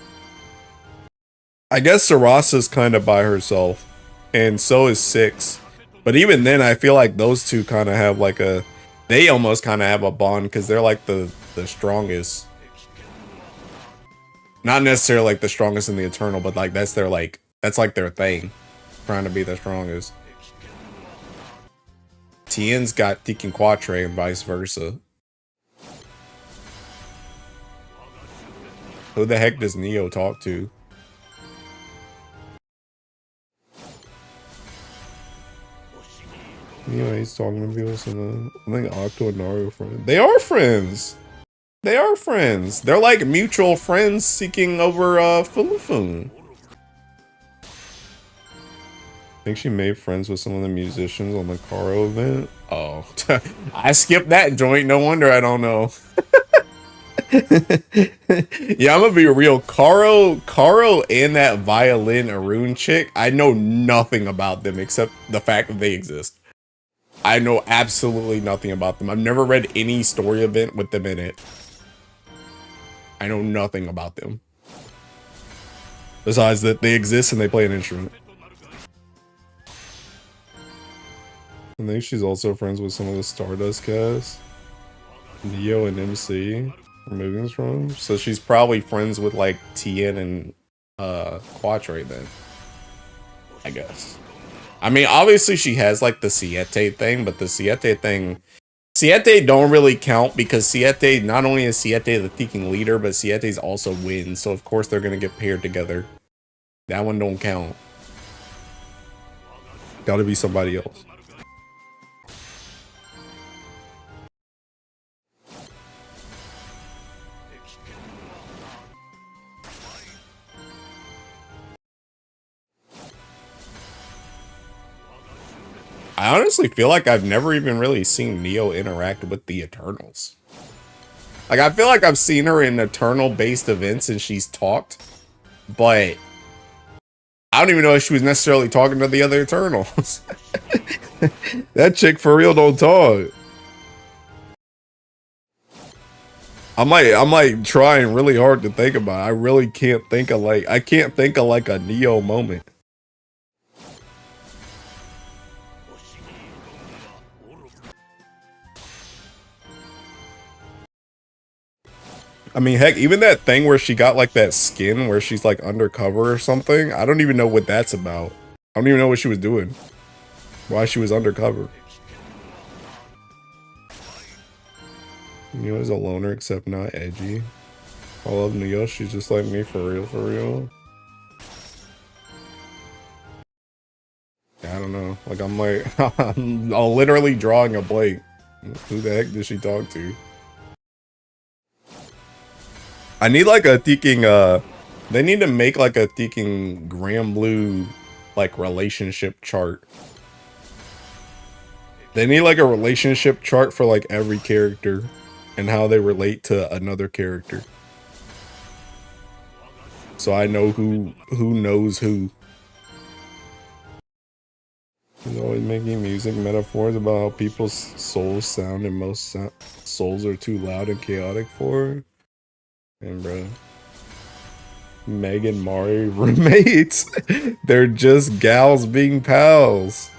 I guess Sarasa's kind of by herself, and so is Six. But even then, I feel like those two kind of have like a, they almost kind of have a bond because they're like the strongest. Not necessarily like the strongest in the Eternal, but like that's their like that's like their thing, trying to be the strongest. Tien's got Tekken Quatre and vice versa. Who the heck does Neo talk to? Neo he's talking to people. So I think Octo and Naru are friends. They are friends. They are friends. They're like mutual friends seeking over Fulufun. I think she made friends with some of the musicians on the Karo event. Oh, I skipped that joint. No wonder I don't know. Yeah, I'm gonna be real. Karo, and that violin Arun chick, I know nothing about them except the fact that they exist. I know absolutely nothing about them. I've never read any story event with them in it. I know nothing about them. Besides that they exist and they play an instrument. I think she's also friends with some of the Stardust cast. Neo and MC are moving from. So she's probably friends with like Tien and Quatre then. I guess. I mean, obviously she has like the Siete thing, but the Siete thing, Siete don't really count because Siete, not only is Siete the Tekken leader, but Siete's also wins, so of course they're gonna get paired together. That one don't count. Gotta be somebody else. I honestly feel like I've never even really seen Neo interact with the Eternals. Like, I feel like I've seen her in Eternal-based events and she's talked, but I don't even know if she was necessarily talking to the other Eternals. That chick for real don't talk. I'm like trying really hard to think about it. I really can't think of like, I can't think of like a Neo moment. I mean, heck, even that thing where she got like that skin where she's like undercover or something. I don't even know what that's about. I don't even know what she was doing. Why she was undercover. Neo's a loner except not edgy. I love Neo. She's just like me for real, for real. I don't know. Like I'm like I'm literally drawing a blank. Who the heck did she talk to? I need like a thinking they need to make like a thinking Grand Blue like relationship chart. They need like a relationship chart for like every character and how they relate to another character. So I know who knows who. He's always making music metaphors about how people's souls sound and most souls are too loud and chaotic for. And bro, Meg and Mari roommates. They're just gals being pals.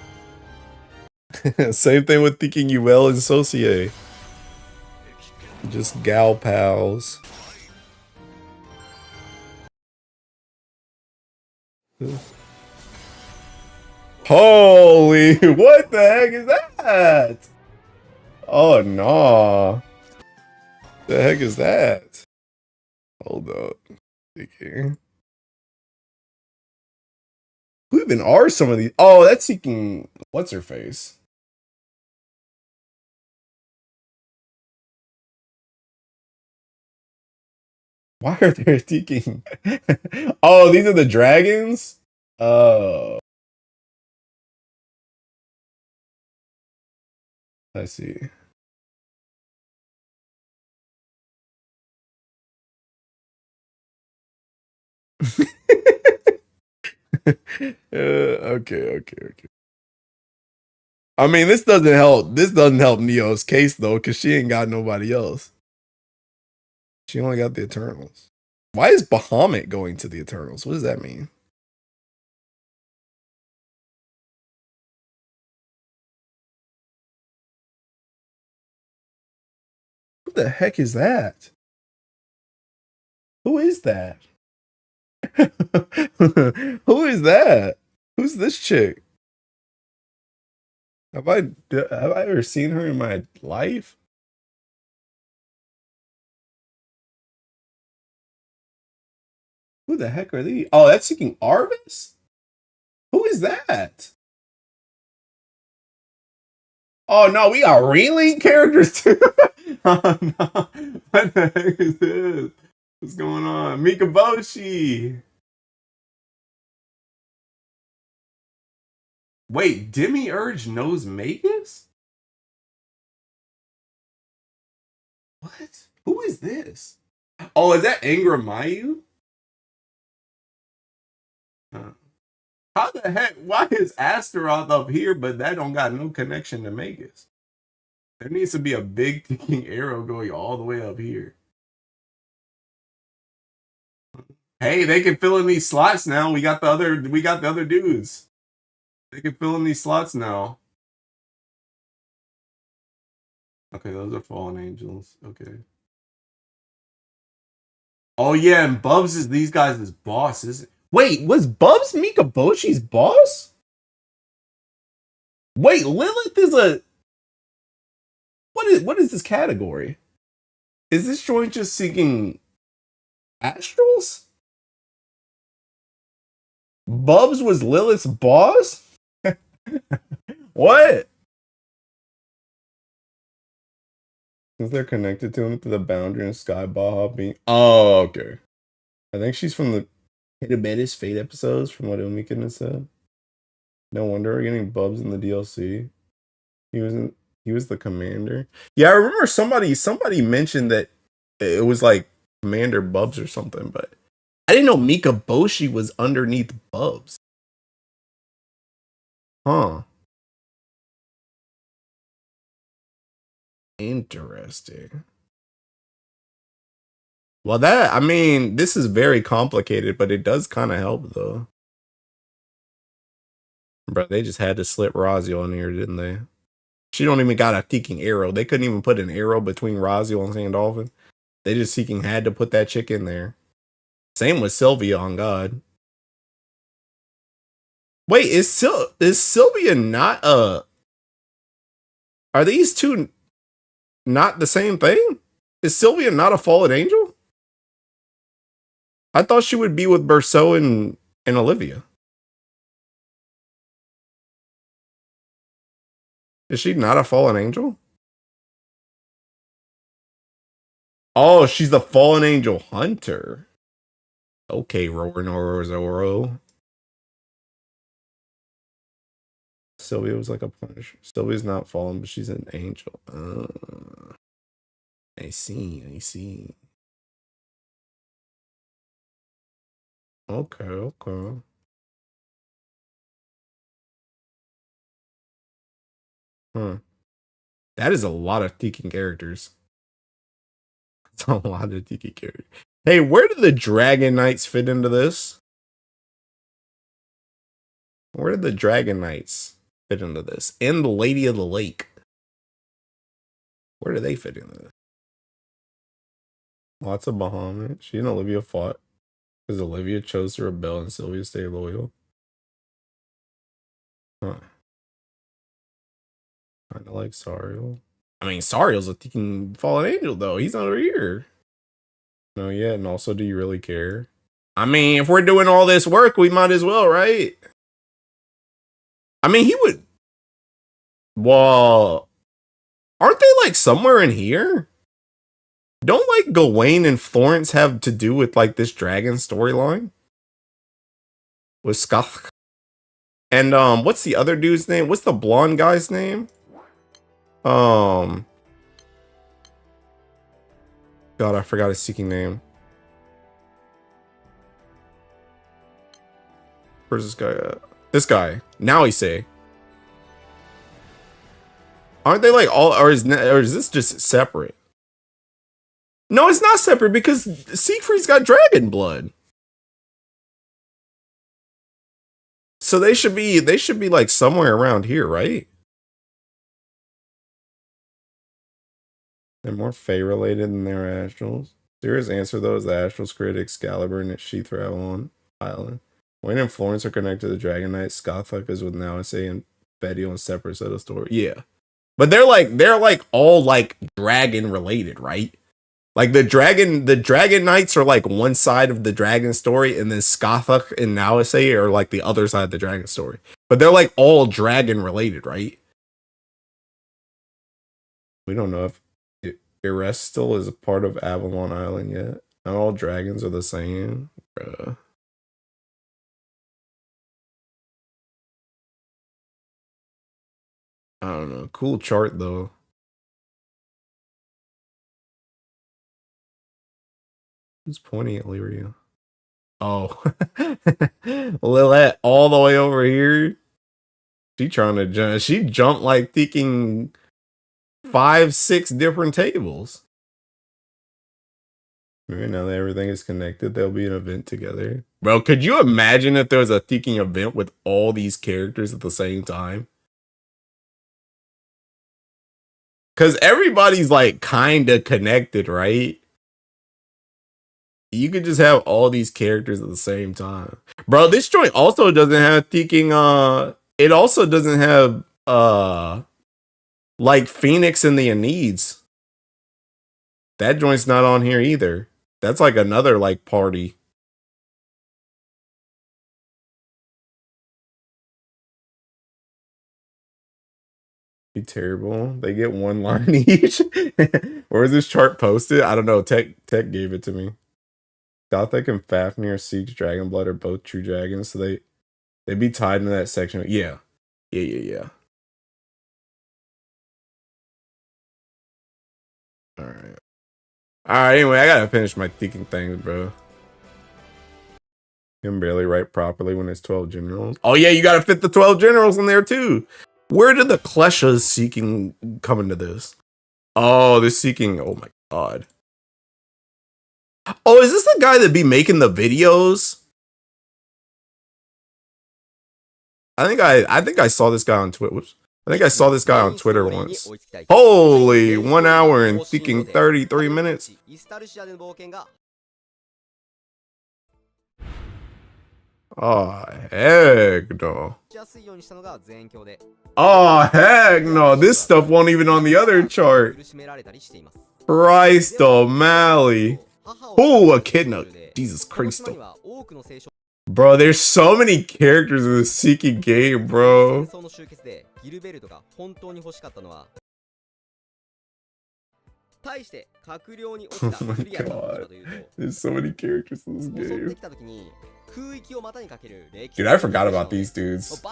Same thing with thinking you well and Saucier. Just gal pals. Holy, what the heck is that? Oh no. The heck is that? Hold up. Okay. Who even are some of these? Oh, that's seeking. What's her face? Why are they seeking? Oh, these are the dragons? Oh, I see. Okay. I mean, this doesn't help. This doesn't help Neo's case though, because she ain't got nobody else. She only got the Eternals. Why is Bahamut going to the Eternals? What does that mean? What the heck is that? Who is that? Who is that? Who's this chick? Have I ever seen her in my life? Who the heck are these? Oh, that's Seeking Arvis? Who is that? Oh no, we got relink characters too. Oh no. What the heck is this? What's going on? Mikaboshi. Wait, Demiurge knows Magus? What? Who is this? Oh, is that Angra Mayu? How the heck? Why is Astaroth up here, but that don't got no connection to Magus? There needs to be a big ticking arrow going all the way up here. Hey, they can fill in these slots now. We got the other dudes. They can fill in these slots now. Okay, those are fallen angels. Okay. Oh yeah, and Bubs is these guys' boss, isn't it? Wait, was Bubs Mikaboshi's boss? Wait, Lilith is a what is this category? Is this joint just seeking astrals? Bubs was Lilith's boss? What? Since they're connected to him through the boundary and Sky Baja being. Oh, okay. I think she's from the Hitabetis Fate episodes, from what Umikin has said. No wonder we're getting Bubs in the DLC. He was the commander. Yeah, I remember somebody mentioned that it was like Commander Bubs or something, but I didn't know Mikaboshi was underneath Bubs. Huh. Interesting. Well, I mean, this is very complicated, but it does kind of help though. Bro, they just had to slip Raziel in here, didn't they? She don't even got a Seeking arrow. They couldn't even put an arrow between Raziel and Sandolphin. They just Seeking had to put that chick in there. Same with Sylvia on God. Wait, is Sylvia not are these two not the same thing? Is Sylvia not a fallen angel? I thought she would be with Berceau and Olivia. Is she not a fallen angel? Oh, she's the fallen angel hunter. Okay, Zoro. Sylvia was like a punisher. Sylvia's not fallen, but she's an angel. I see. Okay. Huh. That is a lot of Tiki characters. It's a lot of Tiki characters. Hey, where do the Dragon Knights fit into this? Where did the Dragon Knights fit into this? And the Lady of the Lake. Where do they fit into this? Lots of Bahamut. She and Olivia fought because Olivia chose to rebel and Sylvia stayed loyal. Huh. Kind of like Sariel. I mean, Sariel's a freaking fallen angel, though. He's not here. No, yeah, and also, do you really care? I mean, if we're doing all this work, we might as well, right? I mean, he would. Well, aren't they like somewhere in here? Don't like Gawain and Florence have to do with like this dragon storyline? With Scuff. And what's the other dude's name? What's the blonde guy's name? God, I forgot his Seeking name. Where's this guy at? This guy. Now he say. Aren't they like all, or is this just separate? No, it's not separate because Siegfried's got dragon blood. So they should be like somewhere around here, right? They're more Fey related than their Astrals. Serious answer though is the Astrals create Excalibur and its Sheath Ravelon Island. Wayne and Florence are connected to the Dragon Knight. Scothfuck is with Nausea and Betty on separate set of story. Yeah. But they're like all like dragon related, right? Like the dragon knights are like one side of the dragon story, and then Scothfuck and Nausea are like the other side of the dragon story. But they're like all dragon related, right? We don't know if Erestil is a part of Avalon Island yet. Not all dragons are the same. Bruh. I don't know. Cool chart though. Who's pointing at Lyria? Oh. Lilette all the way over here. She trying to jump. She jumped like thinking 5-6 different tables. Maybe now that everything is connected, there'll be an event together. Bro, could you imagine if there was a thinking event with all these characters at the same time? Because everybody's like kind of connected, right? You could just have all these characters at the same time. Bro, this joint also doesn't have thinking, it also doesn't have, like Phoenix and the Aenids. That joint's not on here either. That's like another like party. Be terrible. They get one line each. Where is this chart posted? I don't know. Tech gave it to me. Gothic and Fafnir, Siege, Dragonblood are both true dragons, so they'd be tied into that section. Yeah. Yeah. Alright. Alright, anyway, I gotta finish my thinking things, bro. You can barely write properly when it's 12 generals. Oh yeah, you gotta fit the 12 generals in there too. Where did the Kleshas seeking come into this? Oh, they're seeking. Oh my god. Oh, is this the guy that be making the videos? I think I saw this guy on Twitter. I think I saw this guy on Twitter once. Holy, 1 hour and thinking 33 minutes. Oh, heck no. Oh, heck no. This stuff won't even on the other chart. Christ O'Malley. Oh, Echidna. Jesus Christ. Bro, there's so many characters in the Seeking game, bro. Oh my god. There's so many characters in this game. Dude, I forgot about these dudes.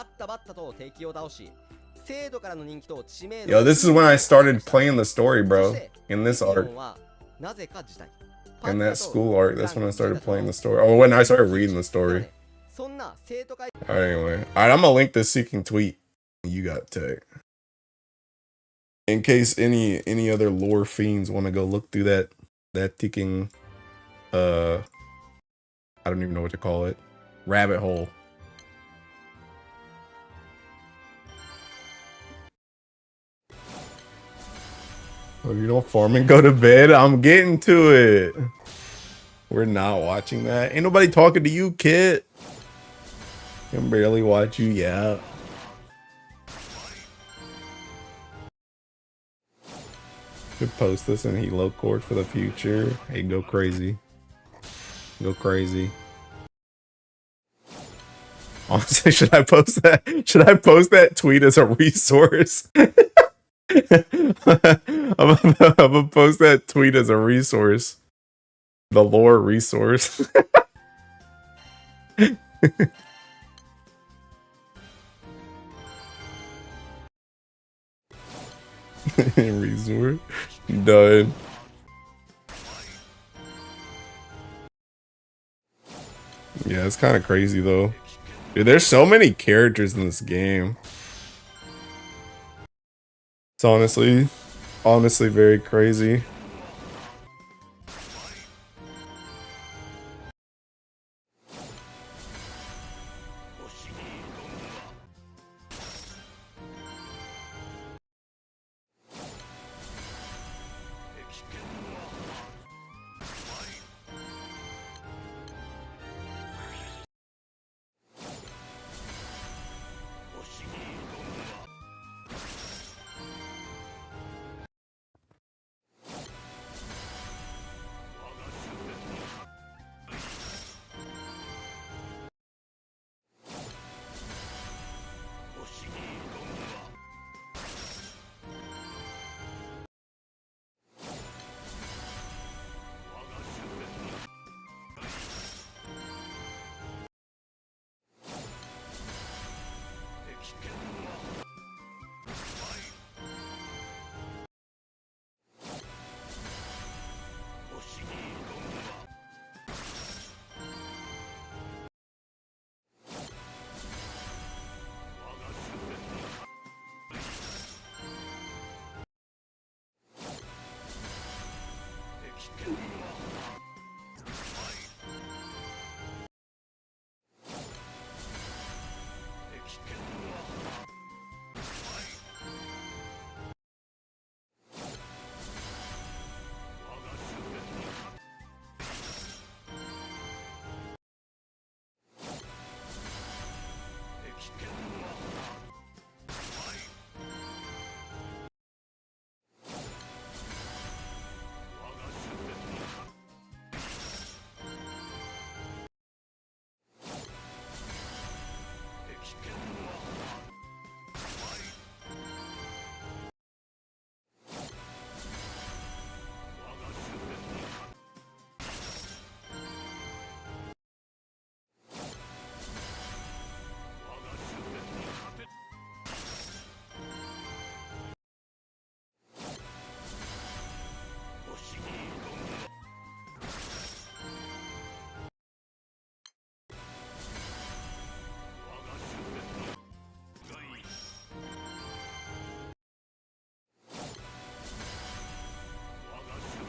Yo, this is when I started playing the story, bro. In this arc. In that school arc, that's when I started playing the story. Oh, when I started reading the story. Alright, anyway. Alright, I'm gonna link this Seeking tweet. You got tech. In case any other lore fiends want to go look through that ticking, I don't even know what to call it, rabbit hole. Oh, you don't farm and go to bed? I'm getting to it. We're not watching that. Ain't nobody talking to you, kid. Can barely watch you, yeah. Could post this in Helo Court for the future. Hey, go crazy. Go crazy. Honestly, should I post that? Should I post that tweet as a resource? I'm gonna post that tweet as a resource. The lore resource. Resort. Done. Yeah, it's kind of crazy though. Dude, there's so many characters in this game. It's honestly very crazy.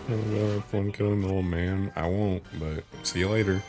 Have fun killing the old man. I won't, but see you later.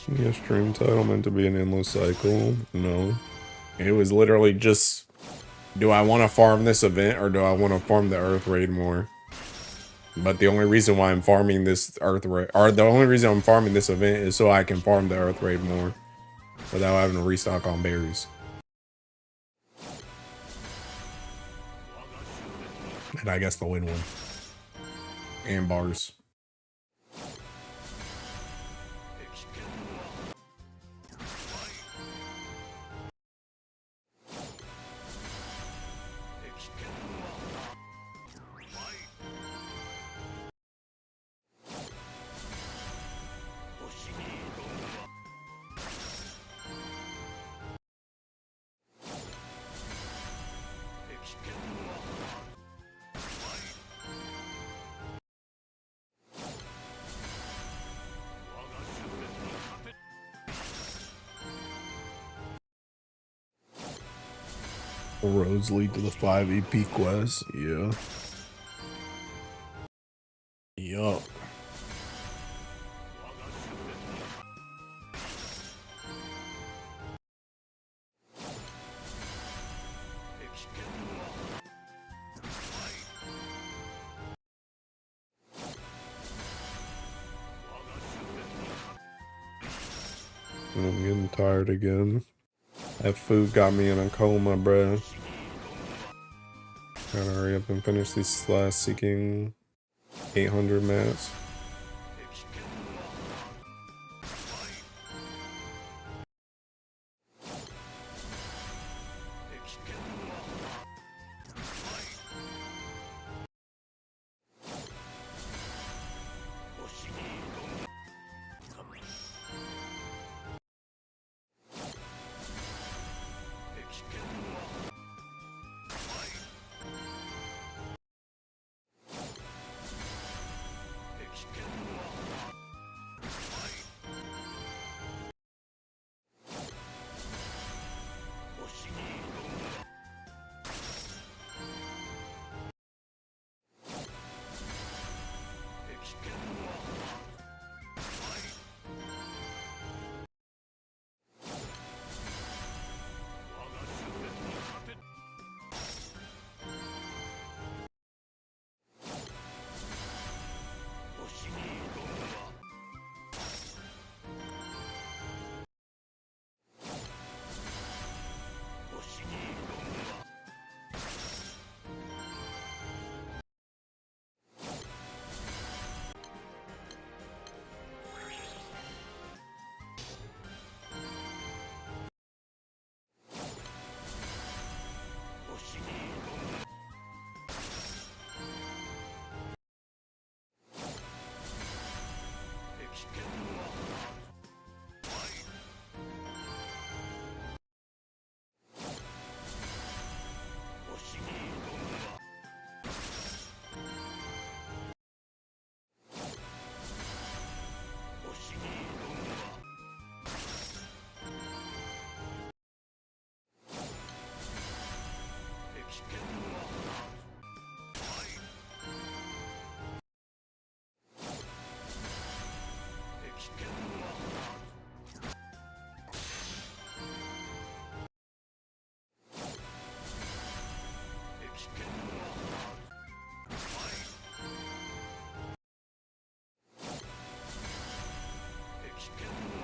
Yeah, stream title meant to be an endless cycle. No. It was literally just, do I want to farm this event or do I want to farm the Earth Raid more? But the only reason why I'm farming this Earth Raid, or the only reason I'm farming this event is so I can farm the Earth Raid more without having to restock on berries. And I guess the win one. And bars. Roads lead to the 5 EP quest. Yeah. Yup. I'm getting tired again. That food got me in a coma, bruh. Gotta hurry up and finish these last seeking 800 mats.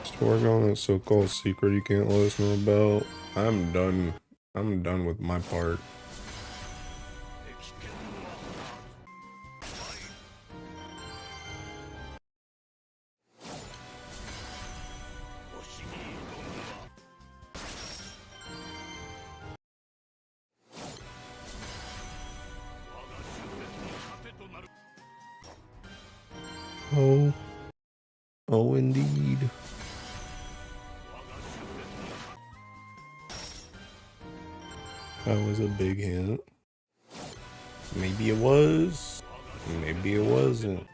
Just work on that so-called secret you can't let us know about. I'm done. I'm done with my part. Oh. Oh, indeed. That was a big hint. Maybe it was. Maybe it wasn't.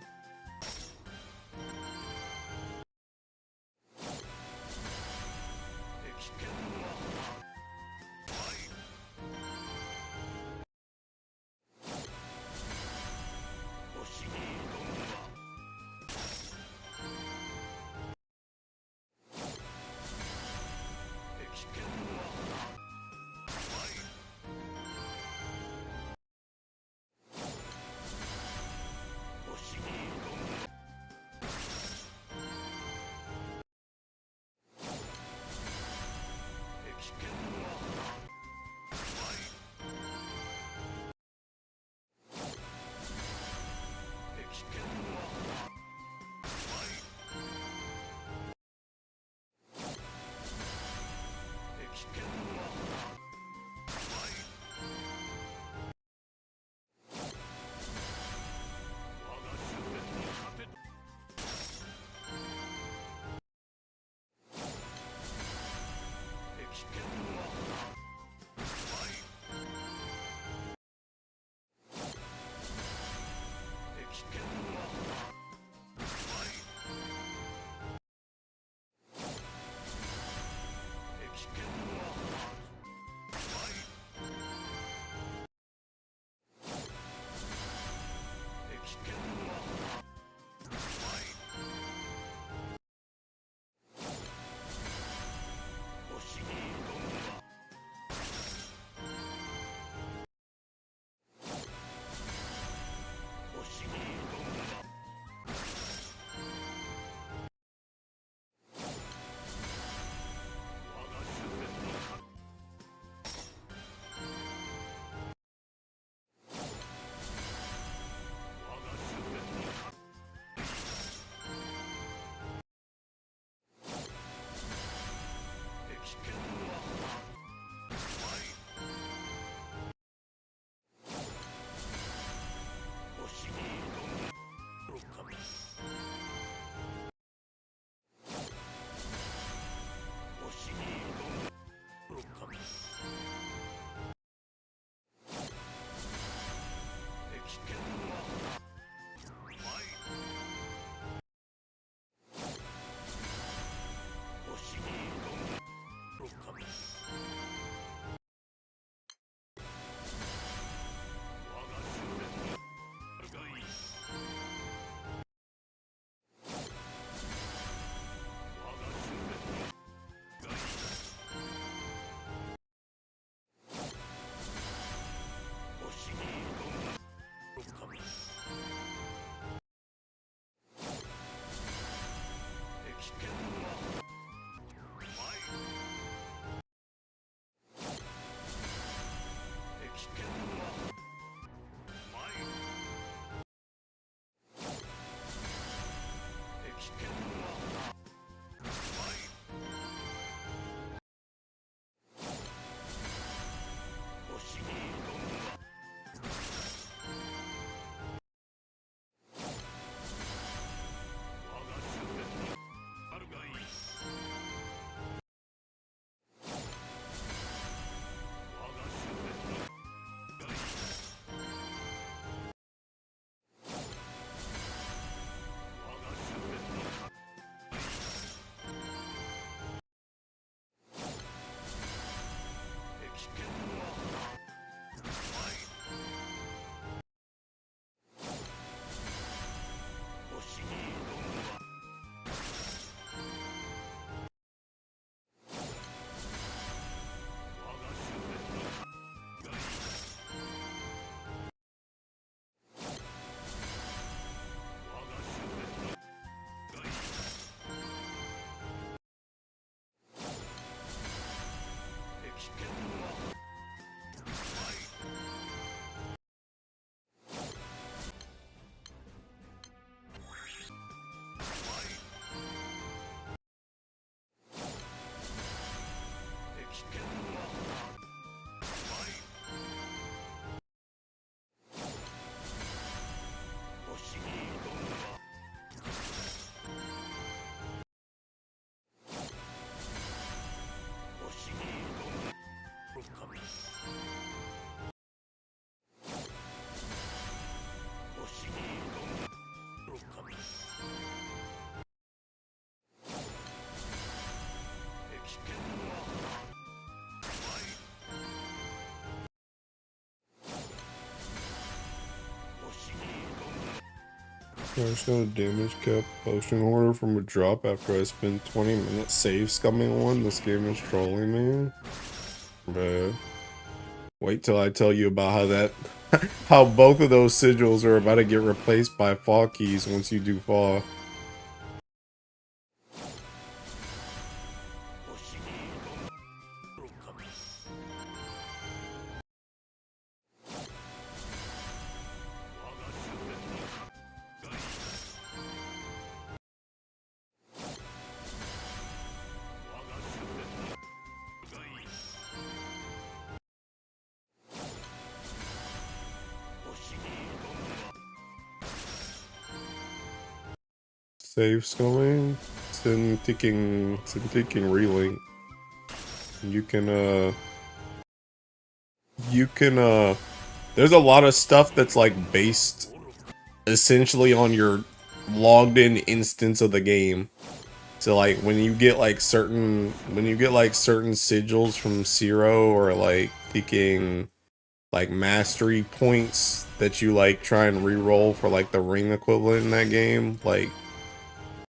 National damage cap potion order from a drop after I spend 20 minutes save scumming one. This game is trolling me. Bruh. Wait till I tell you about how that how both of those sigils are about to get replaced by fall keys once you do fall. Save sculling, synthetic relink. You can there's a lot of stuff that's like based essentially on your logged in instance of the game. So like when you get like certain sigils from Zero, or like picking like mastery points that you like try and re-roll for like the ring equivalent in that game, like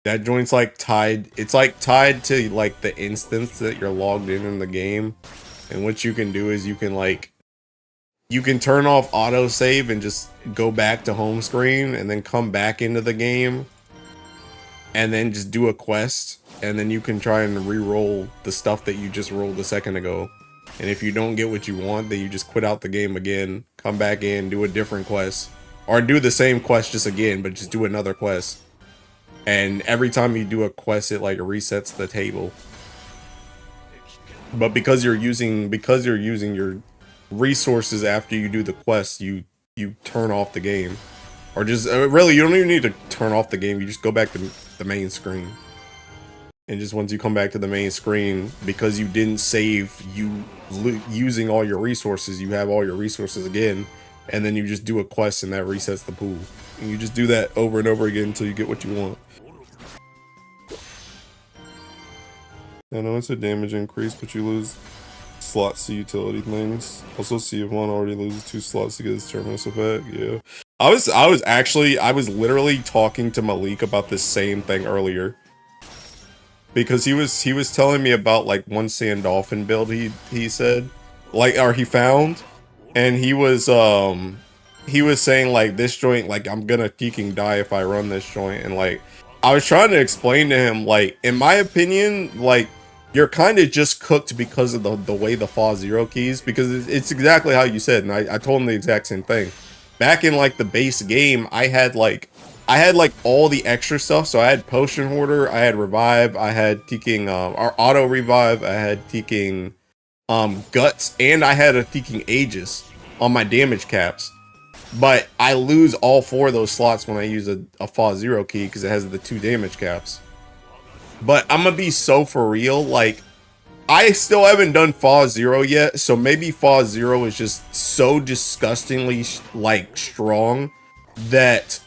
that joint's like tied, it's like tied to like the instance that you're logged in the game. And what you can do is you can turn off autosave and just go back to home screen and then come back into the game and then just do a quest, and then you can try and re-roll the stuff that you just rolled a second ago. And if you don't get what you want, then you just quit out the game again, come back in, do a different quest, or do the same quest just again, but just do another quest. And every time you do a quest, it like resets the table. But because you're using your resources after you do the quest, you turn off the game. Or just really, you don't even need to turn off the game. You just go back to the main screen. And just once you come back to the main screen, because you didn't save using all your resources, you have all your resources again, and then you just do a quest and that resets the pool. And you just do that over and over again until you get what you want. I know it's a damage increase, but you lose slots to utility things. Also, see if one already loses 2 slots to get its terminus effect. Yeah. I was literally talking to Malik about this same thing earlier. Because he was telling me about like one Sandolphin build he said, like, or he found, and he was saying like this joint, like I'm gonna fucking die if I run this joint. And like I was trying to explain to him, like, in my opinion, like you're kind of just cooked because of the way the Fa Zero keys, because it's exactly how you said, and I told him the exact same thing. Back in like the base game, I had like all the extra stuff. So I had Potion Hoarder, I had Revive, I had Teaking or Auto Revive, I had Teaking Guts, and I had a Teaking Aegis on my damage caps. But I lose all 4 of those slots when I use a Fa Zero key because it has the 2 damage caps. But I'm gonna be so for real, like I still haven't done Fa Zero yet, so maybe Fa Zero is just so disgustingly like strong that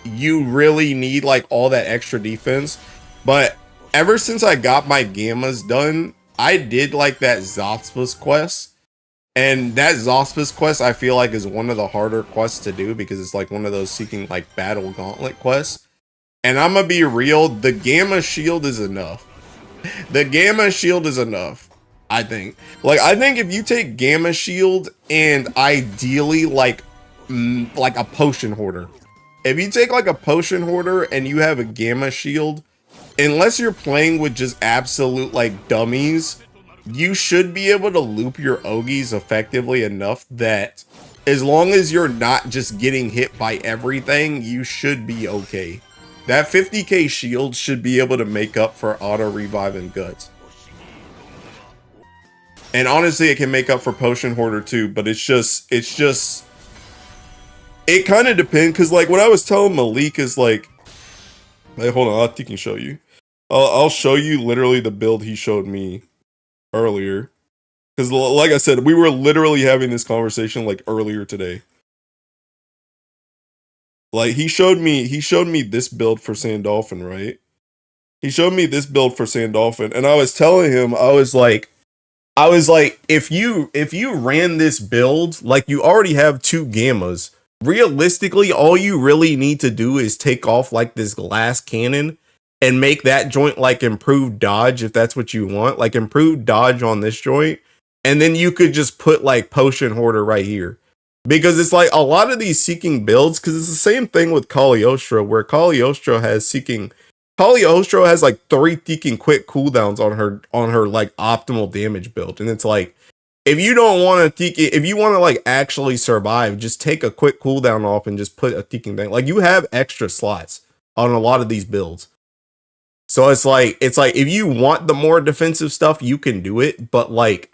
you really need like all that extra defense. But ever since I got my gammas done, I did like that Zospus quest. And that Zospus quest I feel like is one of the harder quests to do because it's like one of those seeking like battle gauntlet quests. And I'm gonna be real, the Gamma Shield is enough. The Gamma Shield is enough, I think. Like, I think if you take Gamma Shield and ideally like a Potion Hoarder. If you take like a Potion Hoarder and you have a Gamma Shield, unless you're playing with just absolute like dummies, you should be able to loop your Ogies effectively enough that as long as you're not just getting hit by everything, you should be okay. That 50k shield should be able to make up for auto revive and guts. And honestly, it can make up for Potion Hoarder too, but it kind of depends, because like what I was telling Malik is like, hey, hold on, I can show you. I'll show you literally the build he showed me earlier. Because like I said, we were literally having this conversation like earlier today. Like he showed me this build for Sandolphin, right? He showed me this build for Sandolphin, and I was telling him, I was like, if you ran this build, like you already have 2 gammas. Realistically, all you really need to do is take off like this glass cannon and make that joint like improved dodge, if that's what you want, like improved dodge on this joint. And then you could just put like Potion Hoarder right here. Because it's like a lot of these seeking builds, because it's the same thing with Cagliostro, where Cagliostro has like 3 seeking quick cooldowns on her like optimal damage build. And it's like, if you don't want to if you want to like actually survive, just take a quick cooldown off and just put a seeking thing. Like you have extra slots on a lot of these builds. So it's like if you want the more defensive stuff, you can do it, but like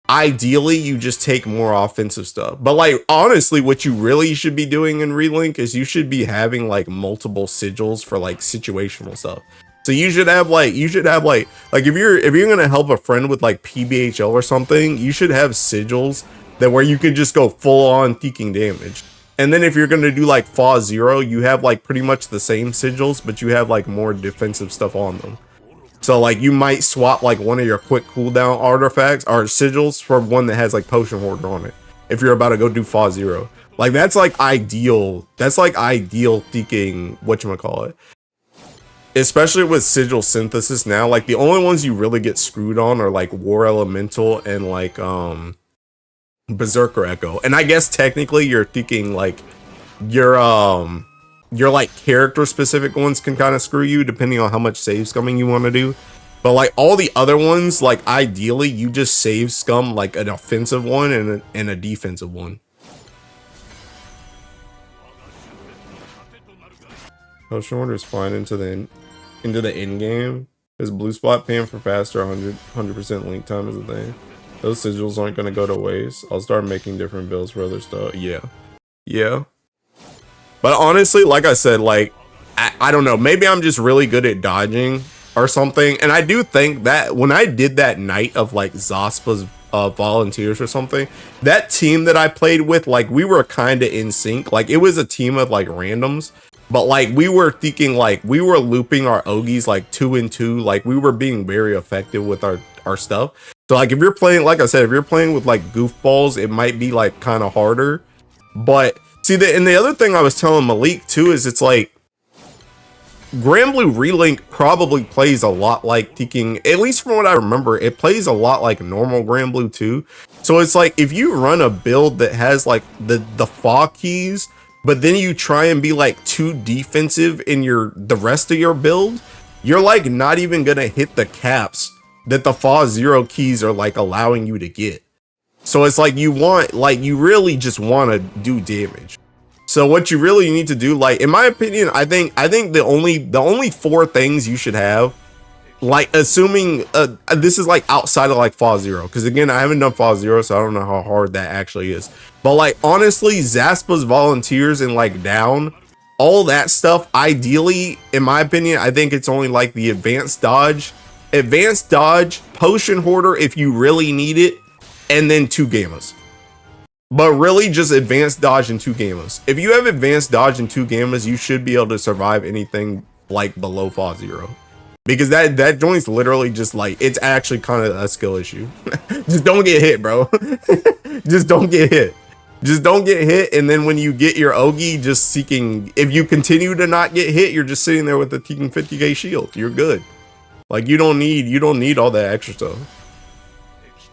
ideally you just take more offensive stuff. But like honestly, what you really should be doing in Relink is you should be having like multiple sigils for like situational stuff. So you should have like if you're gonna help a friend with like PBHL or something, you should have sigils that where you can just go full on seeking damage. And then if you're gonna do like Fa Zero, you have like pretty much the same sigils, but you have like more defensive stuff on them. So like you might swap like one of your quick cooldown artifacts or sigils for one that has like Potion Hoarder on it. If you're about to go do Fa Zero, like that's like ideal. That's like ideal thinking. Whatchamacallit. Especially with sigil synthesis now, like the only ones you really get screwed on are like War Elemental and like Berserker Echo. And I guess technically you're thinking like your like character specific ones can kind of screw you depending on how much save scumming you want to do. But like all the other ones, like ideally you just save scum like an offensive one and a defensive one. Potion Order is flying into the end game. Is blue spot paying for faster 100% link time is a thing. Those sigils aren't gonna go to waste. I'll start making different builds for other stuff. Yeah. But honestly, like I said, like I don't know, maybe I'm just really good at dodging or something. And I do think that when I did that night of like Zaspa's volunteers or something, that team that I played with, like we were kind of in sync. Like it was a team of like randoms. But like we were thinking, like we were looping our Ogies like 2 and 2, like we were being very effective with our stuff. So like if you're playing, like I said, if you're playing with like goofballs, it might be like kind of harder. But see, and the other thing I was telling Malik too is it's like Granblue Relink probably plays a lot like Teking, at least from what I remember, it plays a lot like normal Granblue too. So it's like if you run a build that has like the Fa keys, but then you try and be like too defensive in the rest of your build, you're like not even gonna hit the caps that the Fa Zero keys are like allowing you to get. So it's like you really just want to do damage. So what you really need to do, like in my opinion, I think the only 4 things you should have, like assuming this is like outside of like Fa Zero, because again I haven't done Fa Zero, so I don't know how hard that actually is. But like honestly, Zaspa's volunteers and like down, all that stuff, ideally, in my opinion, I think it's only like the advanced dodge, Potion Hoarder if you really need it, and then 2 gammas. But really just advanced dodge and 2 gammas. If you have advanced dodge and 2 gammas, you should be able to survive anything like below Fa Zero. Because that joint's literally just like, it's actually kind of a skill issue. Just don't get hit, bro. Just don't get hit. Just don't get hit, and then when you get your Ogi, just seeking, if you continue to not get hit, you're just sitting there with the Teking 50k shield. You're good. Like you don't need all that extra stuff.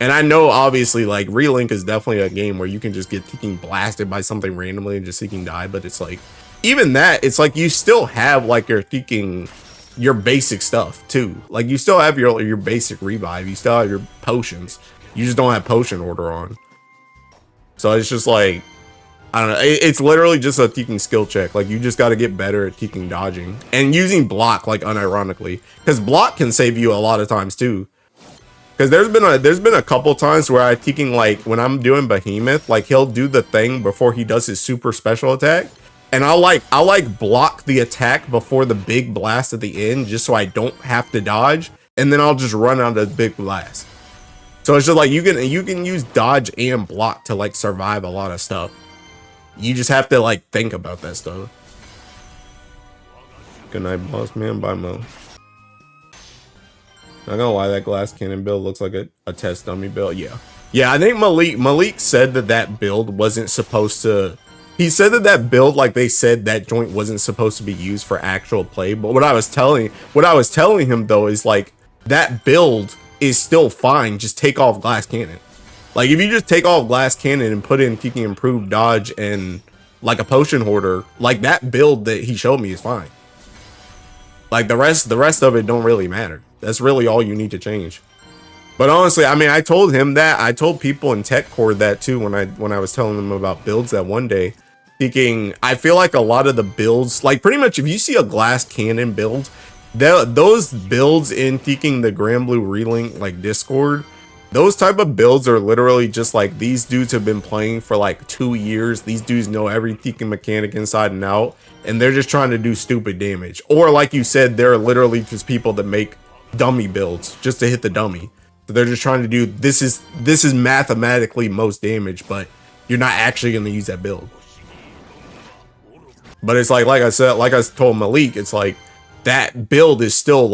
And I know obviously like Relink is definitely a game where you can just get Teking blasted by something randomly and just Seeking die, but it's like even that, it's like you still have like your Teking, your basic stuff too. Like you still have your basic revive, you still have your potions. You just don't have Potion Order on. So it's just like, I don't know, it's literally just a Teking skill check. Like you just got to get better at Teking dodging and using block, like unironically, because block can save you a lot of times too. Because there's been a couple times where I Teking, like when I'm doing Behemoth, like he'll do the thing before he does his super special attack, and I'll like block the attack before the big blast at the end just so I don't have to dodge, and then I'll just run out of the big blast. So it's just like you can use dodge and block to like survive a lot of stuff. You just have to like think about that stuff. Good night, boss man. Bye, Mo. Not gonna lie, that glass cannon build looks like a test dummy build. Yeah, I think Malik said that build wasn't supposed to. He said that build, like they said, that joint wasn't supposed to be used for actual play. But what I was telling him though is like that build is still fine. Just take off glass cannon. Like if you just take off glass cannon and put in Teking improved dodge and like a Potion Hoarder, like that build that he showed me is fine. Like the rest of it don't really matter. That's really all you need to change. But honestly, I mean, I told him that. I told people in Tech Core that too when I was telling them about builds that one day. Thinking, I feel like a lot of the builds, like pretty much if you see a glass cannon build, those builds in Teking the Granblue Relink like Discord, those type of builds are literally just like these dudes have been playing for like 2 years. These dudes know every Teking mechanic inside and out, and they're just trying to do stupid damage. Or like you said, they're literally just people that make dummy builds just to hit the dummy. So they're just trying to do this is mathematically most damage, but you're not actually going to use that build. But it's like I said, like I told Malik, it's like that build is still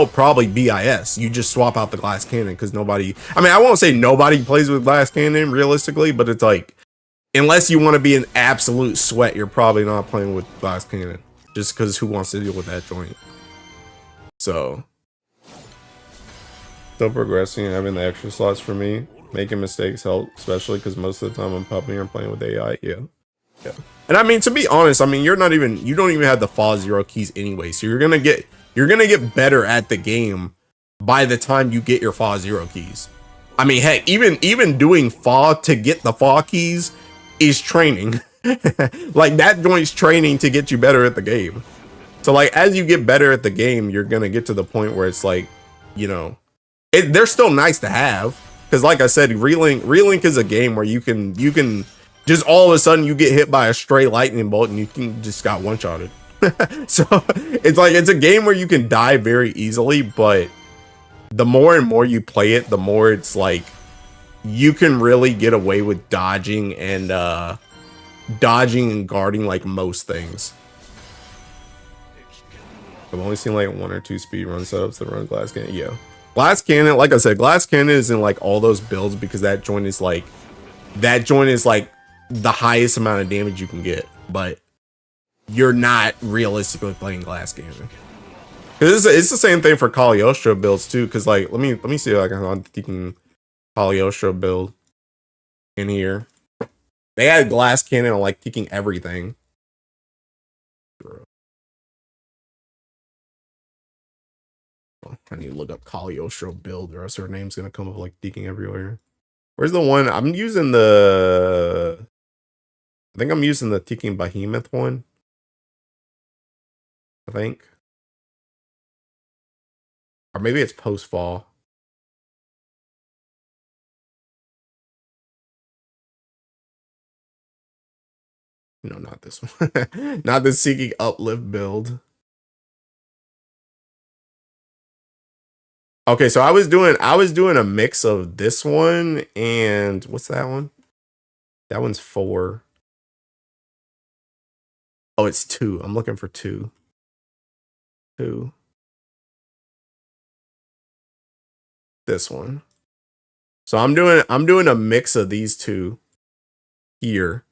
probably BIS. You just swap out the glass cannon because nobody. I mean, I won't say nobody plays with glass cannon realistically, but it's like unless you want to be an absolute sweat, you're probably not playing with glass cannon. Just because who wants to deal with that joint? So still progressing and having the extra slots for me. Making mistakes help, especially because most of the time I'm pumping and playing with AI. Yeah. And I mean, to be honest, I mean, you don't even have the Fa Zero keys anyway. So you're gonna get better at the game by the time you get your Fa Zero keys. I mean, heck, even doing Fa to get the Fa keys is training. Like that joint's training to get you better at the game. So like as you get better at the game, you're gonna get to the point where it's like, you know, they're still nice to have. Because like I said, Relink is a game where you can just all of a sudden you get hit by a stray lightning bolt and you can just got one-shotted. So it's like it's a game where you can die very easily, but the more and more you play it, the more it's like you can really get away with dodging and guarding like most things. I've only seen like 1 or 2 speedrun setups that run glass cannon. Yeah. Glass cannon, like I said, glass cannon is in like all those builds because that joint is like the highest amount of damage you can get, but you're not realistically playing glass cannon. Because it's the same thing for Cagliostro builds too. Because like let me see if I can find the Cagliostro build in here. They had glass cannon on like kicking everything. I need to look up Cagliostro build, or else her name's gonna come up like deking everywhere. Where's the one? I'm using the. I think I'm using the Ticking Behemoth one. I think. Or maybe it's post-fall. No, not this one. Not the Seeking Uplift build. Okay, so I was doing a mix of this one and what's that one? That one's 4. Oh, it's 2. I'm looking for 2. 2. This one. So I'm doing a mix of these two here.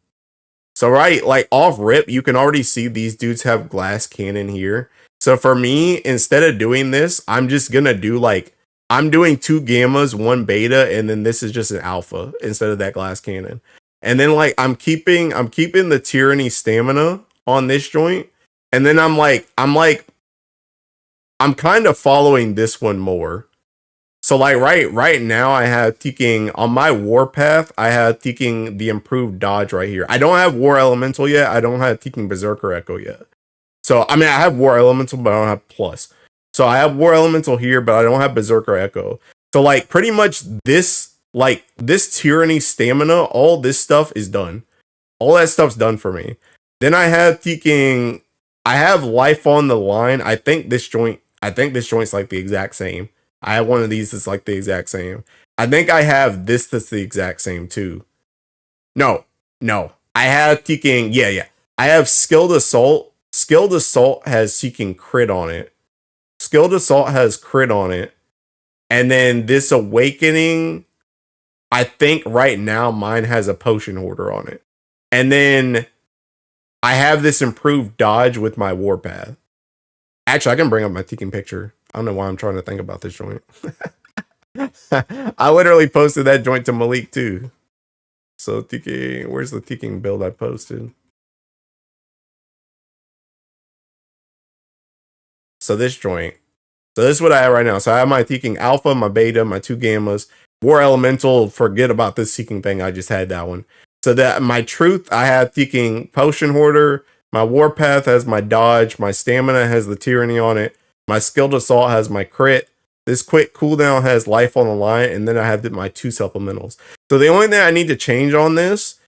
So right, like off rip, you can already see these dudes have glass cannon here. So for me, instead of doing this, I'm just gonna do like I'm doing 2 gammas, 1 beta, and then this is just an alpha instead of that glass cannon. And then like I'm keeping the tyranny stamina on this joint, and then I'm kind of following this one more. So like right now I have taking on my warpath, I have taking the improved dodge right here. I don't have war elemental yet. I don't have taking berserker echo yet. So I mean I have war elemental, but I don't have plus. So I have war elemental here, but I don't have berserker echo. So like pretty much this tyranny stamina, all this stuff is done. All that stuff's done for me. Then I have life on the line. I think this joint's like the exact same. I have one of these that's like the exact same. I think I have this that's the exact same too. No. I have taking, yeah. I have Skilled Assault. Skilled Assault has seeking crit on it. Skilled Assault has crit on it. And then this Awakening, I think right now mine has a Potion Hoarder on it. And then I have this improved dodge with my Warpath. Actually, I can bring up my Tekken picture. I don't know why I'm trying to think about this joint. I literally posted that joint to Malik too. So Tekken, where's the Tekken build I posted? So this joint. So this is what I have right now. So I have my Tekken Alpha, my Beta, my 2 Gammas. War Elemental, forget about this Seeking thing. I just had that one. So that my Truth, I have Tekken Potion Hoarder. My Warpath has my dodge. My Stamina has the Tyranny on it. My Skilled Assault has my crit. This quick cooldown has life on the line. And then I have my 2 supplementals. So the only thing I need to change on this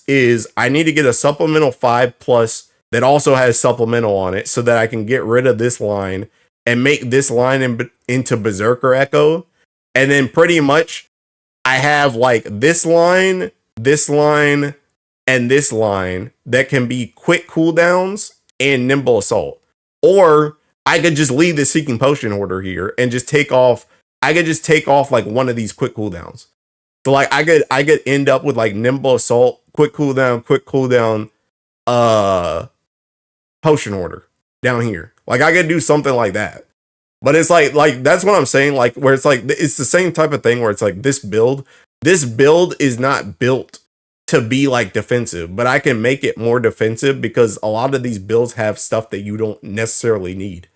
is I need to get a supplemental 5+ that also has supplemental on it so that I can get rid of this line and make this line into Berserker Echo. And then pretty much I have like this line, and this line that can be quick cooldowns and nimble assault. Or I could just leave the Seeking Potion order here and just take off. I could just take off like one of these quick cooldowns. So like I could end up with like nimble assault, quick cooldown, potion order down here. Like I could do something like that. But it's like that's what I'm saying. Like where it's like it's the same type of thing where it's like this build is not built to be like defensive, but I can make it more defensive because a lot of these builds have stuff that you don't necessarily need.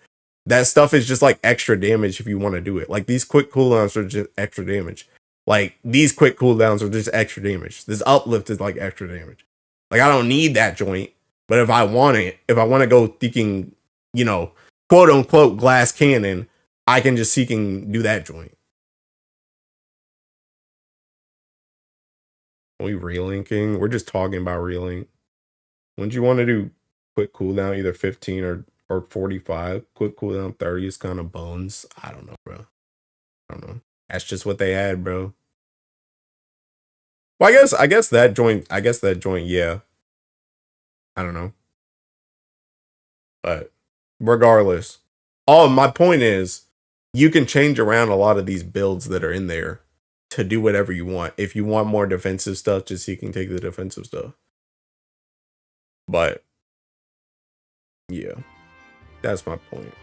That stuff is just like extra damage if you want to do it. Like these quick cooldowns are just extra damage. Like these quick cooldowns are just extra damage. This uplift is like extra damage. Like I don't need that joint, but if I want it, if I want to go thinking, you know, quote unquote glass cannon, I can just Seeking do that joint. Are we relinking? We're just talking about relink. Wouldn't you want to do quick cooldown, either 15 or 45? Quick cooldown 30 is kind of bones. I don't know, bro. I don't know. That's just what they had, bro. Well, I guess that joint, yeah. I don't know. But regardless. Oh, my point is you can change around a lot of these builds that are in there to do whatever you want. If you want more defensive stuff, just you can take the defensive stuff. But yeah, that's my point.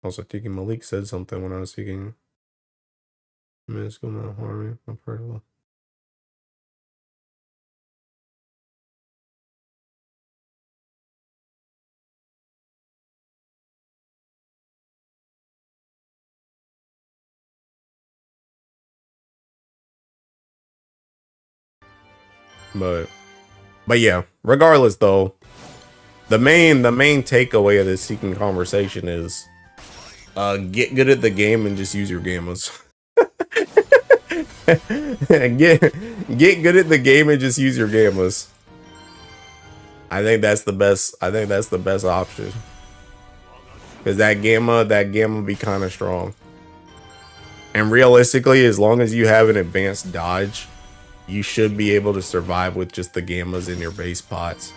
Also, Tiki Malik said something when I was speaking. Minuscule amount of harming, my personal. But yeah, regardless though, the main takeaway of this Seeking conversation is get good at the game and just use your gammas. get good at the game and just use your gammas. I think that's the best option. Cause that gamma be kind of strong. And realistically, as long as you have an advanced dodge, you should be able to survive with just the gammas in your base pots.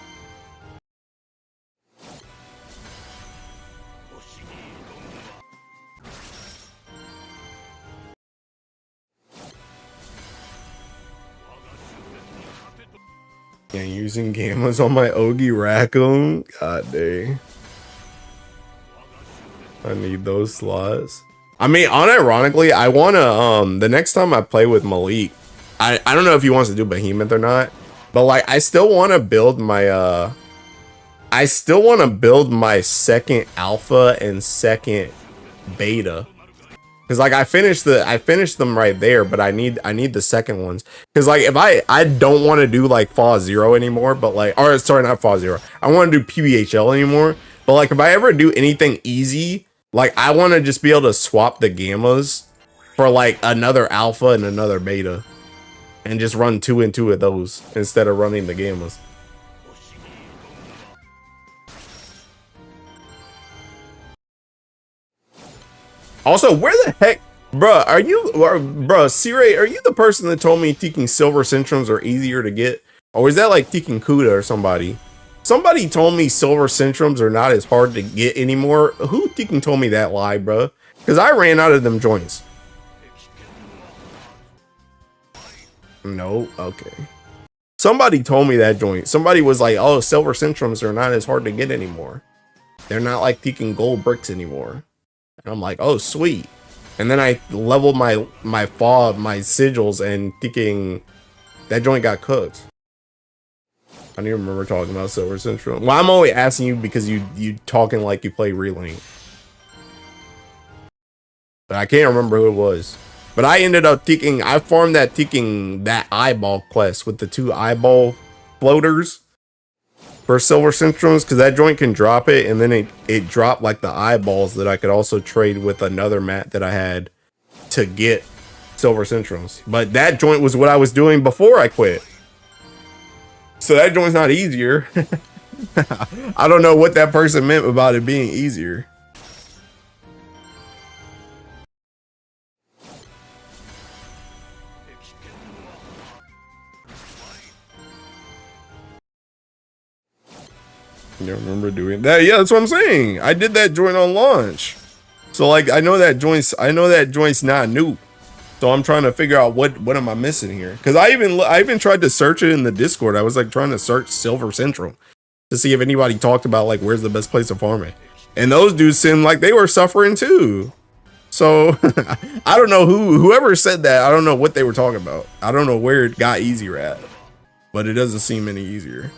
Yeah, using gammas on my Ogi Raccoon? God dang. I need those slots. I mean, unironically, I wanna the next time I play with Malik, I don't know if he wants to do Behemoth or not, but like I still wanna build my second alpha and second beta. Cause like I finished them right there, but I need the second ones. Cause like if I don't want to do like Fall 0 anymore, but like, or sorry, not Fall 0. I want to do PBHL anymore. But like if I ever do anything easy, like I want to just be able to swap the gammas for like another alpha and another beta, and just run 2 and 2 of those instead of running the gammas. Also, where the heck, bruh, Sire, are you the person that told me Teking Silver Centrums are easier to get? Or is that like Teking Kuda or somebody? Somebody told me Silver Centrums are not as hard to get anymore. Who Teking told me that lie, bruh? Because I ran out of them joints. No, okay. Somebody told me that joint. Somebody was like, oh, Silver Centrums are not as hard to get anymore. They're not like Teking Gold Bricks anymore. And I'm like, oh, sweet. And then I leveled my sigils and thinking that joint got cooked. I don't even remember talking about Silver Central. Well, I'm only asking you because you talking like you play Relink. But I can't remember who it was. But I ended up taking, I farmed that eyeball quest with the 2 eyeball floaters for Silver Centrums, because that joint can drop it, and then it dropped like the eyeballs that I could also trade with another mat that I had to get Silver Centrums. But that joint was what I was doing before I quit. So that joint's not easier. I don't know what that person meant about it being easier. You remember doing that? Yeah, that's what I'm saying. I did that joint on launch. So like I know that joint's not new. So I'm trying to figure out what am I missing here? Because I even tried to search it in the Discord. I was like trying to search Silver Central to see if anybody talked about like where's the best place to farm it. And those dudes seemed like they were suffering too. So I don't know whoever said that. I don't know what they were talking about. I don't know where it got easier at, but it doesn't seem any easier.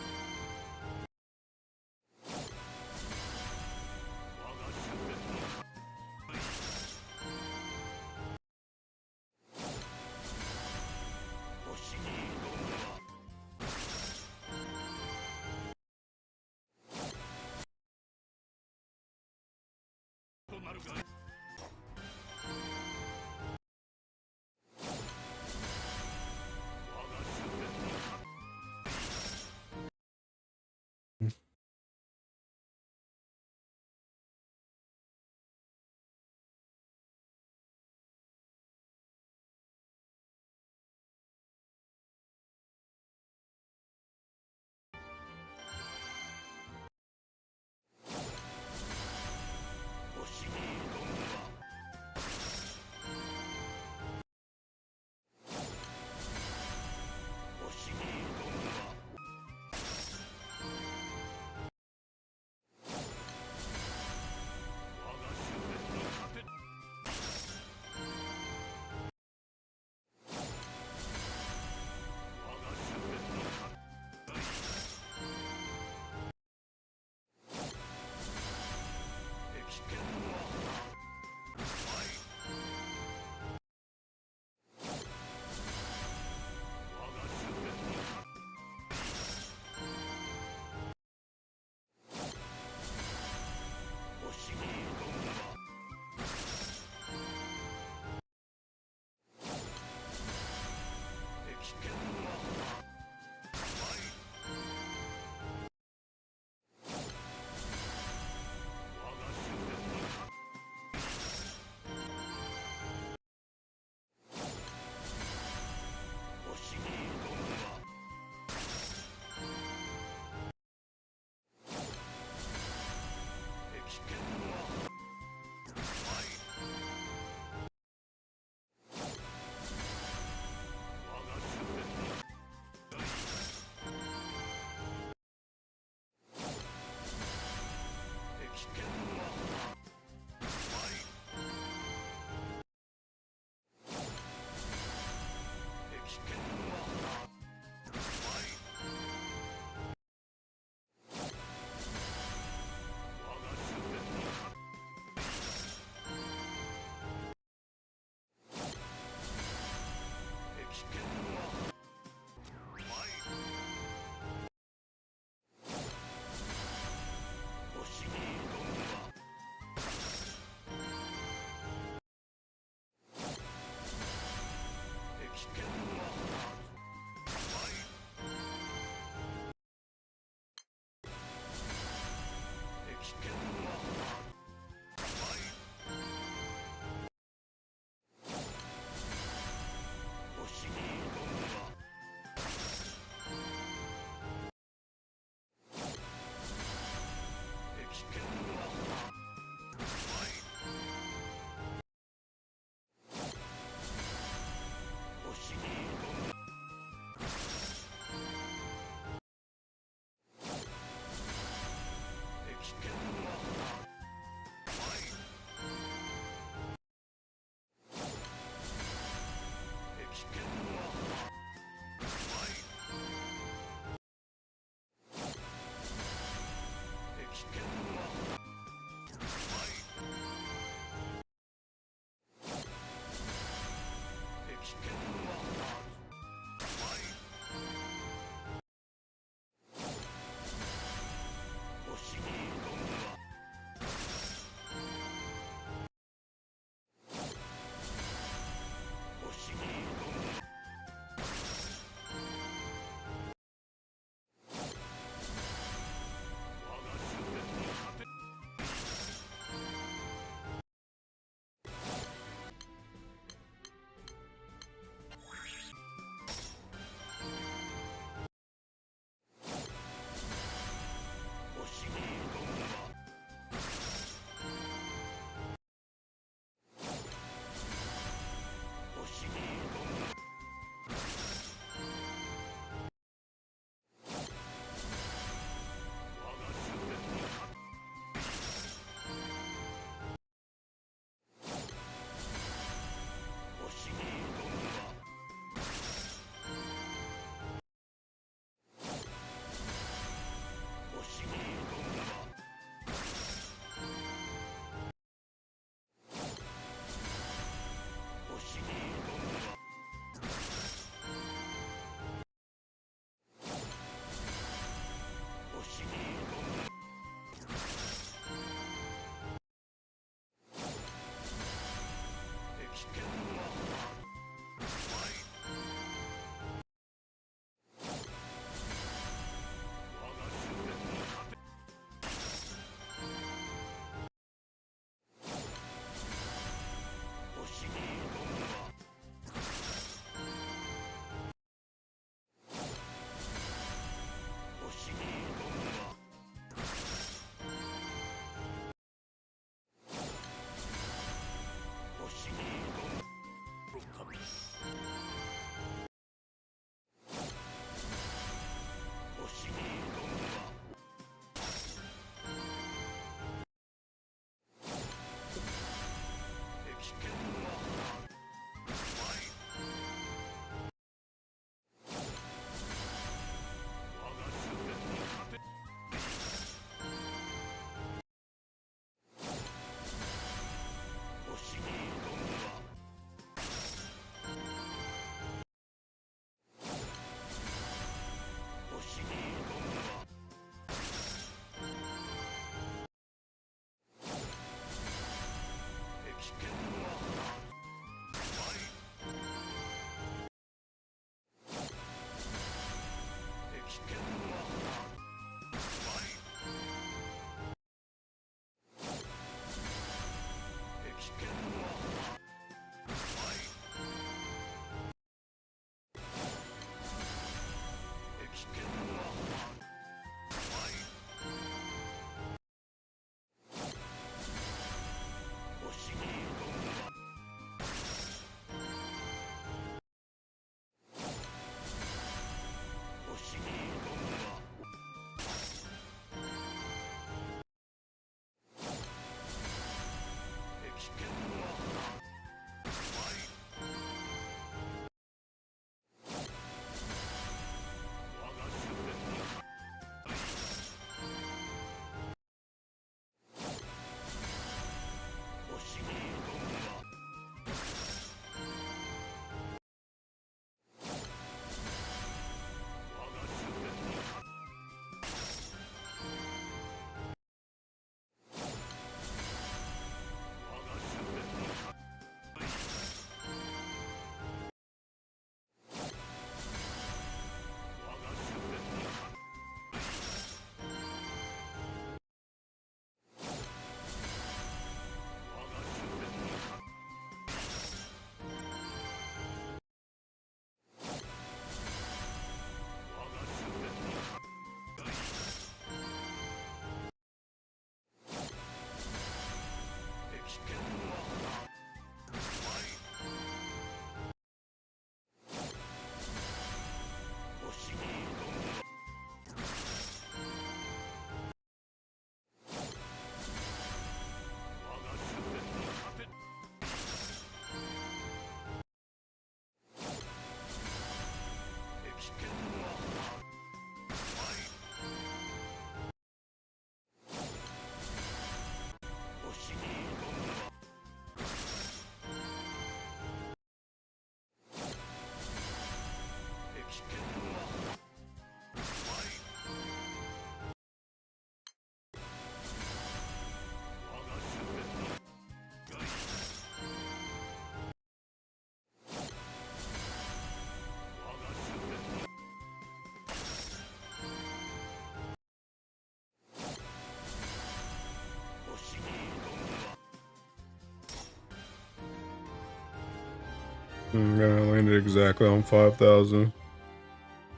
Yeah, I landed exactly on 5,000.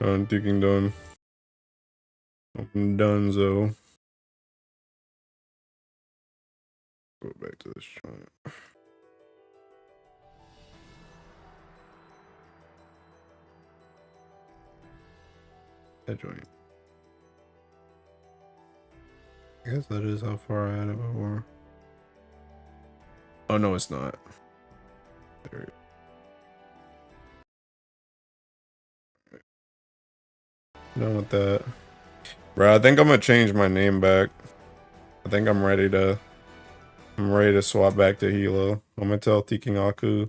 I'm thinking done. I'm done, so. Go back to this joint. That joint. I guess that is how far I had it before. Oh, no, it's not. There. Done with that. Bro, I think I'm gonna change my name back. I think I'm ready to swap back to Hilo. I'm gonna tell Tiking Aku.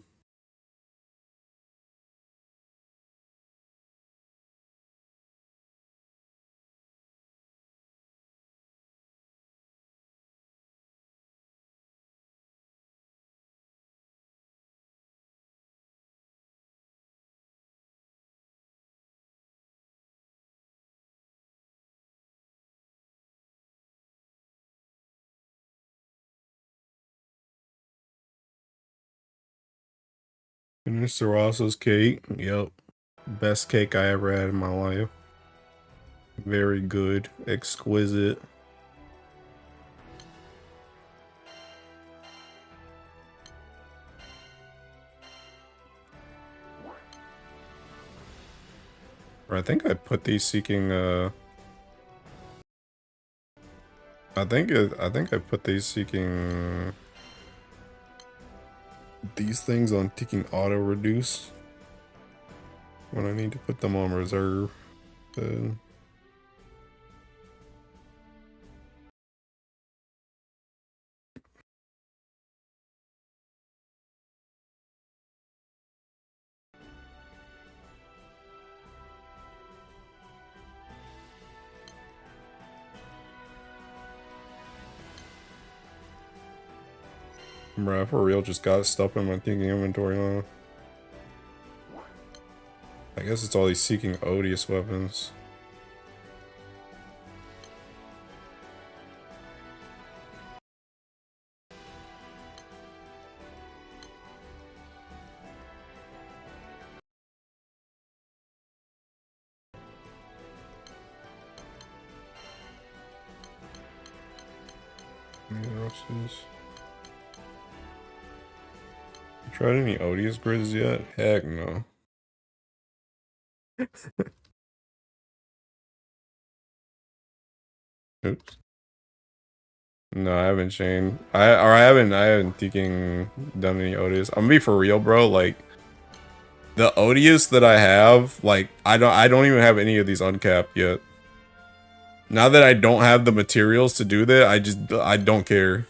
Finish Sarasa's cake. Yep. Best cake I ever had in my life. Very good. Exquisite. I think I put these seeking I think I put these seeking these things on ticking auto reduce when I need to put them on reserve. Then bruh, for real, just got stuff in my thinking inventory now. I guess it's all these seeking odious weapons. Tried any odious grids yet? Heck no. Oops. No, I haven't chained. I haven't thinking done any odious. I'm gonna be for real, bro. Like the odious that I have, like I don't even have any of these uncapped yet. Now that I don't have the materials to do that, I don't care.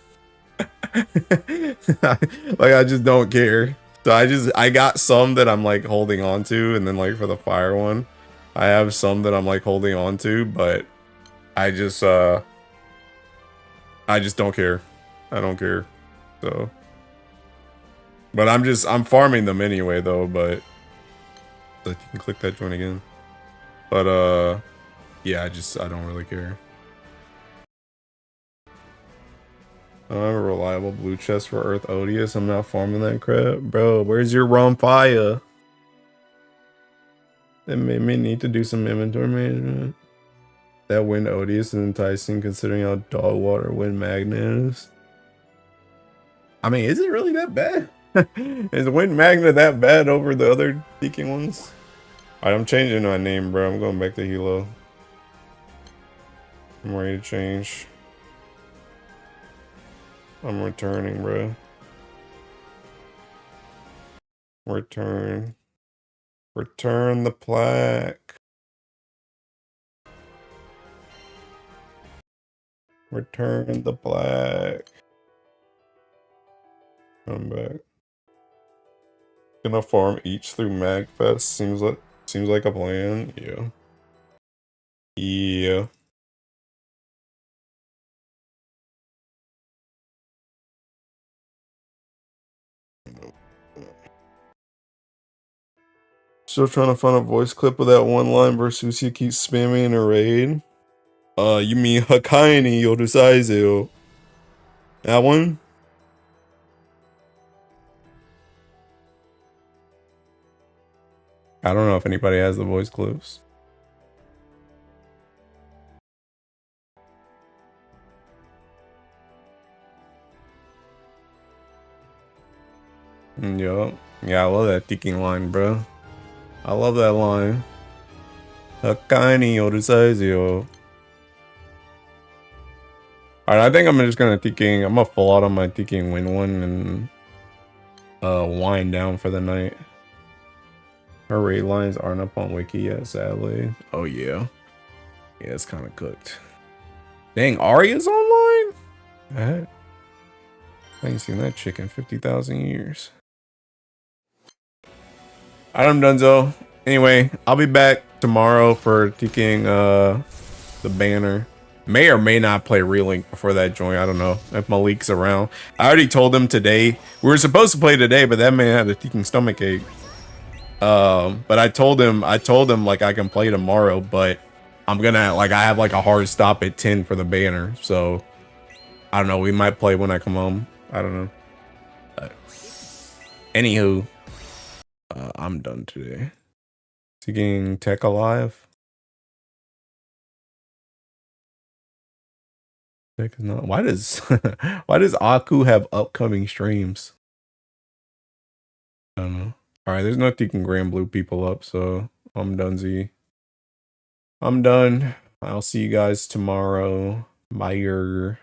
Like I just don't care. So I got some that I'm like holding on to, and then like for the fire one, I have some that I'm like holding on to, but I just don't care. I don't care. So but I'm farming them anyway though, but like you can click that joint again. But yeah, I don't really care. I don't have a reliable blue chest for Earth Odious. I'm not farming that crap. Bro, where's your Rompire? It made me need to do some inventory management. That Wind Odious is enticing considering how dog water Wind Magna is. I mean, is it really that bad? Is Wind Magna that bad over the other Deacon ones? Alright, I'm changing my name, bro. I'm going back to Hilo. I'm ready to change. I'm returning, bro. Return. Return the plaque. Return the plaque. Come back. Gonna farm each through Magfest. Seems like a plan. Yeah. Yeah. Still trying to find a voice clip of that one line versus who keeps spamming in a raid. You mean Hakaini Yorusaizeo? That one? I don't know if anybody has the voice clips. Yup. Yeah, I love that ticking line, bro. I love that line. Hakaini Orusaizio. Alright, I think I'm just gonna ticking. I'm gonna full out on my ticking win one and wind down for the night. Her raid lines aren't up on wiki yet, sadly. Oh yeah. Yeah, it's kinda cooked. Dang, Arya's online? I ain't seen that chick in 50,000 years. I'm Dunzo. Anyway, I'll be back tomorrow for taking the banner. May or may not play Relink before that joint. I don't know if Malik's around. I already told him today. We were supposed to play today, but that man had a ticking stomach ache. But I told him like I can play tomorrow, but I'm gonna I have like a hard stop at 10 for the banner. So I don't know. We might play when I come home. I don't know. But, anywho, I'm done today. Taking Tech Alive. Tech is not. Why does why does Aku have upcoming streams? I don't know. All right, there's no taking Grand Blue people up, so I'm done. I'm done. I'll see you guys tomorrow. Bye.